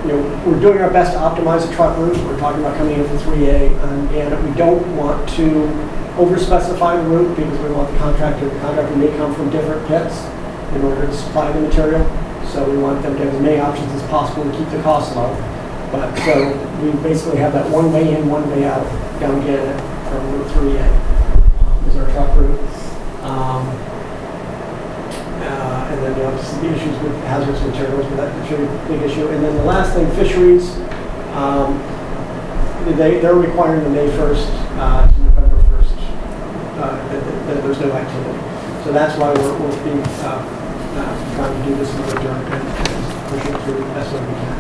We're doing our best to optimize the truck route. We're talking about coming in from 3A, and we don't want to over-specify the route, because we want the contractor may come from different pits in order to supply the material. So we want them to have as many options as possible to keep the costs low. But so we basically have that one way in, one way out down Gannett from Route 3A is our truck route. And then obviously the issues with hazardous materials, but that should be a big issue. And then the last thing, fisheries, they're requiring the May 1st to November 1st that there's no activity. So that's why we're being trying to do this in winter and push it through as best as we can.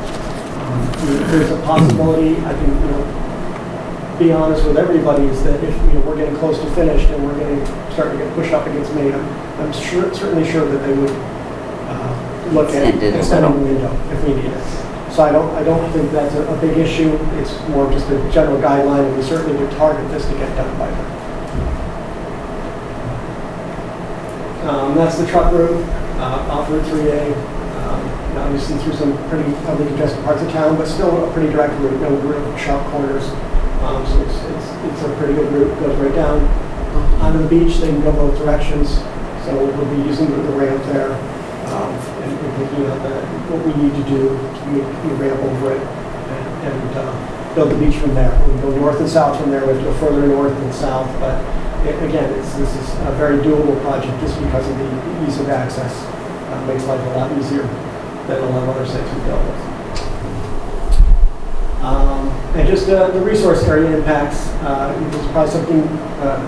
There's a possibility, I can be honest with everybody, is that if we're getting close to finished and we're starting to get pushed up against May, I'm certainly sure that they would look at extending the window if we need it. So I don't think that's a big issue. It's more just a general guideline, and we certainly would target this to get done by then. That's the truck route off Route 3A. Obviously through some pretty heavily congested parts of town, but still a pretty direct route, no real sharp corners. So it's a pretty good route. It goes right down onto the beach. They can go both directions. So we'll be using the ramp there and picking out what we need to do to make the ramp over it and build the beach from there. We can go north and south from there. We have to go further north and south, but again, this is a very doable project just because of the ease of access. Makes life a lot easier than a lot of other sites we've dealt with. And just the resource area impacts, is probably something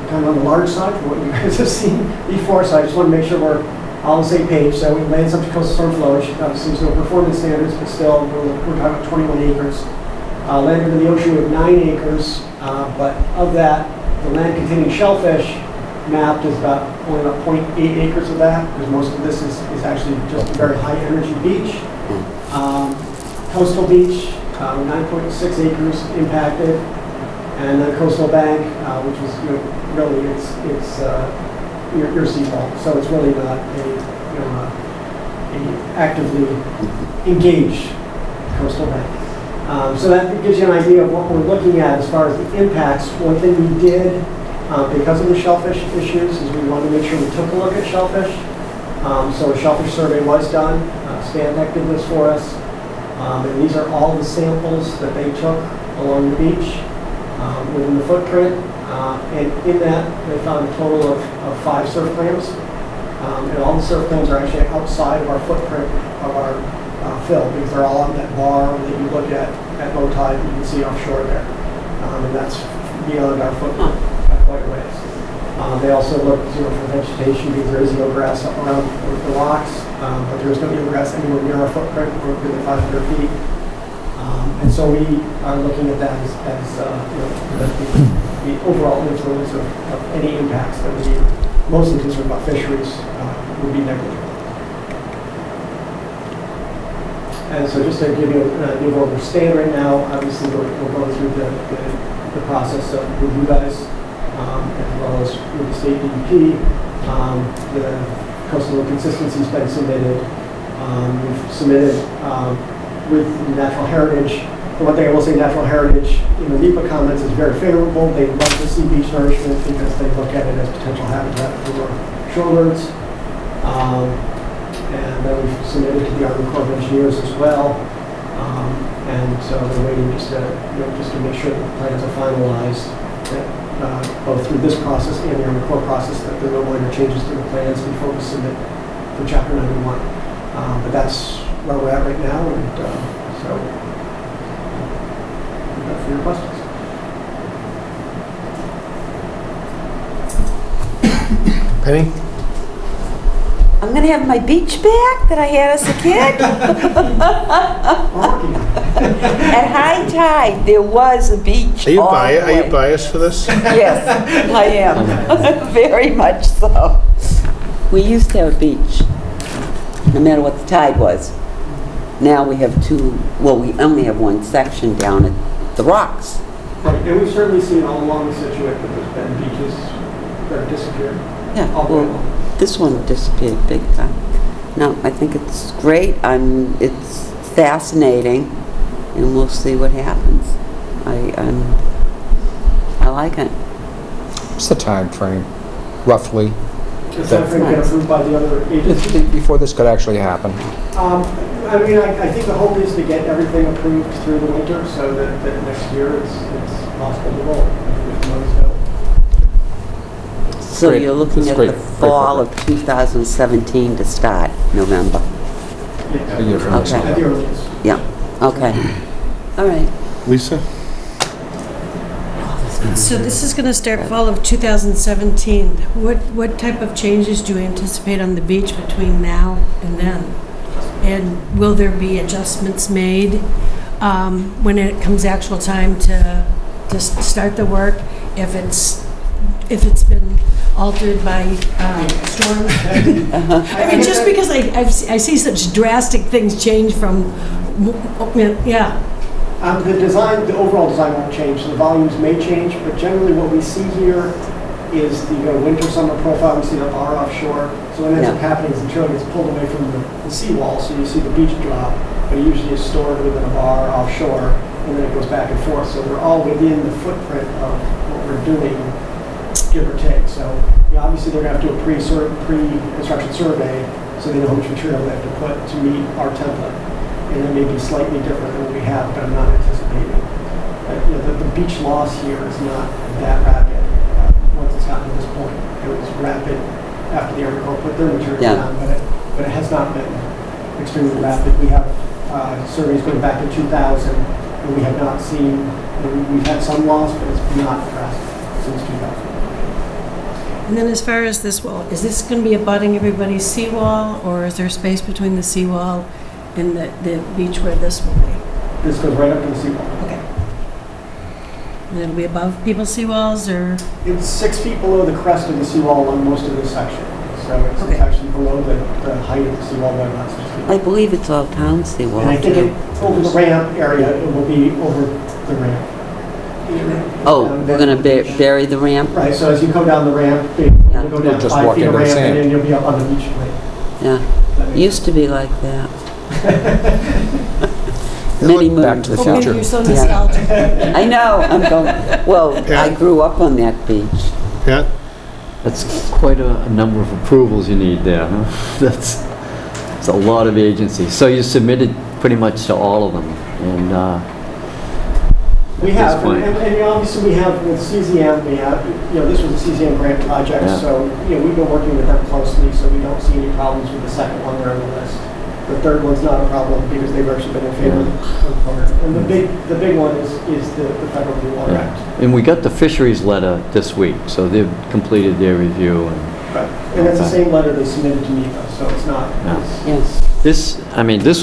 kind of on the large side for what you guys have seen before, so I just want to make sure we're all on the same page. So we land subject to coastal storm flowage. Obviously, there's no performance standards, but still, we're talking about 21 acres. Land under the ocean, we have 9 acres, but of that, the land containing shellfish mapped is only about 0.8 acres of that, because most of this is actually just a very high energy beach. Coastal beach, 9.6 acres impacted, and then coastal bank, which is really it's your seafall, so it's really not a actively engaged coastal bank. So that gives you an idea of what we're looking at as far as the impacts. One thing we did, because of the shellfish issues, is we wanted to make sure we took a look at shellfish. So a shellfish survey was done. Stantec did this for us. And these are all the samples that they took along the beach within the footprint. And in that, they found a total of 5 surf clams. And all the surf clams are actually outside of our footprint of our fill, because they're all on that bar that you look at low tide, you can see offshore there. And that's beyond our footprint by quite a ways. They also looked for vegetation, because there is no grass up around the rocks, but there is no grass anywhere near our footprint. We're within 500 feet. And so we are looking at that as the overall influence of any impacts that we mostly concerned about fisheries would be negligible. And so just to give you an idea where we're staying right now, obviously we're going through the process with you guys, as well as with the state DEP. The coastal consistency's been submitted. We've submitted with Natural Heritage. The one thing I will say, Natural Heritage, in the NEPA comments, is very favorable. They love to see beach nourishment because they look at it as potential habitat for shorebirds. And then we've submitted to the Army Corps of Engineers as well. And so we're waiting just to make sure that the plans are finalized, that, both through this process and the Army Corps process, that there are no minor changes to the plans before we submit for Chapter 91. But that's where we're at right now, and so that's for your questions. Penny? I'm gonna have my beach back that I had as a kid. At high tide, there was a beach. Are you all the way. biased for this? Yes, I am. Very much so. We used to have a beach, no matter what the tide was. Now we have we only have one section down at the rocks. Right, and we've certainly seen all along the Scituate that there's been beaches that have disappeared. Yeah, All the way along. this one disappeared big time. No, I think it's great. It's fascinating, and we'll see what happens. I like it. What's the time frame, roughly, Is that going to get approved by the other agencies? before this could actually happen? I think the hope is to get everything approved through the winter so that next year it's possible to roll if the money's available. So Great. you're looking That's at great. the Great fall program. of 2017 to start, November. Yeah, A year from Okay. at the earliest. Yeah, okay. All right. Lisa? So this is going to start fall of 2017. What type of changes do you anticipate on the beach between now and then? And will there be adjustments made when it comes actual time to start the work? If it's been altered by storms? I mean, just because I see such drastic things change from, yeah. The overall design won't change, so the volumes may change, but generally what we see here is the winter-summer profile. We see the bar offshore. So what ends up happening is the material gets pulled away from the seawall, so you see the beach drop, but it usually is stored within a bar offshore, and then it goes back and forth. So they're all within the footprint of what we're doing, give or take. So obviously they're going to have to do a pre-construction survey, so they know how much material they have to put to meet our template. And it may be slightly different than what we have, but I'm not anticipating. The beach loss here is not that rapid once it's gotten to this point. It was rapid after the Army Corps put their material down, but it has not been extremely rapid. We have surveys going back to 2000, and we have not seen, we've had some loss, but it's not drastic since 2000. And then as far as this wall, is this going to be abutting everybody's seawall, or is there space between the seawall and the beach where this will be? This goes right up to the seawall. Okay. And it'll be above people's seawalls, or? It's 6 feet below the crest of the seawall on most of this section. So it's actually below the height of the seawall by about 6 feet. I believe it's all town seawall. And I think over the ramp area, it will be over the ramp. Oh, we're going to bury the ramp? Right, so as you come down the ramp, you'll go down Just 5 walk feet of into the ramp, sand. and then you'll be up on the beach plate. Yeah. Used to be like that. Many moons. Back to the Oh, maybe future. you're so nostalgic. I know, I'm going, well, I grew up on that beach. Pat? That's quite a number of approvals you need there, huh? That's a lot of agencies. So you submitted pretty much to all of them, and We have, and obviously we have with CZM, this was a CZM grant project, Yeah. so, we've been working with them closely, so we don't see any problems with the second one there on the list. The third one's not a problem because they've actually been in favor of the program. And the big one is the Federal Clean Water Act. and we got the fisheries letter this week, so they've completed their review. And it's the same letter they submitted to NEPA, so it's not, This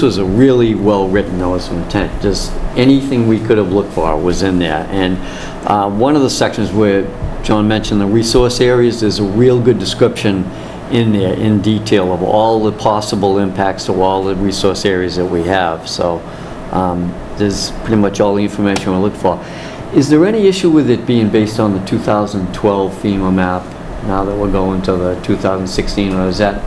was a really well-written notice of intent. Just anything we could have looked for was in there. And one of the sections where John mentioned the resource areas, there's a real good description in there in detail of all the possible impacts to all the resource areas that we have. So there's pretty much all the information we're looking for. Is there any issue with it being based on the 2012 FEMA map now that we're going to the 2016, or is that?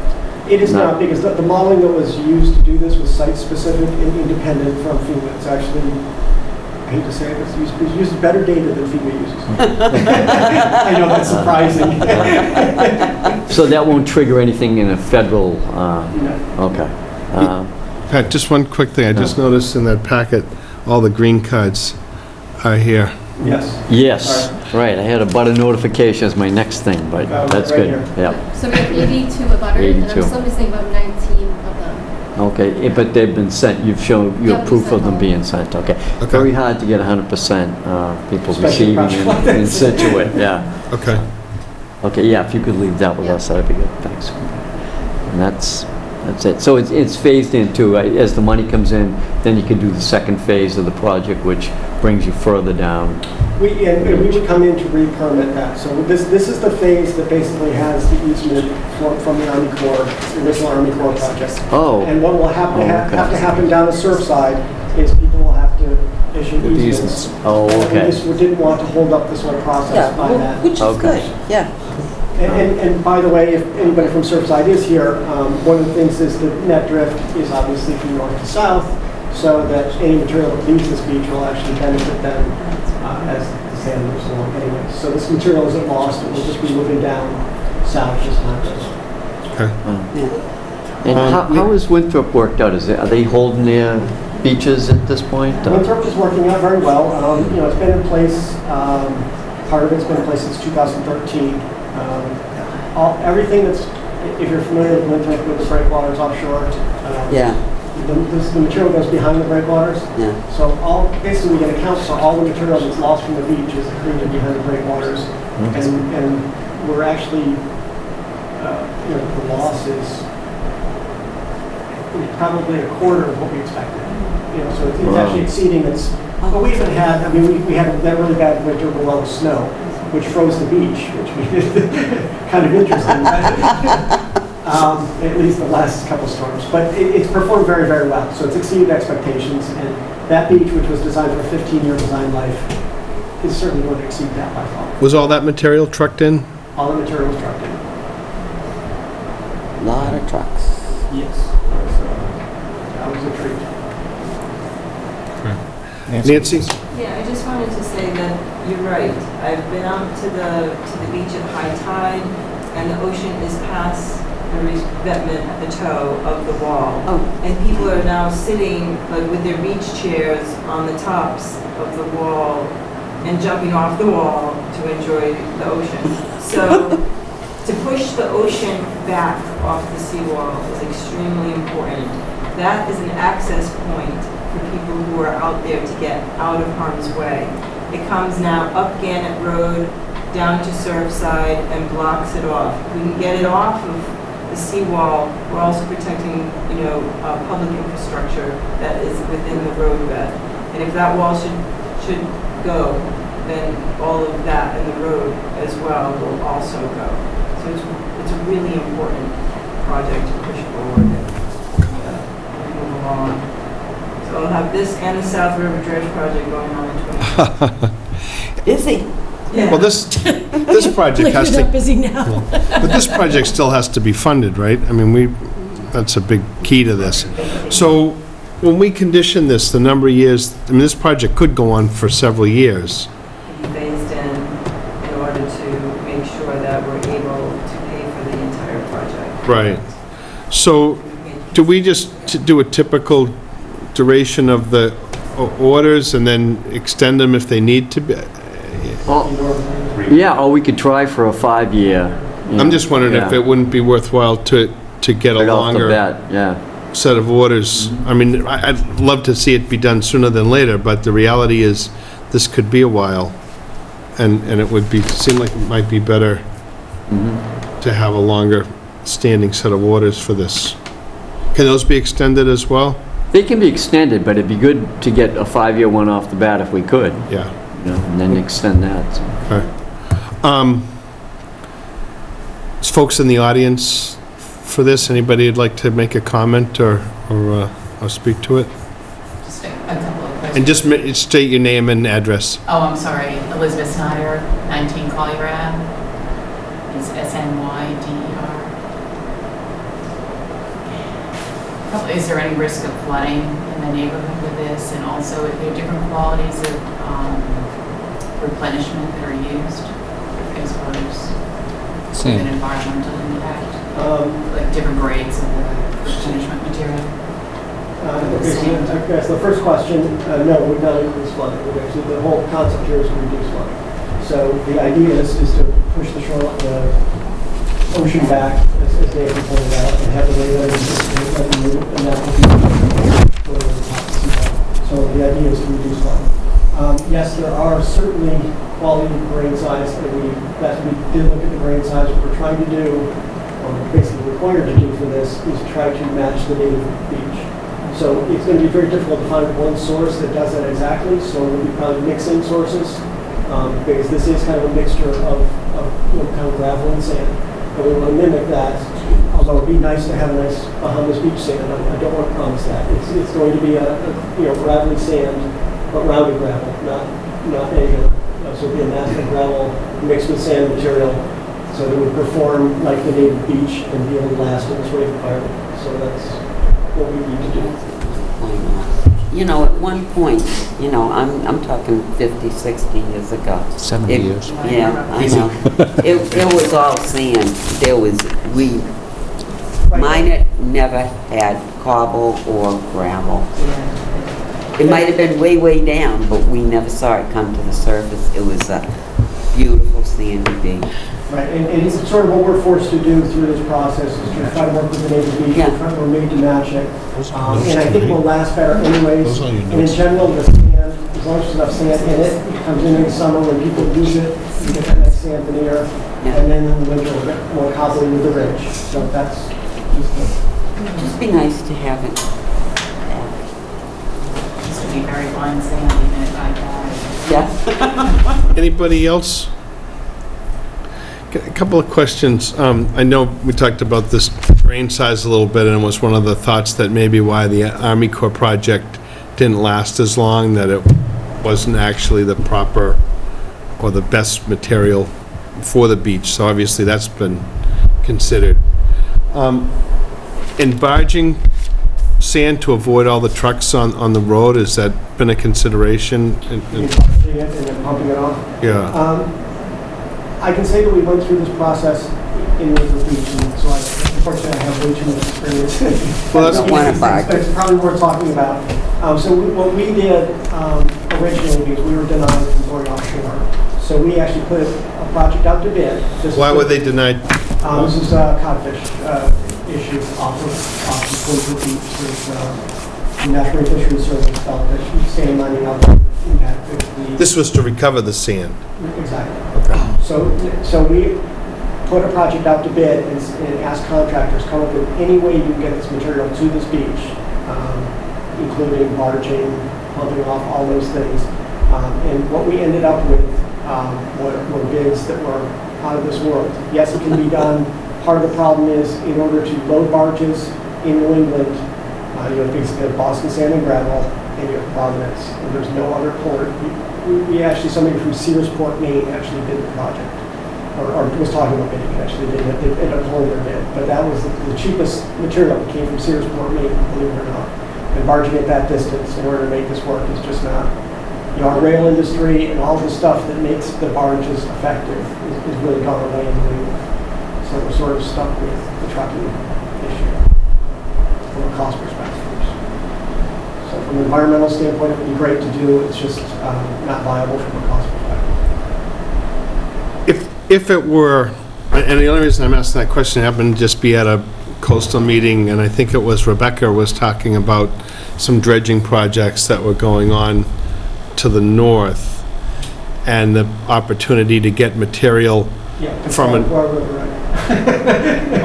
It is not, because the modeling that was used to do this was site-specific and independent from FEMA. It's actually, I hate to say it, it's used better data than FEMA uses. I know that's surprising. So that won't trigger anything in a federal, okay. Pat, just one quick thing. I just noticed in that packet, all the green cards are here. Yes. Yes, right, I had a butter notification as my next thing, but that's right good, here. yeah. So we have 82 abutters, and 82. I'm still missing about 19 of them. Okay, but they've been sent, you've shown, you Yeah, have we proof sent of them all. being sent, okay. Very hard to get 100% people Especially receiving project in Scituate, yeah. Okay. Okay, yeah, if you could leave that with us, that'd be good, thanks. And that's it. So it's phased in too, right? As the money comes in, then you can do the second phase of the project, which brings you further down. We would come in to re-permit that. So this is the phase that basically has the easement from the Army Corps, the original Army Corps project. Oh. And what will have to Oh, okay. happen down the Surfside is people will have to issue easements. Oh, okay. We didn't want to hold up this whole process by that. Which is Okay. good, yeah. And by the way, if anybody from Surfside is here, one of the things is that net drift is obviously from north to south, so that any material that leaves this beach will actually benefit them as the sand moves along anyway. So this material isn't lost, it will just be moving down south as time goes. Okay. And how is Winthrop worked out? Are they holding their beaches at this point? Winthrop is working out very well. It's been in place, part of it's been in place since 2013. Everything that's, if you're familiar with Winthrop, with the breakwaters offshore, Yeah, the material goes behind the breakwaters. yeah. So basically we can account for all the material that's lost from the beach is accreted behind the breakwaters. And we're actually, the loss is probably a quarter of what we expected. So it's actually exceeding its, but we even had, we had that really bad winter below snow, which froze the beach, which made it kind of interesting. At least the last couple storms. But it's performed very, very well. So it's exceeded expectations. And that beach, which was designed for a 15-year design life, is certainly going to exceed that by far. Was all that material trucked in? All the material was trucked in. Lot of trucks. Yes. That was a treat. Nancy? Yeah, I just wanted to say that you're right. I've been out to the beach at high tide, and the ocean is past the revetment at the toe of the wall. Oh. And people are now sitting like with their beach chairs on the tops of the wall and jumping off the wall to enjoy the ocean. So to push the ocean back off the seawall is extremely important. That is an access point for people who are out there to get out of harm's way. It comes now up Gannett Road, down to Surfside, and blocks it off. If we can get it off of the seawall, we're also protecting, public infrastructure that is within the roadbed. And if that wall should go, then all of that in the road as well will also go. So it's a really important project to push forward and move along. So I'll have this and the South River Dredge project going on in 2020. Busy. Yeah. Well, this project Like, has you're to, not busy now. but this project still has to be funded, right? I mean, that's a big key to this. So when we condition this, the number of years, this project could go on for several years. Be phased in order to make sure that we're able to pay for the entire project. Right. So do we just do a typical duration of the orders and then extend them if they need to be? Yeah, or we could try for a 5-year. I'm just wondering if it wouldn't be worthwhile to get a Right off the longer bat, yeah. set of orders. I mean, I'd love to see it be done sooner than later, but the reality is this could be a while. And it would seem like it might be better to have a longer standing set of orders for this. Can those be extended as well? They can be extended, but it'd be good to get a 5-year one off the bat if we could. Yeah. And then extend that. So. Okay. folks in the audience for this? Anybody would like to make a comment or speak to it? Just a couple of questions. And just state your name and address. Oh, I'm sorry. Elizabeth Snyder, 19 Collier Ave. It's SNYDER. Is there any risk of flooding in the neighborhood with this? And also, are there different qualities of replenishment that are used as far as an environmental impact? Like different grades of the replenishment material? Okay, so the first question, no, we've not increased flooding. Actually, the whole concept here is to reduce flooding. So the idea is to push the ocean back, as David pointed out, and have the radar move, and that will be over the top of the sea. So the idea is to reduce flooding. Yes, there are certainly quality grain size, and we did look at the grain size. What we're trying to do, or basically required to do for this, is try to match the native beach. So it's going to be very difficult to find one source that does that exactly, so we'll be probably mixing sources, because this is kind of a mixture of kind of gravel and sand. And we want to mimic that, although it'd be nice to have a nice Bahamas beach sand. I don't want to promise that. It's going to be a gravelly sand, but rounded gravel, not a, so it'll be a massive gravel mixed with sand material, so that it would perform like the native beach and be able to last in this wave environment. So that's what we need to do. At one point, I'm talking 50, 60 years ago. 70 years. Yeah, I know. It was all sand. Mine never had cobble or gravel. It might have been way, way down, but we never saw it come to the surface. It was a beautiful sandy beach. Right, and it's sort of what we're forced to do through this process is to try to work with the native beach. Yeah. We're made to match it. And I think we'll last better anyways. Those are your And in notes. general, the sand, as long as there's enough sand in it, it comes in the summer when people use it, you get that nice sand veneer. And then in the winter, we'll get more cobbly with the ridge. So that's just the... Just be nice to have it. Used to be very fine sand, even at high tide. Yeah. Anybody else? A couple of questions. I know we talked about this grain size a little bit, and it was one of the thoughts that maybe why the Army Corps project didn't last as long, that it wasn't actually the proper or the best material for the beach. So obviously that's been considered. In barging sand to avoid all the trucks on the road, has that been a consideration? And then pumping it off. Yeah. I can say that we went through this process in River Beach, and so unfortunately I have way too much experience. Well, that's It's probably worth talking about. So what we did originally, because we were denied from going offshore, so we actually put a project out to bid. Why were they denied? This is a codfish issue off the Scituate beach. There's the National Fisheries Service felt that sand mining out there impacted the... This was to recover the sand. Exactly. Okay. So we put a project out to bid and asked contractors, come up with any way you can get this material to this beach, including barging, pumping off, all those things. And what we ended up with were bids that were out of this world. Yes, it can be done. Part of the problem is, in order to load barges in New England, you basically have Boston sand and gravel, and you have Providence, and there's no other port. We actually, somebody from Searsport, Maine, actually did the project, or was talking about bidding, actually did it. They ended up pulling their bid, but that was the cheapest material that came from Searsport, Maine, believe it or not. And barging at that distance in order to make this work is just not. Our rail industry and all the stuff that makes the barges effective is really gone away in New England. So we're sort of stuck with the trucking issue from a cost perspective. So from an environmental standpoint, it would be great to do. It's just not viable from a cost perspective. If it were, and the only reason I'm asking that question happened to just be at a coastal meeting, and I think it was Rebecca was talking about some dredging projects that were going on to the north, and the opportunity to get material from an...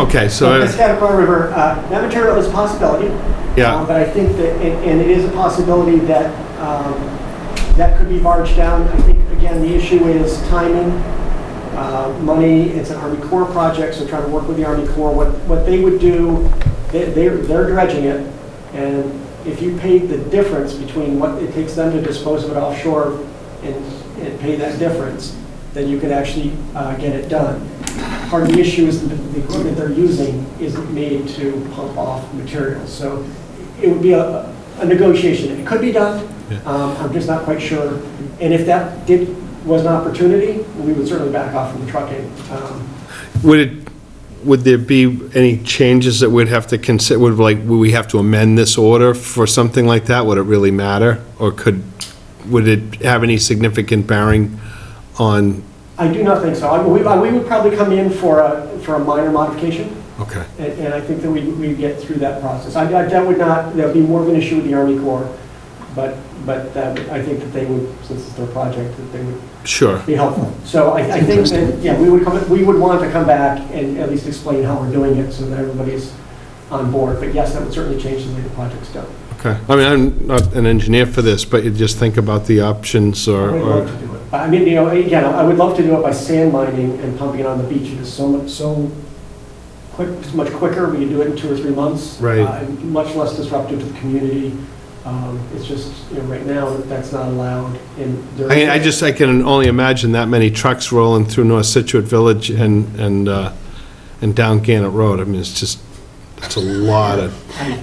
Okay, so... The Scituate River, that material is a possibility. Yeah. But I think that, and it is a possibility that that could be barged down. I think, again, the issue is timing. money. It's an Army Corps project, so trying to work with the Army Corps. What they would do, they're dredging it, and if you paid the difference between what it takes them to dispose of it offshore and pay that difference, then you could actually get it done. Part of the issue is that the equipment they're using isn't made to pump off materials. So it would be a negotiation. It could be done. I'm just not quite sure. And if that was an opportunity, we would certainly back off from the trucking. Would there be any changes that we'd have to consider? Would we have to amend this order for something like that? Would it really matter? Or would it have any significant bearing on? I do not think so. We would probably come in for a minor modification. Okay. And I think that we'd get through that process. That would be more of an issue with the Army Corps, but I think that they would, since it's their project, that they would be helpful. So I think that, yeah, we would want to come back and at least explain how we're doing it so that everybody's on board. But yes, that would certainly change the way the project's done. Okay. I mean, I'm not an engineer for this, but you just think about the options or... I would love to do it. I mean, again, I would love to do it by sand mining and pumping it on the beach. It is so much quicker. We can do it in 2 or 3 months. Right. Much less disruptive to the community. It's just, right now, that's not allowed. I can only imagine that many trucks rolling through North Scituate Village and down Gannett Road. I mean, it's a lot of...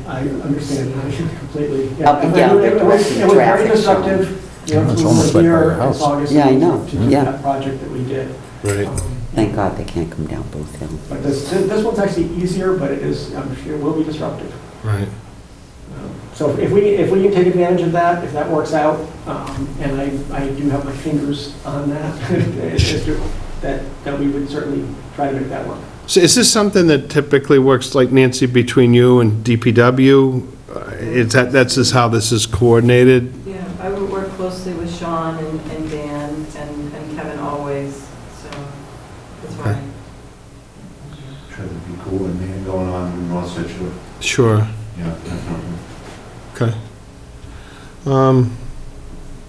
I understand completely. Up and down It was very traffic. disruptive. It's almost right by your house. August. Yeah, I know. To do that project that we did. Right. Thank God they can't come down both hills. But this one's actually easier, but I'm sure it will be disruptive. Right. So if we can take advantage of that, if that works out, and I do have my fingers on that, that we would certainly try to make that work. So is this something that typically works, like Nancy, between you and DPW? That's just how this is coordinated? Yeah, I would work closely with Sean and Dan and Kevin always, so that's fine. Try to be cool and man going on in North Scituate. Sure. Yeah, definitely. Okay.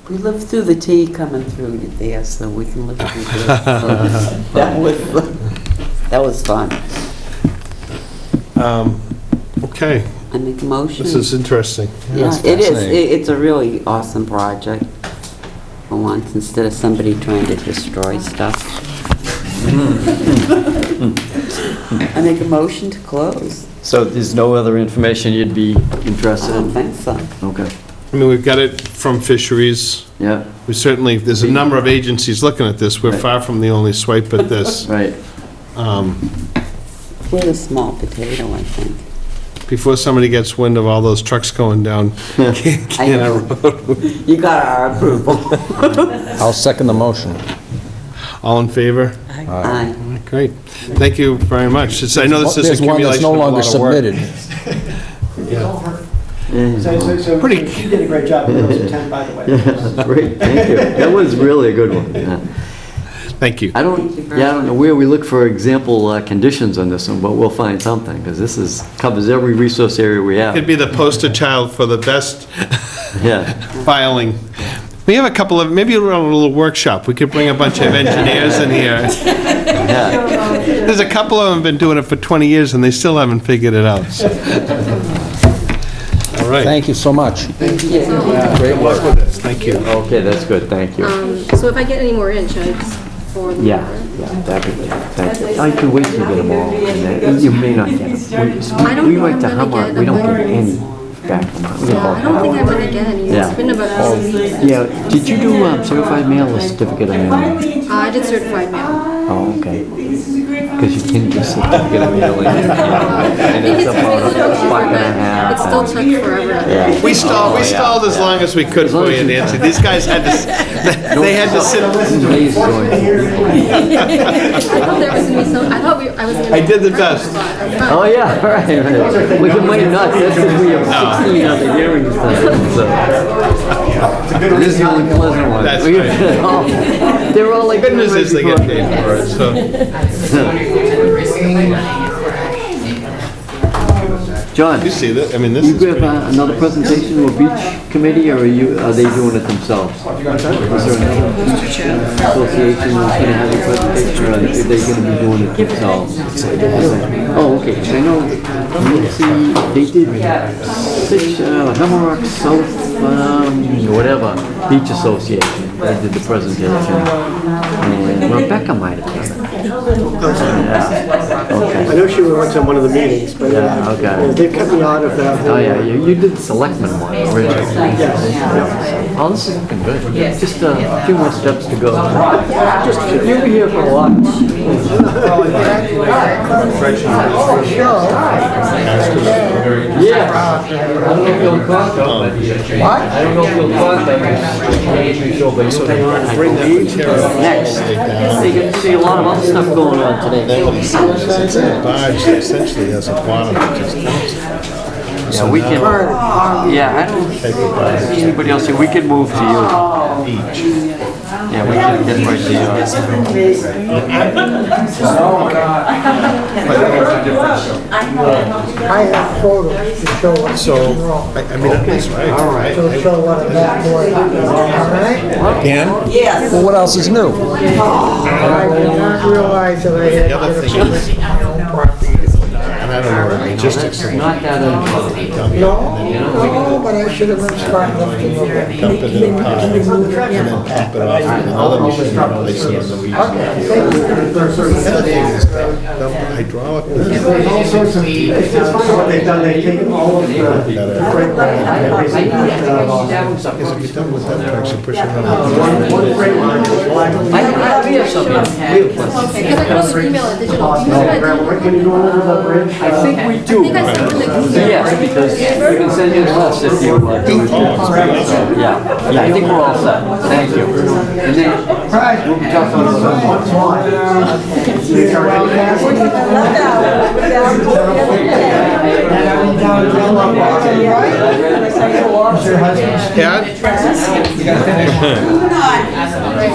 We lived through the tea coming through there, so we can live through this. That was fun. Okay. I make a motion. This is interesting. Yeah, it is. It's a really awesome project for once, instead of somebody trying to destroy stuff. I make a motion to close. So there's no other information you'd be interested I in? don't think so. Okay. I mean, we've got it from fisheries. Yeah. We certainly, there's a number of agencies looking at this. We're Right. far from the only swipe at this. Right. We're a small potato, I think. Before somebody gets wind of all those trucks going down Gannett Road. You got our approval. I'll second the motion. All in favor? Aye. Great. Thank you very much. I know this is There's one that's accumulation no of a longer lot of work. submitted. So you did a great job with those 10, by the way. Great, thank you. That was really a good one. Yeah. Thank you. I don't know where we look for example conditions on this one, but we'll find something, because this covers every resource area we have. Could be the poster child for the best Yeah. filing. We have a couple of, maybe we'll run a little workshop. We could bring a bunch of engineers in here. Yeah. There's a couple of them have been doing it for 20 years and they still haven't figured it out. So. All right. Thank you so much. Thank you. Great work with this. Thank you. Okay, that's good, thank you. So if I get any more in, should I just forward them? Yeah, that'd be good, thank you. I can wait to get them all, and then you may not get them. I don't We know write I'm to gonna Hummer, get we don't them. get any back from Hummer. We get Yeah, I don't think I'm gonna get any. Yeah. It's been about 6 weeks. Yeah, did you do certified mail or certificate of mail? I did certified mail. Oh, okay. Because you can do certificate of mailing. And it's about a buck and a half. It still took forever. Yeah. We stalled as long as we could for you, Nancy. These guys had to, they had to sit. Please join. I thought there was gonna be some, I was gonna. I did the best. Oh, yeah, right. We might not, just as we have 16 other hearings tonight, so. This is the only pleasant one. That's right. They're all like. Good news is they get paid for it, so. John, You see that, I mean, this you is have pretty... another presentation to a beach committee, or are they doing it themselves? Is there another beach association that's gonna have a presentation, or are they gonna be doing it themselves? Oh, okay, 'cause I know, Nancy, they did such, Hemlock South, whatever, Beach Association, they did the presentation. And Rebecca might have done it. Yeah, okay. I know she went to one of the meetings, but Yeah, okay. they cut me out of that. Oh, yeah, you did the selectmen one originally. Yes. Oh, this is looking good. Just a few more steps to go. You'll be here for a while. Yeah. I don't know if you'll caught them, but... What? I don't know if you'll caught them. Bring that material Next. all the way down. So you get to see a lot of other stuff going on today. Then what he says, it's in a barge that essentially has a bottom that just comes. Yeah, we can, yeah, I don't see anybody else here. We can move to you. Yeah, we can get right to yours. I have photos to show what's So, I mean, that's right. to show what a back door is. All right? Dan? Yes. Well, what else is new? I did not realize that I had The other thing is, and I don't know the logistics of it. Not that, No, but I should have been starting lifting over. Dump it in a pile, and then pump it off with another machine, and place it in the weeds. The other thing is, dump hydraulic. It's what they've done, they've taken all of the freight lines and basically Because if you're done with that, actually push it around. one freight line is black. we have something. Can I post an email and digital? Do you have a Can you go over the bridge? I think we do. I think I sent them the Google. Yes, because we can send you a list if you do it. Yeah, I think we're all set. Thank you. And then, we'll be talking about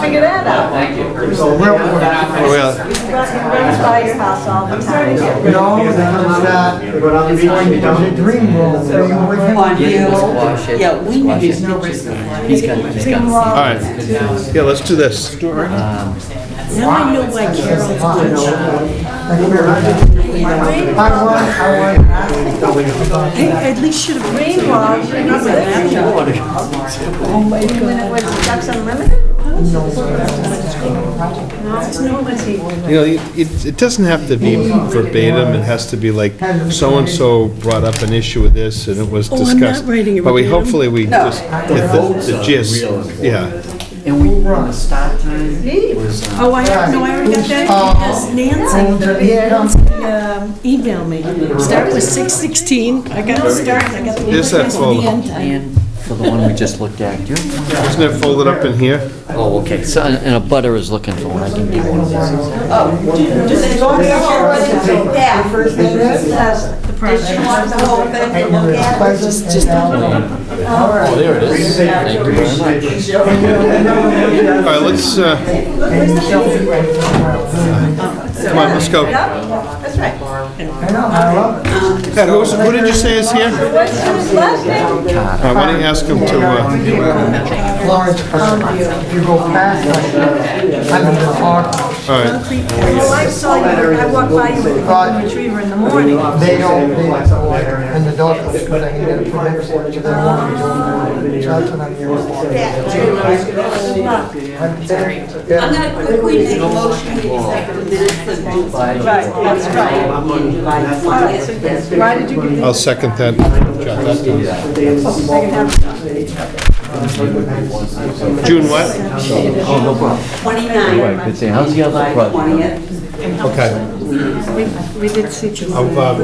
Figure that out. Thank you. Oh, yeah. Runs by your house all the time. You know, They go down the beach, they there's a dream world where you with him. On you. Yeah, we need his pictures. All right, yeah, let's do this. Now I know why Carol's I at least should have rained while. Ducks Unlimited? You know, it doesn't have to be verbatim, it has to be like, so-and-so brought up an issue with this, and it was Oh, I'm not discussed. writing it But verbatim. hopefully we just get the gist, yeah. And we, the start time was... Oh, I already got that, because Nancy emailed me. Start was 6:16, I got the start, I got the Here's that notification at the folder. end time. And for the one we just looked at, you? Isn't it folded up in here? Oh, okay, so, and a butter is looking for one, I can give one of those. Did she want the whole thing to look at? Oh, there it is. Thank you very much. All right, let's, come on, let's go. That's right. Pat, who did you say is here? What's his last name? Why don't you ask him to, Florence, if you go past, I'm in the park. all right. Well, I saw you, I walked by you with a golden retriever in the morning. They don't, and the dog goes, but I can get a permit for it, so they're wanting to, so that's what I'm here for. I'm gonna quickly make a motion, we accept the minutes of June. Right, that's right. July 20th. Why did you give me? I'll second that. Jot that down. June what? Oh, no problem. 29. Right, good thing. How's the other July project? 20th. Okay. We did see you. I have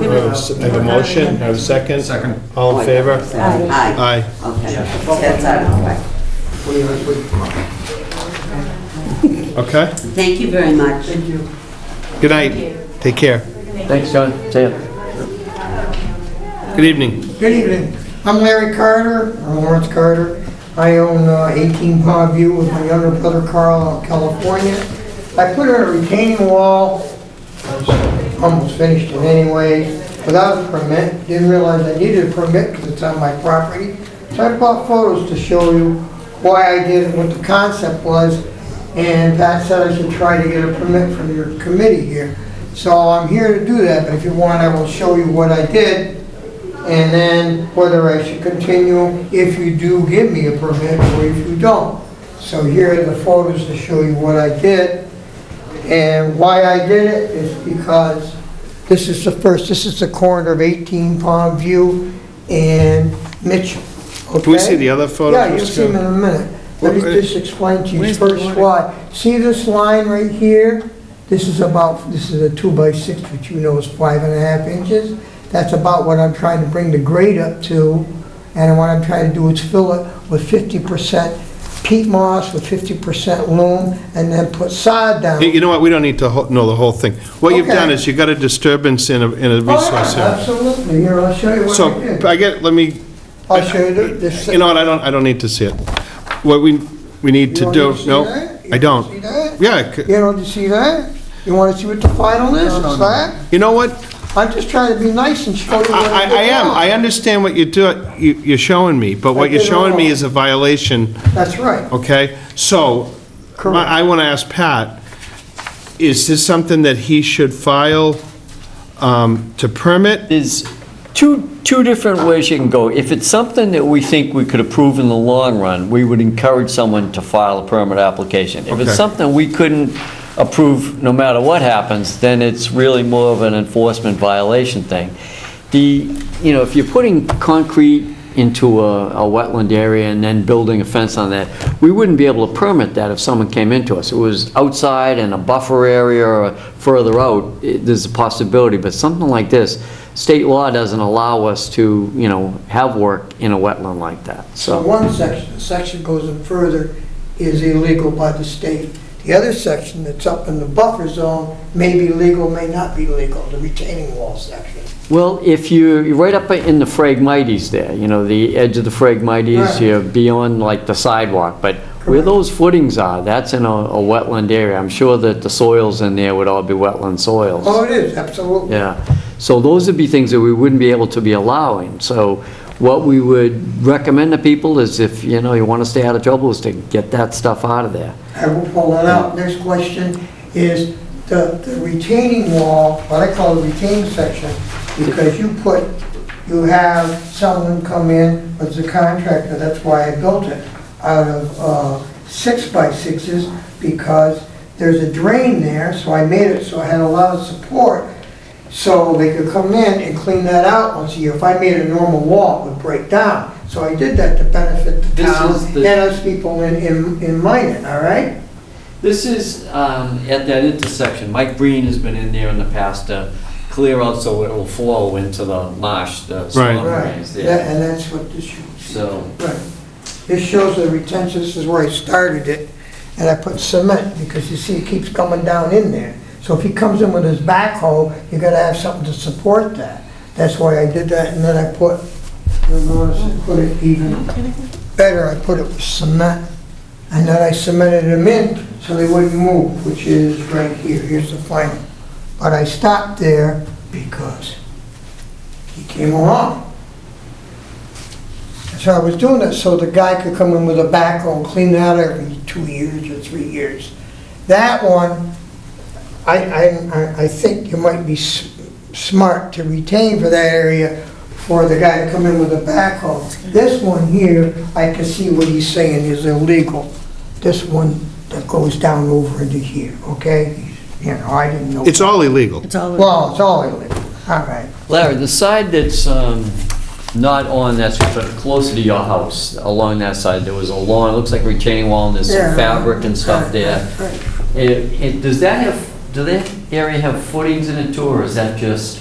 a motion, I have a second. Second. All in favor? Aye. Aye. Okay, that's out of the way. Okay? Thank you very much. Thank you. Good night. Take care. Thanks, John. See ya. Good evening. Good evening. I'm Larry Carter, or Lawrence Carter. I own 18 Pond View with my younger brother Carl out in California. I put in a retaining wall, almost finished it anyway. without a permit, didn't realize I needed a permit because it's on my property. So I brought photos to show you why I did it, what the concept was, and Pat said I should try to get a permit from your committee here. So I'm here to do that, but if you want, I will show you what I did, and then whether I should continue if you do give me a permit or if you don't. So here are the photos to show you what I did. And why I did it is because this is the corner of 18 Pond View and Mitchell. Can we see the other photos? Yeah, you'll see them in a minute. Let me just explain to you first why. See this line right here? This is a 2x6, which you know is 5.5 inches. That's about what I'm trying to bring the grade up to. And what I'm trying to do is fill it with 50% peat moss with 50% loam, and then put sod down. You know what, we don't need to know the whole thing. What you've Okay. done is you got a disturbance in a resource area. Absolutely. Here, I'll show you what So, I did. I'll show you this. You know what, I don't need to see it. What we need to You do, want to see no, that? I don't. See that? Yeah, You don't see that? You want to see what the final is? It's that? you know what, I'm just trying to be nice and show you what I did I am, wrong. I understand what you're showing me, but what I you're did showing me wrong. is a violation, That's right. okay? So, Correct. I want to ask Pat, is this something that he should file to permit? There's two different ways you can go. If it's something that we think we could approve in the long run, we would encourage someone to file a permit application. If Okay. it's something we couldn't approve no matter what happens, then it's really more of an enforcement violation thing. If you're putting concrete into a wetland area and then building a fence on that, we wouldn't be able to permit that if someone came into us. It was outside in a buffer area or further out, there's a possibility, but something like this, state law doesn't allow us to, have work in a wetland like that, So so. one section, the section goes in further, is illegal by the state. The other section that's up in the buffer zone may be legal, may not be legal, the retaining wall section. Well, if you're right up in the phragmites there, the edge of the phragmites, Right. you're beyond like the sidewalk, but where Correct. those footings are, that's in a wetland area. I'm sure that the soils in there would all be wetland soils. Oh, it is, absolutely. Yeah, so those would be things that we wouldn't be able to be allowing. So what we would recommend to people is if, you want to stay out of trouble, is to get that stuff out of there. I will pull that out. Next question is the retaining wall, what I call the retaining section, because you have someone come in as a contractor, that's why I built it, out of 6x6s, because there's a drain there, so I made it so I had a lot of support, so they could come in and clean that out once a year. If I made a normal wall, it would break down. So I did that to benefit the This town is and the- us people in Minot, all right? This is at that intersection. Mike Breen has been in there in the past to clear out so it will flow into the marsh, the storm Right, drains That- there. and that's what this shows. So, Right. This shows the retention, this is where I started it, and I put cement, because you see it keeps coming down in there. So if he comes in with his backhoe, you gotta have something to support that. That's why I did that, and then I put, you'll notice I put it even better, I put it with cement. And then I cemented them in so they wouldn't move, which is right here, here's the final. But I stopped there because he came along. So I was doing that so the guy could come in with a backhoe and clean that every 2 years or 3 years. That one, I think you might be smart to retain for that area for the guy to come in with a backhoe. This one here, I can see what he's saying is illegal. This one that goes down over into here, okay? I didn't know. It's all illegal. Well, it's all illegal, all right. Larry, the side that's not on, that's sort of closer to your house, along that side, there was a lawn, it looks like a retaining wall, and there's some Yeah. fabric and stuff there. Right. Does that area have footings in it too, or is that just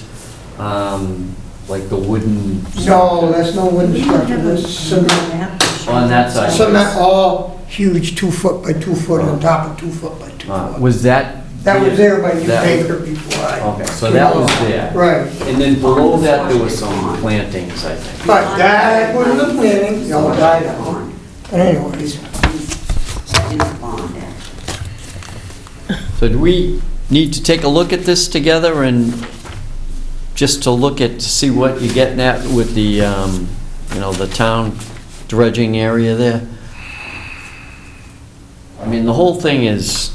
like the wooden? No, that's no wooden structure, that's cement. On that side? Cement, all huge 2 foot by 2 foot on top of 2 foot by 2 foot. Was that? That was there by New that- Baker before I. Okay, so that was there. Right. And then below that, there was some plantings, I think. But that I put in the planning, they all died out. But anyways, So do we need to take a look at this together and just to look at, to see what you're getting at with the, you know, the town dredging area there. I mean, the whole thing is,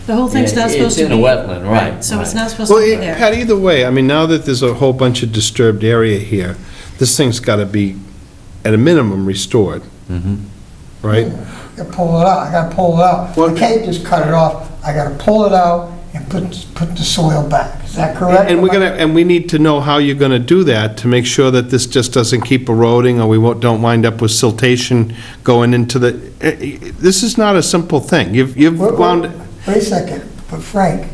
The whole thing's not supposed to be... It's in a wetland, right. So it's right. not supposed to be there. Pat, either way, I mean, now that there's a whole bunch of disturbed area here, this thing's got to be, at a minimum, restored, right? I gotta pull it out, I gotta pull it out. I can't just cut it off, I gotta pull it out and put the soil back. Is that correct? And we need to know how you're gonna do that to make sure that this just doesn't keep eroding, or don't wind up with siltation going into the, this is not a simple thing. You've wound... Wait a second, but Frank,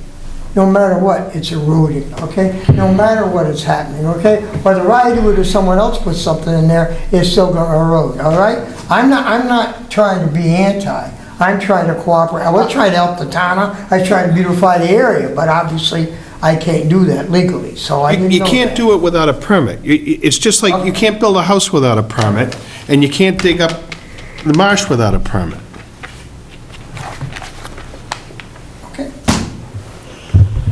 no matter what, it's eroding, okay? No matter what is happening, okay? Whether I do it or someone else puts something in there, it's still gonna erode, all right? I'm not trying to be anti, I'm trying to cooperate. I was trying to help the town out, I was trying to beautify the area, but obviously I can't do that legally, so I didn't know You can't that. do it without a permit. It's just like you can't build a house without a permit, and you can't dig up the marsh without a permit.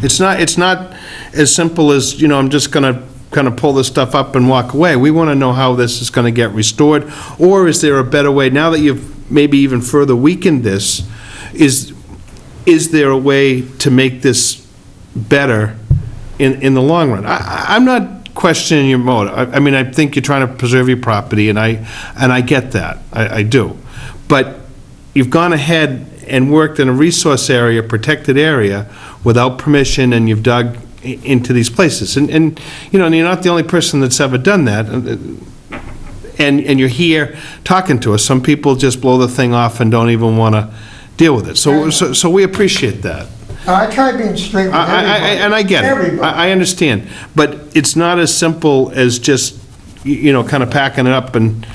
It's not as simple as, you know, I'm just going to kind of pull this stuff up and walk away. We want to know how this is going to get restored, or is there a better way, now that you've maybe even further weakened this, is there a way to make this better in the long run? I'm not questioning your motive. I mean, I think you're trying to preserve your property, and I get that. I do. But you've gone ahead and worked in a resource area, protected area, without permission, and you've dug into these places. And you know, and you're not the only person that's ever done that. And you're here talking to us. Some people just blow the thing off and don't even want to deal with it. So we appreciate that. I try being straight with everybody. And I get it. Everybody. I understand. But it's not as simple as just, you know, kind of packing it up and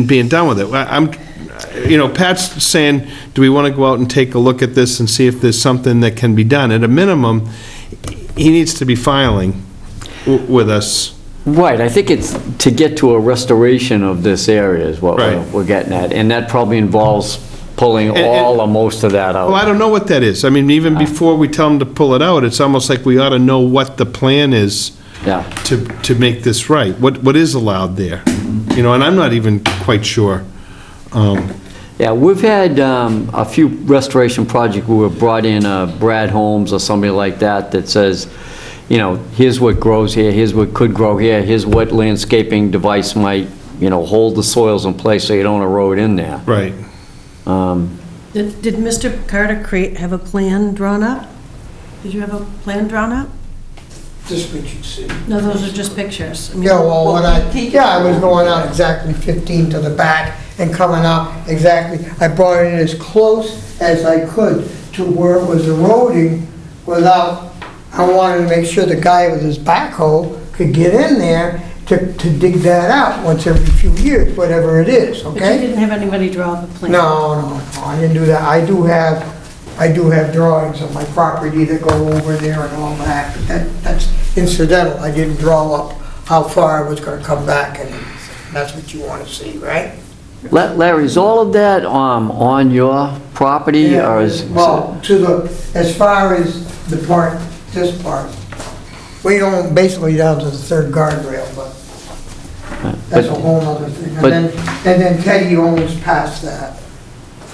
being done with it. You know, Pat's saying, do we want to go out and take a look at this and see if there's something that can be done? At a minimum, he needs to be filing with us. Right, I think it's to get to a restoration of this area is what we're getting at, and that probably involves pulling all or most of that out. Well, I don't know what that is. I mean, even before we tell them to pull it out, it's almost like we ought to know what the plan is to make this right. What is allowed there? You know, and I'm not even quite sure. Yeah, we've had a few restoration projects where we've brought in Brad Holmes or somebody like that that says, you know, here's what grows here, here's what could grow here, here's what landscaping device might, you know, hold the soils in place so you don't erode in there. Right. Did Mr. Carter have a plan drawn up? Did you have a plan drawn up? Just what you see. No, those are just pictures. I mean, Yeah, well, I was going out exactly 15 to the back and coming out exactly, I brought it as close as I could to where it was eroding without, I wanted to make sure the guy with his backhoe could get in there to dig that out once every few years, whatever it is, okay? But you didn't have anybody draw up a plan? No, I didn't do that. I do have drawings of my property that go over there and all that, but that's incidental. I didn't draw up how far I was gonna come back, and that's what you wanna see, right? Larry, is all of that on your property, or is... Well, as far as the part, this part, we own basically down to the third guardrail, but that's a whole other thing. And then Teddy owns past that.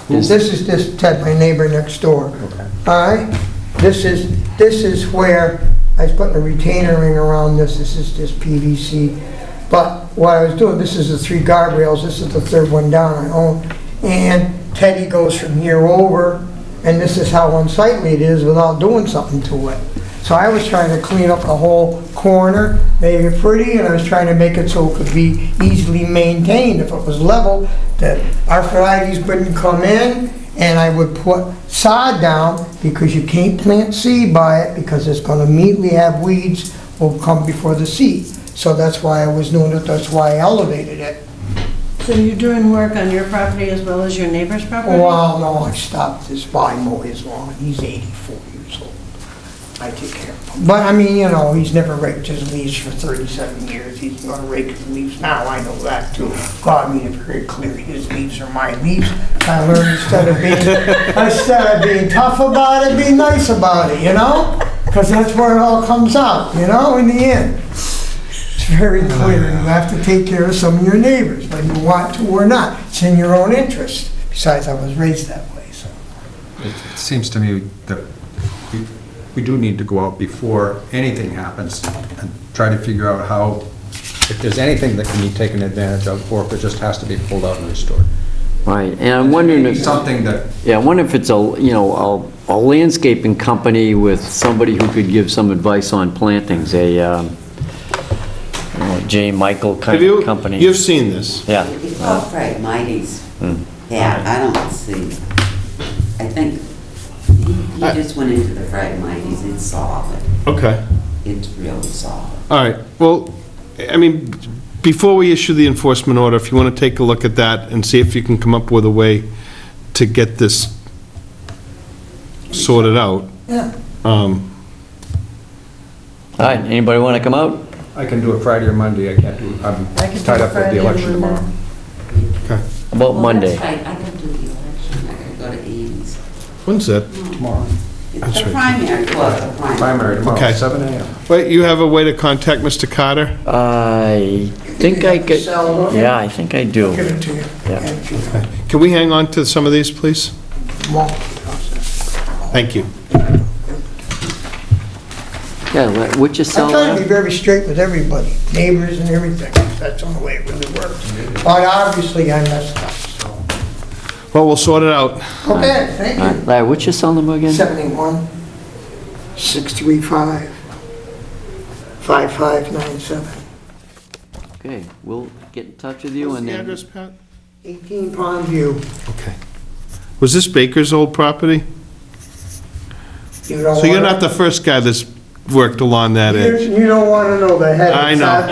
This is Ted, my neighbor next door. Okay. All right? This is where I was putting a retainer ring around this. This is just PVC. But what I was doing, this is the 3 guardrails. This is the third one down I own. And Teddy goes from here over, and this is how unsightly it is without doing something to it. So I was trying to clean up the whole corner, make it pretty, and I was trying to make it so it could be easily maintained. If it was level, that arthritis wouldn't come in, and I would put sod down, because you can't plant seed by it, because it's gonna immediately have weeds will come before the seed. So that's why I was doing it, that's why I elevated it. So you're doing work on your property as well as your neighbor's property? Well, no, I stopped this by mow his lawn. He's 84 years old. I take care of him. But, I mean, you know, he's never raked his leaves for 37 years. He's gonna rake his leaves now, I know that too. God made it very clear, his leaves are my leaves. I learned instead of being tough about it, be nice about it, you know? Because that's where it all comes out, you know, in the end. It's very clear, you have to take care of some of your neighbors, whether you want to or not. It's in your own interest. Besides, I was raised that way, so. It seems to me that we do need to go out before anything happens and try to figure out how, if there's anything that can be taken advantage of, or if it just has to be pulled out and restored. Right, and I'm wondering if... Something that... Yeah, I wonder if it's a, you know, a landscaping company with somebody who could give some advice on plantings, a J. Michael kind of company. You've seen this? Yeah. It's called Phragmites. Yeah, I don't see, I think he just went into the Phragmites, it's solid. Okay. It's really solid. All right, well, I mean, before we issue the enforcement order, if you want to take a look at that and see if you can come up with a way to get this sorted out. Yeah. All right, anybody want to come out? I can do it Friday or Monday, I can't do, I'm tied up with the election tomorrow. Okay. About Monday. That's right, I gotta do the election, I gotta go to Amy's. When's that? Tomorrow. It's That's the right. primary, well, it's the primary. Primary tomorrow, Okay. 7 a.m. Wait, you have a way to contact Mr. Carter? I think I could, yeah, I think I do. I'll give it to you. Yeah. Okay. Can we hang on to some of these, please? Thank you. Yeah, what you I sell try to be that? very straight with everybody, neighbors and everything. That's the only way it really works. But obviously, I messed up, so. Well, we'll sort it out. Okay, thank All you. right, Larry, what's your cell number again? 71-635-5597. Okay, we'll get in touch with you What's and the then... address, Pat? 18 Pond View. Okay. Was this Baker's old property? You don't So you're wanna- not the first guy that's worked along that edge? You don't want to know the head. I know. I've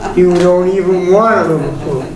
gone through. You don't even want to know.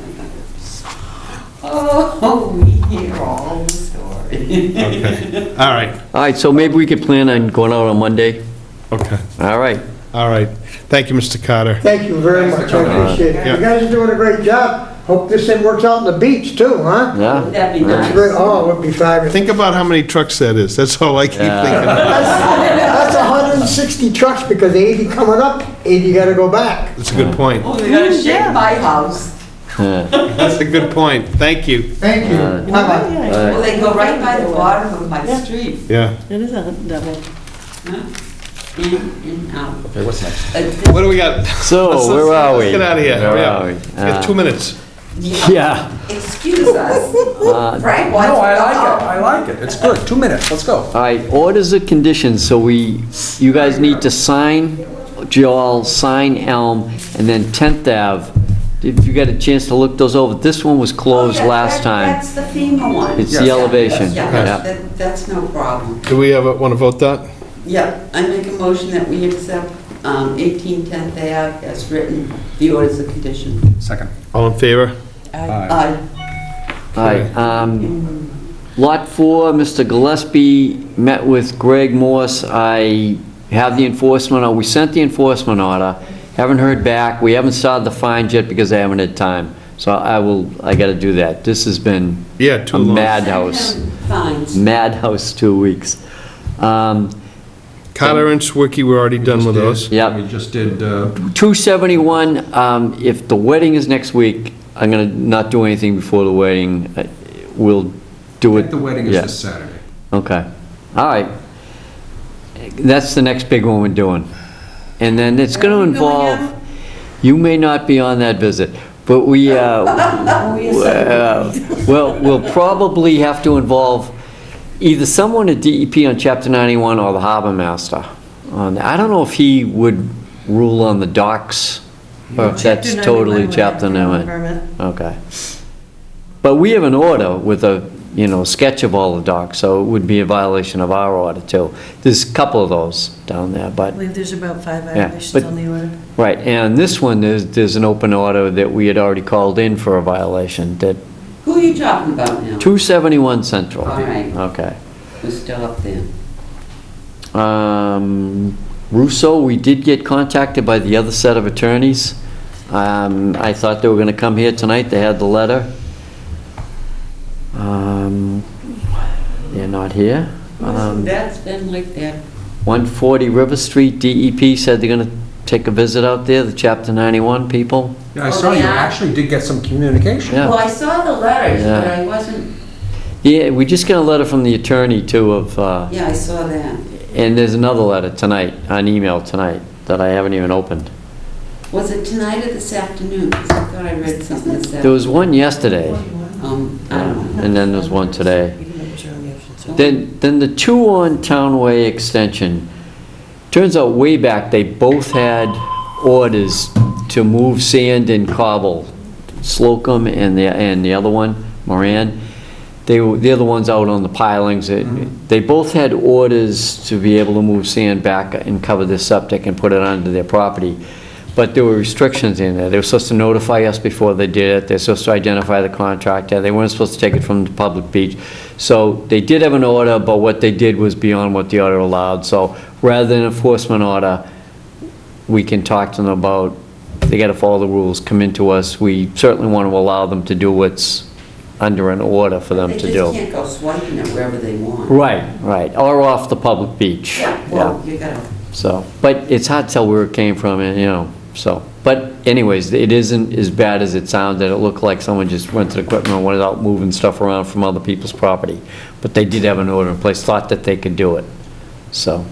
Oh, we hear all the stories. Okay. All right. All right, so maybe we could plan on going out on Monday? Okay. All right. All right. Thank you, Mr. Carter. Thank you very much, I appreciate it. Yeah. You guys are doing a great job. Hope this thing works out on the beach too, huh? Yeah? That'd be nice. Great. Oh, it would be fabulous. Think about how many trucks that is. That's all I keep Yeah. thinking. That's 160 trucks because 80 coming up, 80 gotta go back. That's a good point. Oh, they're gonna shake my house. Yeah. That's a good point. Thank you. Thank you. Bye-bye. Well, they go right by the bottom of my street. Yeah. It is a double. Huh? In, out. Okay, what's next? What do we got? So, Let's- where are we? Let's get out of here. Where Hurry up. are we? We have 2 minutes. Yeah. Excuse us. Frank wants No, to I go like it, out. I like it, it's good, 2 minutes, let's go. All right, orders of conditions, so you guys need to sign Joel, sign Elm, and then 10th Ave. If you got a chance to look those over, this one was closed Oh, yeah, last time. That's the FEMA one. It's the Yeah, elevation. Yeah, Yeah. that's no problem. Do we want to vote that? Yeah, I make a motion that we accept 18 10th Ave as written, the orders of condition. Second. All in favor? Aye. All right, Lot 4, Mr. Gillespie met with Greg Morse. I have the enforcement, or we sent the enforcement order. Haven't heard back. We haven't started the fines yet because I haven't had time. So I got to do that. This has been Yeah, too a long. madhouse. Fines. Madhouse 2 weeks. Carter and Swickie, we're already done with those. Yep. We just did, 271, if the wedding is next week, I'm going to not do anything before the wedding. We'll do it. the wedding is yeah. this Saturday. Okay. All right. That's the next big one we're doing. And then it's going to involve, you may not be on that visit, but we'll probably have to involve either someone at DEP on Chapter 91 or the harbor master. I don't know if he would rule on the docks, or if that's Chapter 91 totally would have Chapter to go 91. permit. Okay. But we have an order with a, sketch of all the docks, so it would be a violation of our order too. There's a couple of those down there, I but, believe there's about 5 Yeah, violations but- on the order. right, and this one, there's an open order that we had already called in for a violation, that Who are you talking about now? 271 Central. All right. Okay. We're still up there. Russo, we did get contacted by the other set of attorneys. I thought they were going to come here tonight. They had the letter. They're not here. That's been like that. 140 River Street, DEP said they're going to take a visit out there, the Chapter 91 people. Yeah, I saw you actually did get some communication. Yeah. Well, I saw the letters, Yeah. but I wasn't, Yeah, we just got a letter from the attorney too of, yeah, I saw that. and there's another letter tonight, an email tonight, that I haven't even opened. Was it tonight or this afternoon? 'Cause I thought I read something this afternoon. There was one yesterday, I don't know. and then there's one today. Then the two on Townway Extension, turns out way back, they both had orders to move sand and cobble. Slocum and the other one, Moran, they're the ones out on the pilings. They both had orders to be able to move sand back and cover their septic and put it onto their property. But there were restrictions in there. They were supposed to notify us before they did it. They're supposed to identify the contractor. They weren't supposed to take it from the public beach. So they did have an order, but what they did was beyond what the order allowed. So rather than enforcement order, we can talk to them about, they got to follow the rules, come into us. We certainly want to allow them to do what's under an order for them to They do. just can't go swiping it wherever they want. Right, or off the public beach. Yeah, well, you gotta, So, but it's hard to tell where it came from, and, so. But anyways, it isn't as bad as it sounded. It looked like someone just rented equipment and went out moving stuff around from other people's property. But they did have an order in place, thought that they could do it, so.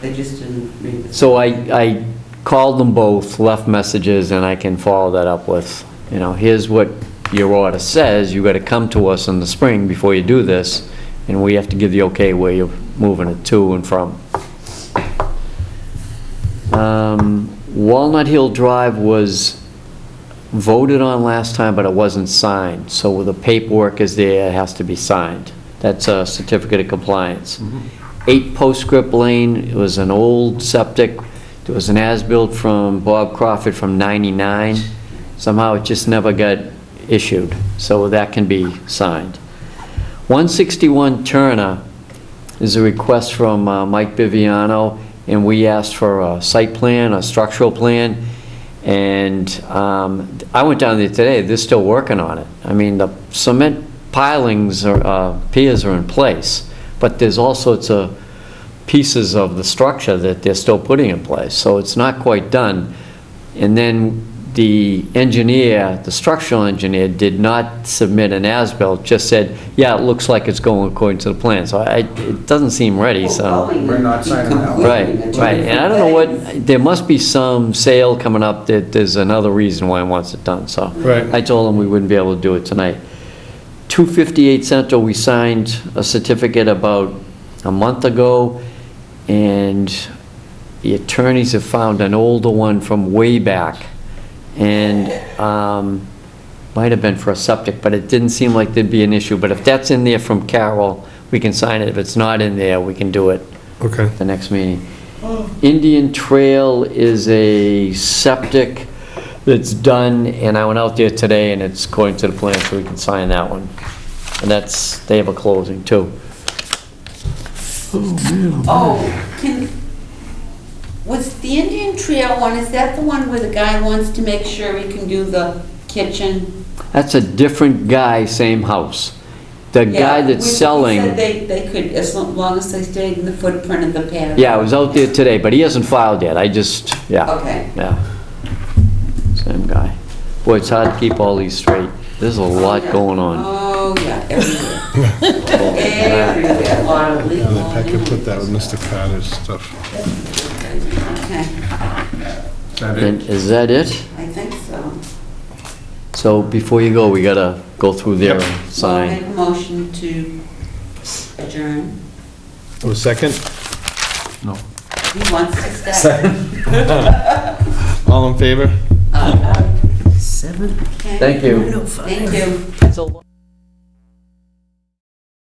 they just didn't read the... So I called them both, left messages, and I can follow that up with, here's what your order says. You got to come to us in the spring before you do this, and we have to give the okay where you're moving it to and from. Walnut Hill Drive was voted on last time, but it wasn't signed. So the paperwork is there, it has to be signed. That's a certificate of compliance. 8 Postscript Lane, it was an old septic. There was an as-built from Bob Crawford from '99. Somehow it just never got issued, so that can be signed. 161 Turner is a request from Mike Biviano, and we asked for a site plan, a structural plan, and I went down there today. They're still working on it. I mean, the cement pilings, piers are in place, but there's all sorts of pieces of the structure that they're still putting in place, so it's not quite done. And then the engineer, the structural engineer, did not submit an as-built, just said, yeah, it looks like it's going according to the plan. So it doesn't seem ready, so. We're not signing that. Right, and I don't know what, there must be some sale coming up that there's another reason why he wants it done, so. Right. I told him we wouldn't be able to do it tonight. 258 Central, we signed a certificate about a month ago, and the attorneys have found an older one from way back, and might have been for a septic, but it didn't seem like there'd be an issue. But if that's in there from Carol, we can sign it. If it's not in there, we can do it Okay. the next meeting. Indian Trail is a septic that's done, and I went out there today, and it's according to the plan, so we can sign that one. And they have a closing too. Was the Indian Trail one, is that the one where the guy wants to make sure he can do the kitchen? That's a different guy, same house. The guy that's selling. He said they could, as long as they stayed in the footprint of the patio. Yeah, I was out there today, but he hasn't filed yet. Okay. Yeah. Same guy. Boy, it's hard to keep all these straight. There's a lot going on. Oh, yeah, everywhere. Everywhere, a lot of legal. I could put that with Mr. Carter's stuff. Okay, And is that it? I think so. So before you go, we gotta go through there and I'll make sign. a motion to adjourn. Oh, second? No. He wants to stay. All in favor? 7. Okay. Thank you. Thank you. It's a lot.